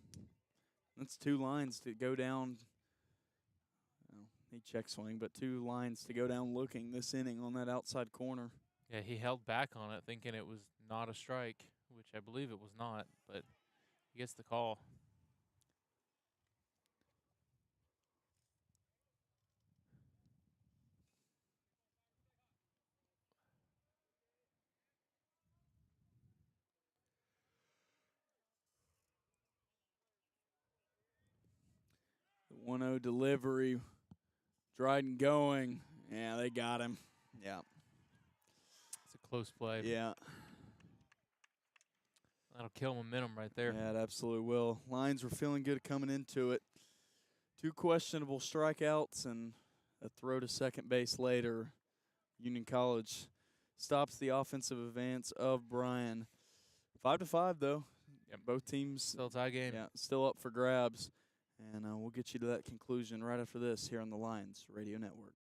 That's 2 lines to go down. Well, he check swing, but 2 lines to go down looking this inning on that outside corner. Yeah, he held back on it thinking it was not a strike, which I believe it was not, but he gets the call. The 1-0 delivery. Dryden going. Yeah, they got him. Yeah. It's a close play. Yeah. That'll kill momentum right there. Yeah, it absolutely will. Lions were feeling good coming into it. 2 questionable strikeouts and a throw to second base later. Union College stops the offensive advance of Bryan. 5-5 though. Yep. Both teams Still a tie game. Yeah, still up for grabs. And we'll get you to that conclusion right after this here on the Lions Radio Network.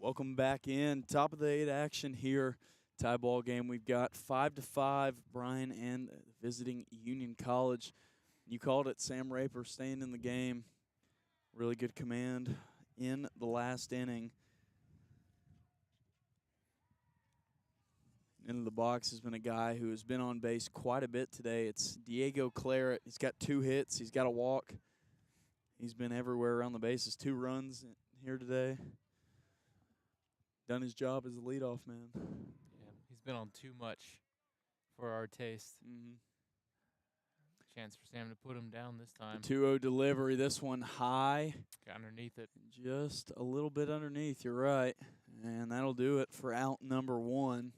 Welcome back in. Top of the 8 action here. Tie ball game. We've got 5-5, Bryan and visiting Union College. You called it, Sam Raper staying in the game. Really good command in the last inning. Into the box has been a guy who has been on base quite a bit today. It's Diego Claret. He's got 2 hits. He's got a walk. He's been everywhere around the bases. 2 runs here today. Done his job as a leadoff man. Yeah, he's been on too much for our taste. Chance for Sam to put him down this time. The 2-0 delivery, this one high. Got underneath it. Just a little bit underneath, you're right. And that'll do it for out number 1.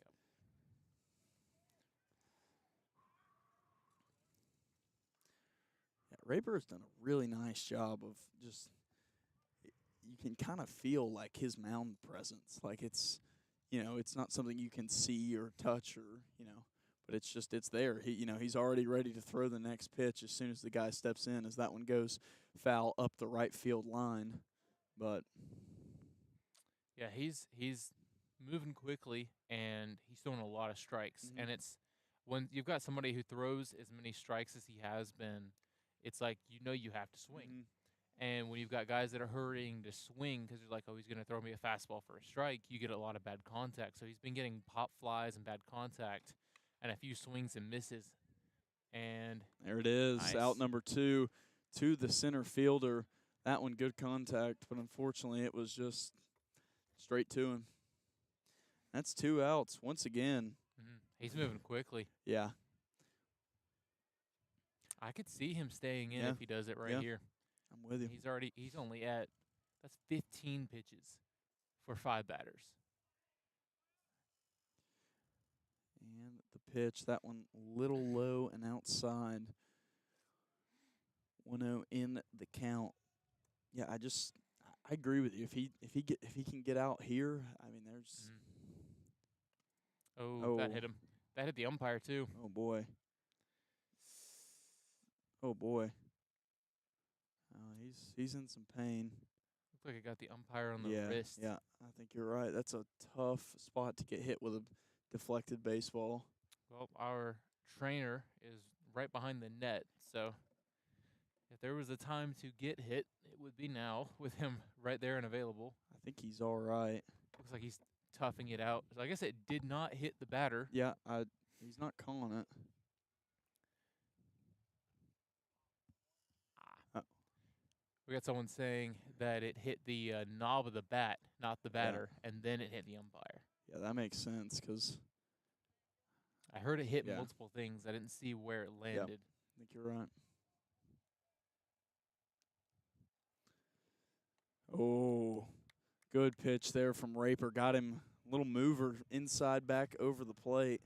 Yep. Yeah, Raper has done a really nice job of just, you can kind of feel like his mound presence. Like it's not something you can see or touch or, but it's there. He's already ready to throw the next pitch as soon as the guy steps in, as that one goes foul up the right field line. But yeah, he's moving quickly, and he's throwing a lot of strikes. Mhm. And it's when you've got somebody who throws as many strikes as he has been, it's like you have to swing. Mhm. And when you've got guys that are hurrying to swing because you're like, oh, he's going to throw me a fastball for a strike, you get a lot of bad contact. So he's been getting pop flies and bad contact and a few swings and misses. And There it is, out nice. number 2 to the center fielder. That one good contact, but unfortunately it was just straight to him. That's 2 outs once again. He's moving quickly. Yeah. I could see him staying in Yeah. if he does it right Yeah. here. I'm with you. He's only at, that's 15 pitches for 5 batters. And the pitch, that one little low and outside. 1-0 in the count. Yeah, I agree with you. If he can get out here, I mean there's Oh, that hit him. That hit the umpire too. Oh boy. Oh boy. He's in some pain. Looks like it got the umpire on the wrist. Yeah, I think you're right. That's a tough spot to get hit with a deflected baseball. Well, our trainer is right behind the net, so if there was a time to get hit, it would be now with him right there and available. I think he's all right. Looks like he's toughing it out. So I guess it did not hit the batter. Yeah, he's not calling it. We got someone saying that it hit the knob of the bat, not the batter, and then it hit the umpire. Yeah, that makes sense because I heard it hit multiple things. I didn't see where it landed. Yep. I think you're right. Oh, good pitch there from Raper. Got him a little mover inside back over the plate.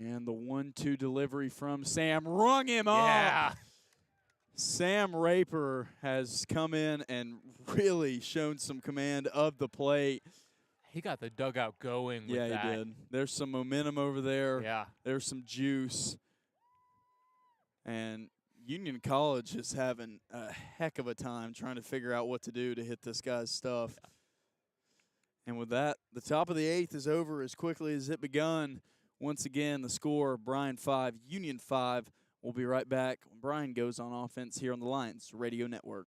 And the 1-2 delivery from Sam rung him up. Sam Raper has come in and really shown some command of the plate. He got the dugout going with that. Yeah, he did. There's some momentum over there. Yeah. There's some juice. And Union College is having a heck of a time trying to figure out what to do to hit this guy's stuff. Yeah. And with that, the top of the 8th is over as quickly as it begun. Once again, the score, Bryan 5, Union 5. We'll be right back when Bryan goes on offense here on the Lions Radio Network.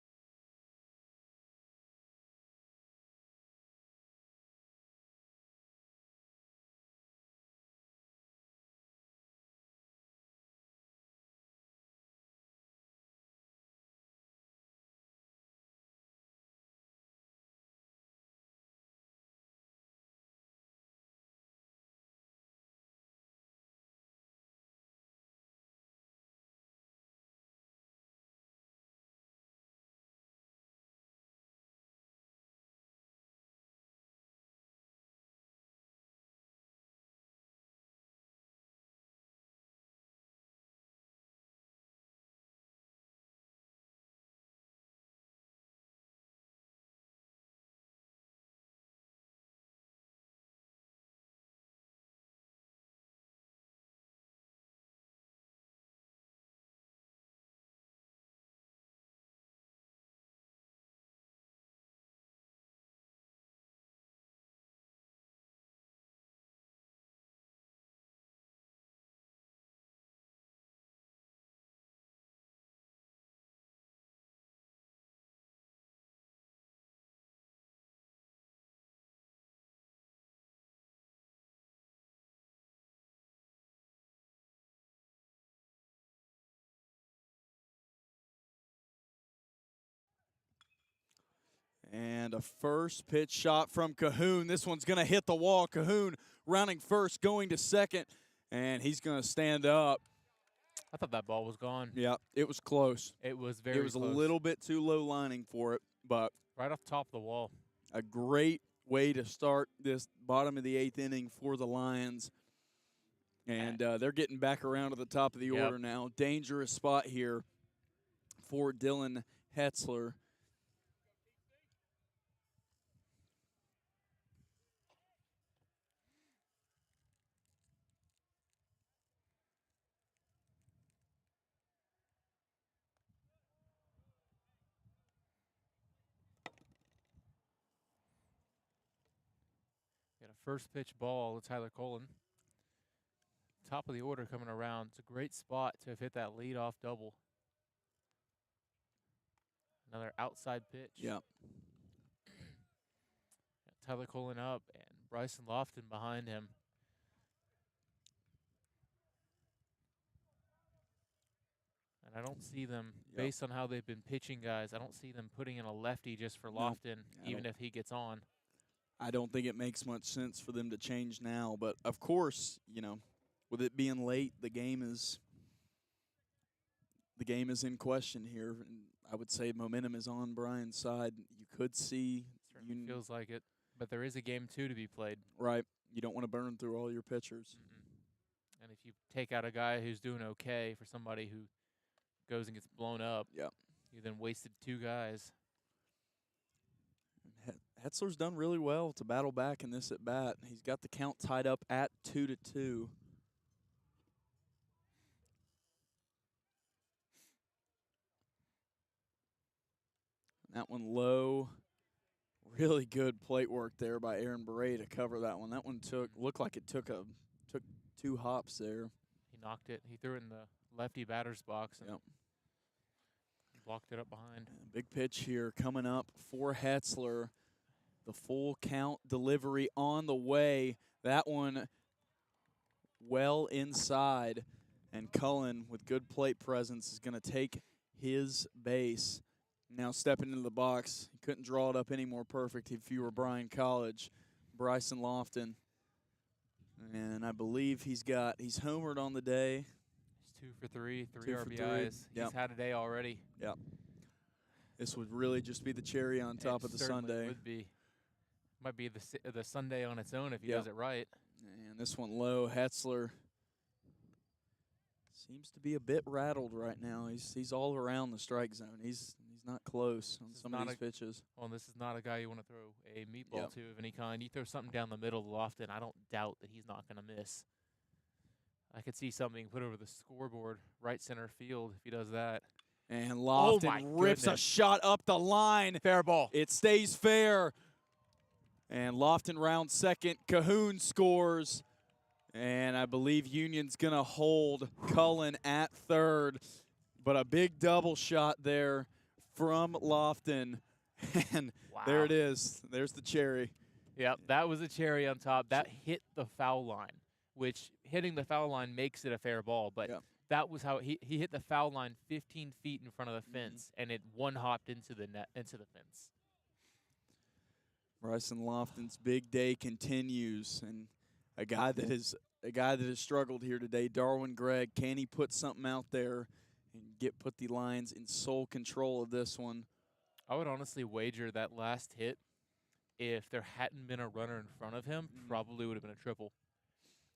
And a first pitch shot from Cahoon. This one's going to hit the wall. Cahoon rounding first, going to second, and he's going to stand up. I thought that ball was gone. Yeah, it was close. It was very close. It was a little bit too low lining for it, but right off the top of the wall. A great way to start this bottom of the 8th inning for the Lions. And they're getting back around to the top of the order now. Dangerous spot here for Dylan Hetzler. And a first pitch ball to Tyler Colin. Top of the order coming around. It's a great spot to have hit that leadoff double. Another outside pitch. Yep. Tyler Colin up and Bryson Lofton behind him. And I don't see them, based on how they've been pitching guys, I don't see them putting in a lefty just for Lofton, even if he gets on. I don't think it makes much sense for them to change now. But, of course, you know, with it being late, the game is in question here. And I would say momentum is on Bryan's side. You could see. Certainly feels like it. But there is a game 2 to be played. Right. You don't want to burn through all your pitchers. Mm-hmm. And if you take out a guy who's doing okay for somebody who goes and gets blown up, you then wasted 2 guys. Hetzler's done really well to battle back in this at bat. He's got the count tied up at 2-2. That one low. Really good plate work there by Aaron Beret to cover that one. That one looked like it took 2 hops there. He knocked it. He threw it in the lefty batter's box and blocked it up behind. And big pitch here coming up for Hetzler. The full count delivery on the way. That one well inside. And Cullen, with good plate presence, is going to take his base. Now stepping into the box. He couldn't draw it up any more perfect if you were Bryan College. Bryson Lofton. And I believe he's homered on the day. He's 2 for 3, 3 2 for RBIs. 3. He's had a day already. Yep. This would really just be the cherry on top of the Sunday. It would be. Might be the Sunday on its own if he does it right. And this one low. Hetzler seems to be a bit rattled right now. He's all around the strike zone. He's not close on some of these pitches. Well, this is not a guy you want to throw a meatball to of any kind. You throw something down the middle Lofton, I don't doubt that he's not going to miss. I could see something put over the scoreboard, right center field, if he does that. And Lofton rips a shot up the line. Fair ball. It stays fair. And Lofton rounds second. Cahoon scores. And I believe Union's going to hold Cullen at third. But a big double shot there from Lofton. And there it is. There's the cherry. Yep, that was a cherry on top. That hit the foul line, which hitting the foul line makes it a fair ball. But that was how he hit the foul line 15 feet in front of the fence, and it one-hopped into the fence. Bryson Lofton's big day continues, and a guy that has struggled here today, Darwin Gregg. Can he put something out there and put the Lions in sole control of this one? I would honestly wager that last hit, if there hadn't been a runner in front of him, probably would have been a triple,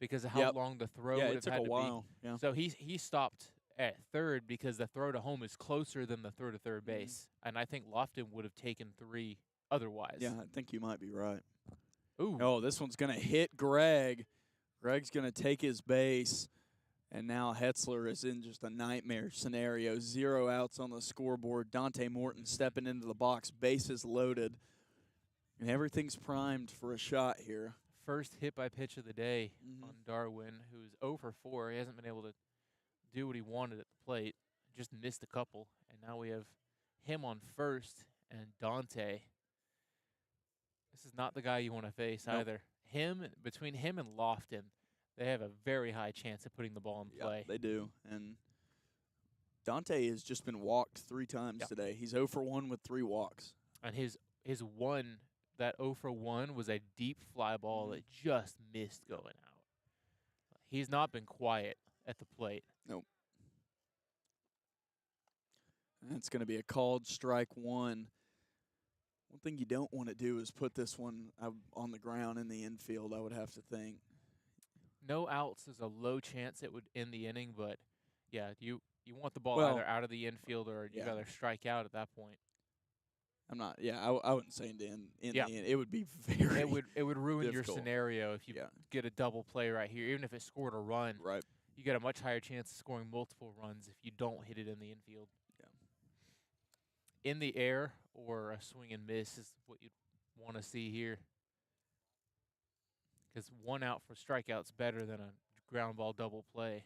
because of how long the throw would have had to be. Yeah, it took a while. Yeah. So he stopped at third because the throw to home is closer than the throw to third base, and I think Lofton would have taken 3 otherwise. Yeah, I think you might be right. Ooh. Oh, this one's going to hit Gregg. Gregg's going to take his base. And now Hetzler is in just a nightmare scenario. 0 outs on the scoreboard. Dante Morton stepping into the box. Bases loaded. And everything's primed for a shot here. First hit by pitch of the day on Darwin, who's 0 for 4. He hasn't been able to do what he wanted at the plate. Just missed a couple. And now we have him on first and Dante. This is not the guy you want to face either. Between him and Lofton, they have a very high chance of putting the ball in play. They do. And Dante has just been walked 3 times today. He's 0 for 1 with 3 walks. And his one, that 0 for 1 was a deep fly ball that just missed going out. He's not been quiet at the plate. Nope. That's going to be a called strike 1. One thing you don't want to do is put this one on the ground in the infield, I would have to think. No outs is a low chance it would end the inning, but, yeah, you want the ball either out of the infield or you got to strike out at that point. I'm not. Yeah, I wouldn't say to end the end. It would be very. It would ruin difficult. your scenario if you get a double play right here. Even if it scored a run, you get a much higher chance of scoring multiple runs if you don't hit it in the infield. In the air or a swing and miss is what you'd want to see here. because 1 out for strikeout's better than a ground ball double play.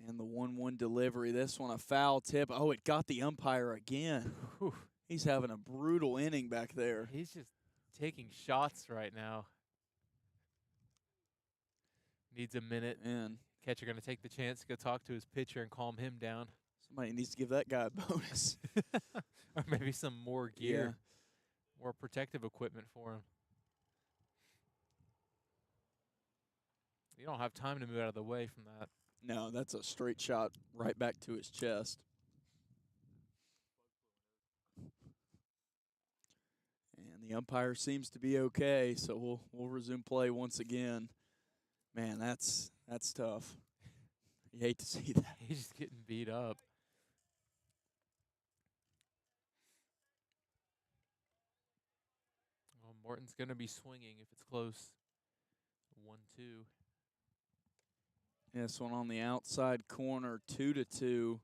And the 1-1 delivery. This one a foul tip. Oh, it got the umpire again. Whew. He's having a brutal inning back there. He's just taking shots right now. Needs a minute. Man, Catcher going to take the chance to go talk to his pitcher and calm him down. somebody needs to give that guy a bonus. Or maybe some more gear, more protective equipment for him. You don't have time to move out of the way from that. No, that's a straight shot right back to his chest. And the umpire seems to be okay, so we'll resume play once again. Man, that's tough. You hate to see that. He's just getting beat up. Well, Morton's going to be swinging if it's close. 1-2. This one on the outside corner, 2-2.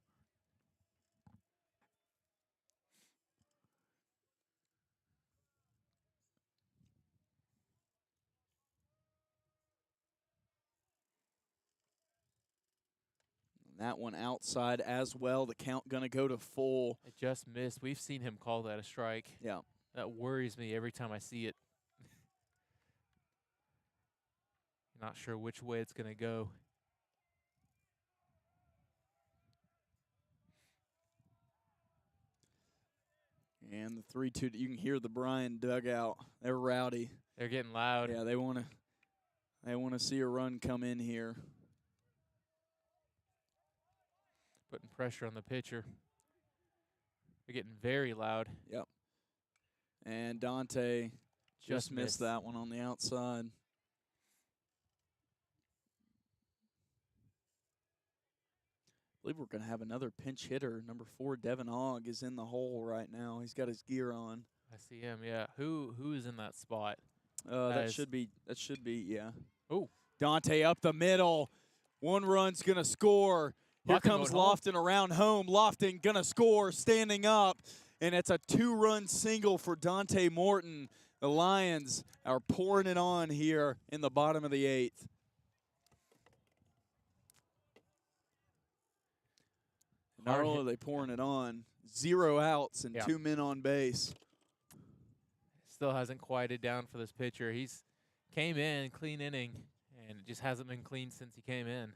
That one outside as well. The count going to go to full. It just missed. We've seen him call that a strike. Yeah. That worries me every time I see it. Not sure which way it's going to go. And the 3-2, you can hear the Bryan dugout. They're rowdy. They're getting loud. Yeah, they want to see a run come in here. Putting pressure on the pitcher. They're getting very loud. Yep. And Dante just missed that one on the outside. I believe we're going to have another pinch hitter. Number 4, Devin Ogg, is in the hole right now. He's got his gear on. I see him, yeah. Who is in that spot? That should be, yeah. Oh. Dante up the middle. One run's going to score. Here comes Lofton around home. Lofton going to score, standing up. And it's a 2-run single for Dante Morton. The Lions are pouring it on here in the bottom of the 8th. Not only are they pouring it on, 0 outs and 2 men on base. Still hasn't quieted down for this pitcher. He's came in, clean inning, and it just hasn't been clean since he came in.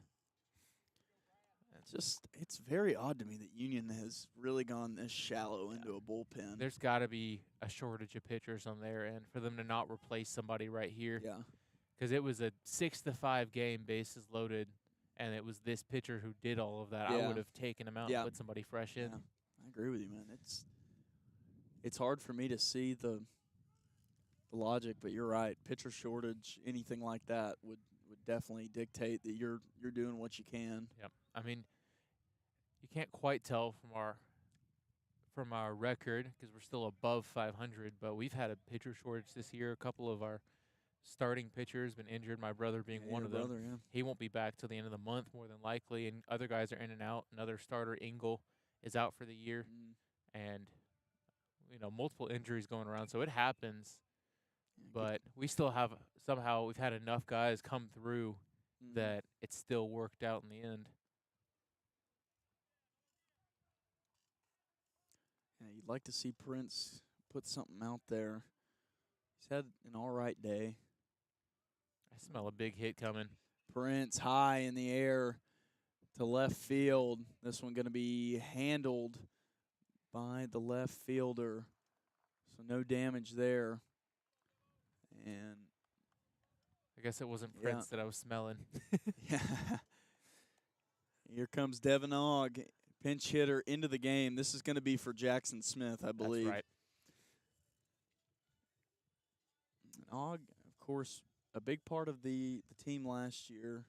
It's very odd to me that Union has really gone this shallow into a bullpen. There's got to be a shortage of pitchers on their end for them to not replace somebody right here. Yeah. Because it was a 6-5 game, bases loaded, and it was this pitcher who did all of that. Yeah. I would have taken him out and put somebody fresh in. Yeah. I agree with you, man. It's hard for me to see the logic, but you're right. Pitcher shortage, anything like that would definitely dictate that you're doing what you can. Yep. I mean, you can't quite tell from our record because we're still above 500, but we've had a pitcher shortage this year. A couple of our starting pitchers been injured, my brother being one of them. Yeah. He won't be back till the end of the month more than likely, and other guys are in and out. Another starter, Engel, is out for the year, and multiple injuries going around, so it happens. But we still have somehow we've had enough guys come through that it's still worked out in the end. Yeah, you'd like to see Prince put something out there. He's had an all right day. I smell a big hit coming. Prince high in the air to left field. This one going to be handled by the left fielder. So no damage there. And I guess it wasn't Prince that I was smelling. Yeah. Here comes Devin Ogg, pinch hitter into the game. This is going to be for Jackson Smith, I believe. That's right. Ogg, of course, a big part of the team last year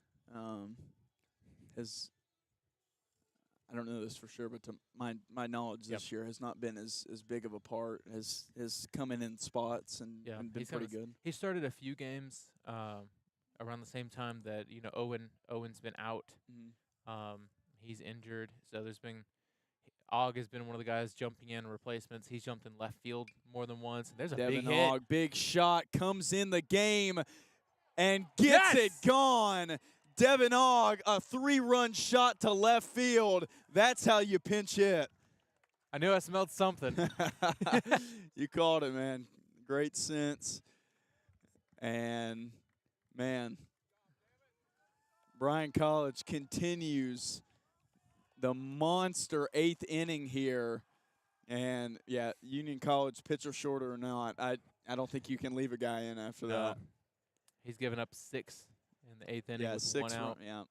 has, I don't know this for sure, but to my knowledge this year has not been as big of a part, has come in spots and been pretty good. He started a few games around the same time that Owen's been out. He's injured, so there's been Og has been one of the guys jumping in replacements. He's jumped in left field more than once. There's a big Devin hit. Og, big shot, comes in the game and gets Yes! it gone. Devin Og, a 3-run shot to left field. That's how you pinch hit. I knew I smelled something. You called it, man. Great sense. And, man, Bryan College continues the monster 8th inning here. And, yeah, Union College, pitcher shorter or not, I don't think you can leave a guy in after that. He's given up 6 in the 8th inning Yeah, with 6 1 out. Yeah.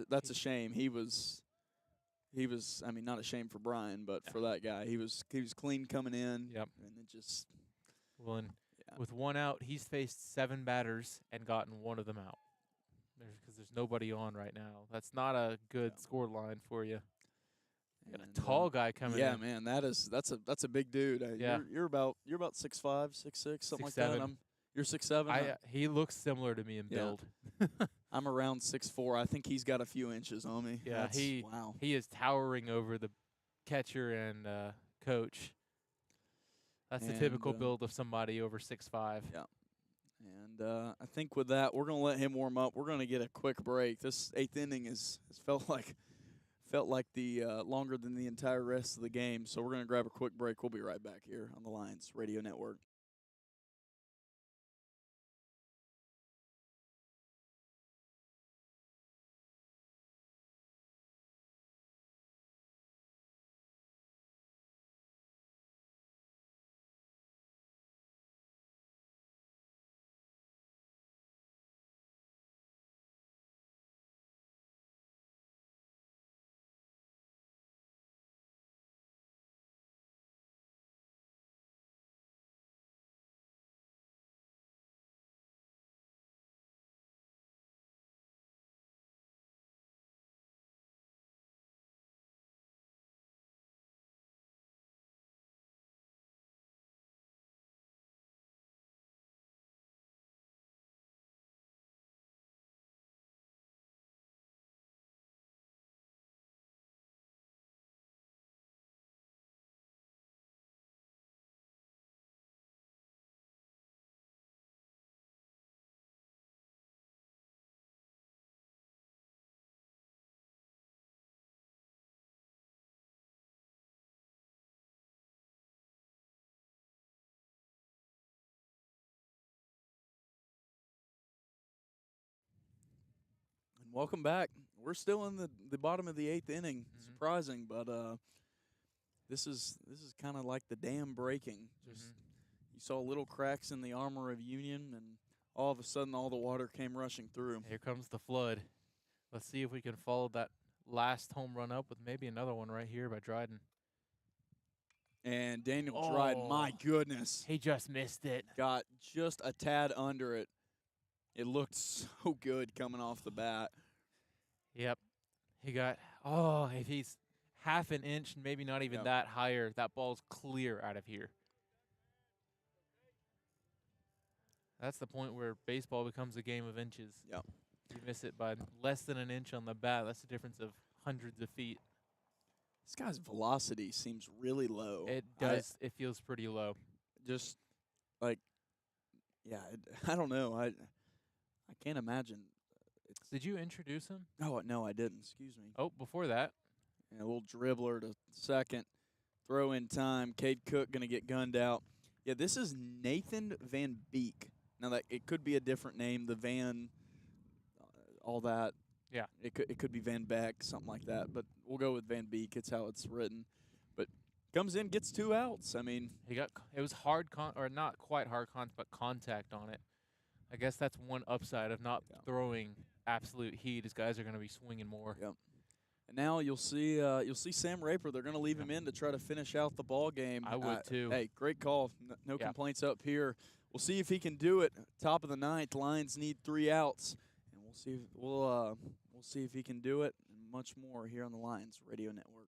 That's a shame. He was I mean, not a shame for Bryan, but for that guy, he was clean coming in. Yep. And it just With 1 out, he's faced 7 batters and gotten 1 of them out. Because there's nobody on right now. That's not a good score line for you. You got a tall guy coming in. Yeah, man, that's a big dude. Yeah. You're about 6'5", 6'6", something like 6'7". that. You're 6'7". He looks similar to me in build. I'm around 6'4". I think he's got a few inches on me. Yeah, wow. He is towering over the catcher and coach. That's the typical build of somebody over 6'5". Yeah. And I think with that, we're going to let him warm up. We're going to get a quick break. This 8th inning has felt like the longer than the entire rest of the game. So we're going to grab a quick break. We'll be right back here on the Lions Radio Network. Welcome back. We're still in the bottom of the 8th inning. Mm-hmm. Surprising, but this is kind of like the dam breaking. Just you saw little cracks in the armor of Union, and all of a sudden, all the water came rushing through. Here comes the flood. Let's see if we can follow that last home run up with maybe another one right here by Dryden. And Daniel Dryden, my goodness, he just missed it. Got just a tad under it. It looked so good coming off the bat. Yep. He got, if he's half an inch, maybe not even that higher, that ball's clear out of here. That's the point where baseball becomes a game of inches. Yep. You miss it by less than an inch on the bat. That's the difference of hundreds of feet. This guy's velocity seems really low. It does. It feels pretty low. Just like, I don't know. I can't imagine. Did you introduce him? Oh, no, I didn't. Excuse me. Oh, before that. And a little dribbler to second. Throw in time. Cade Cook going to get gunned out. Yeah, this is Nathan Van Beek. Now, that it could be a different name, the Van, all that. Yeah. It could be Van Beck, something like that. But we'll go with Van Beek. It's how it's written. But comes in, gets 2 outs. I mean. It was hard, or not quite hard but contact on it. I guess that's one upside of not throwing absolute heat, is guys are going to be swinging more. Yep. And now you'll see Sam Raper. They're going to leave him in to try to finish out the ball game. I would too. Hey, great call. No complaints up here. We'll see if he can do it. Top of the 9th, Lions need 3 outs, and we'll see if he can do it. And much more here on the Lions Radio Network.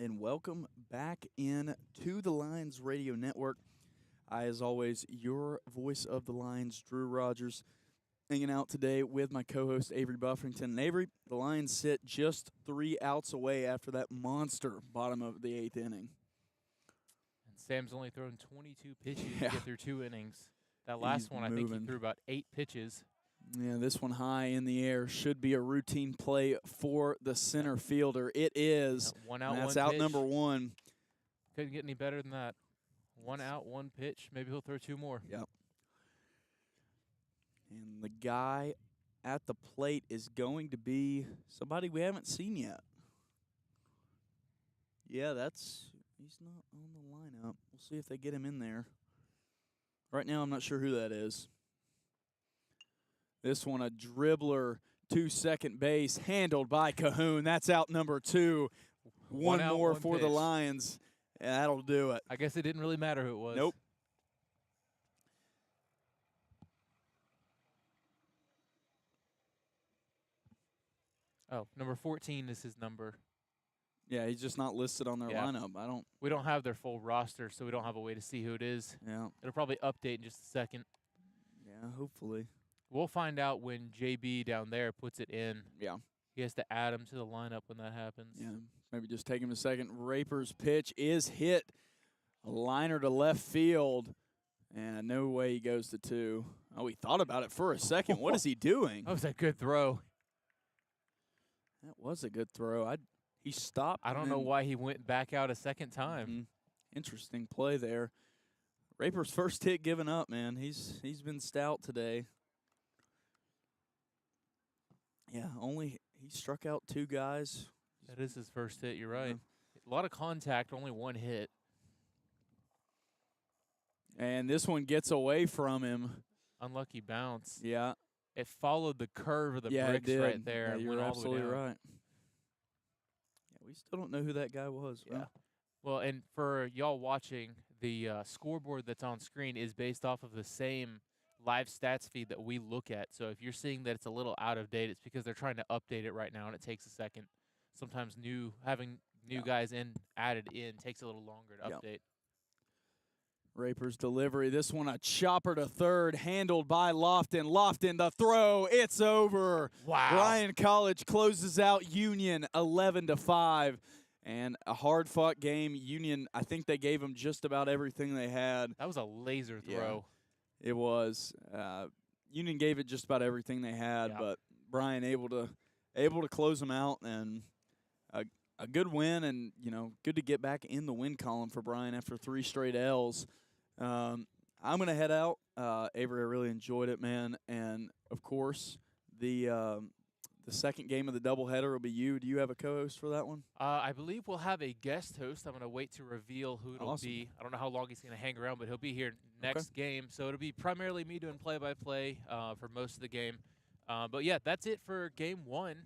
and welcome back in to the Lions Radio Network. I, as always, your voice of the Lions, Drew Rogers, hanging out today with my co-host Avery Buffington. And Avery, the Lions sit just 3 outs away after that monster bottom of the 8th inning. And Sam's only thrown 22 pitches to get through 2 innings. That last one, I think he threw about 8 pitches. Yeah, this one high in the air should be a routine play for the center fielder. It is. Yeah, 1 out, that's 1 out pitch. number 1. Couldn't get any better than that. 1 out, 1 pitch. Maybe he'll throw 2 more. Yep. And the guy at the plate is going to be somebody we haven't seen yet. Yeah, he's not on the lineup. We'll see if they get him in there. Right now, I'm not sure who that is. This one, a dribbler to second base, handled by Cahoon. That's out number 2. One out, more one for pitch. the Lions. And that'll do it. I guess it didn't really matter who it was. Nope. Oh, number 14 is his number. Yeah, he's just not listed on their lineup. We don't have their full roster, so we don't have a way to see who it is. Yeah. It'll probably update in just a second. Yeah, hopefully. We'll find out when JB down there puts it in. Yeah. He has to add him to the lineup when that happens. Yeah, maybe just take him a second. Raper's pitch is hit. A liner to left field. And no way he goes to 2. Oh, he thought about it for a second. What is he doing? That was a good throw. That was a good throw. He stopped. I don't know why he went back out a second time. Mm-hmm. Interesting play there. Raper's first hit given up, man. He's been stout today. Yeah, he struck out 2 guys. That is his first hit, you're right. A lot of contact, only 1 hit. And this one gets away from him. Unlucky bounce. Yeah. It followed the curve of the Yeah, bricks it did. right there. Yeah, and you're went all absolutely the way down. right. Yeah, we still don't know who that guy was. Yeah. Well, and for y'all watching, the scoreboard that's on screen is based off of the same live stats feed that we look at. So if you're seeing that it's a little out of date, it's because they're trying to update it right now, and it takes a second. Sometimes having new guys added in takes a little longer to update. Raper's delivery. This one a chopper to third, handled by Lofton. Lofton, the throw. It's over. Wow. Bryan College closes out Union 11-5. And a hard-fought game. Union, I think they gave them just about everything they had. That was a laser throw. Yeah, it was. Union gave it just about everything they had, but Bryan able to close them out, and a good win, and good to get back in the win column for Bryan after 3 straight L's. I'm gonna head out. Avery, I really enjoyed it, man, and of course the second game of the doubleheader will be you. Do you have a co-host for that one? I believe we'll have a guest host. I'm going to wait to reveal who it'll be. I don't know how long he's going to hang around, but he'll be here next game. So it'll be primarily me doing play-by-play for most of the game. But, yeah, that's it for Game 1.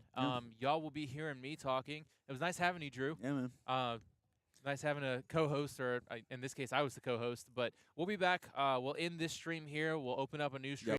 Y'all will be hearing me talking. It was nice having you, Drew. Yeah, man. It's nice having a co-host, or in this case, I was the co-host. But we'll be back. We'll end this stream here. We'll open up a new stream.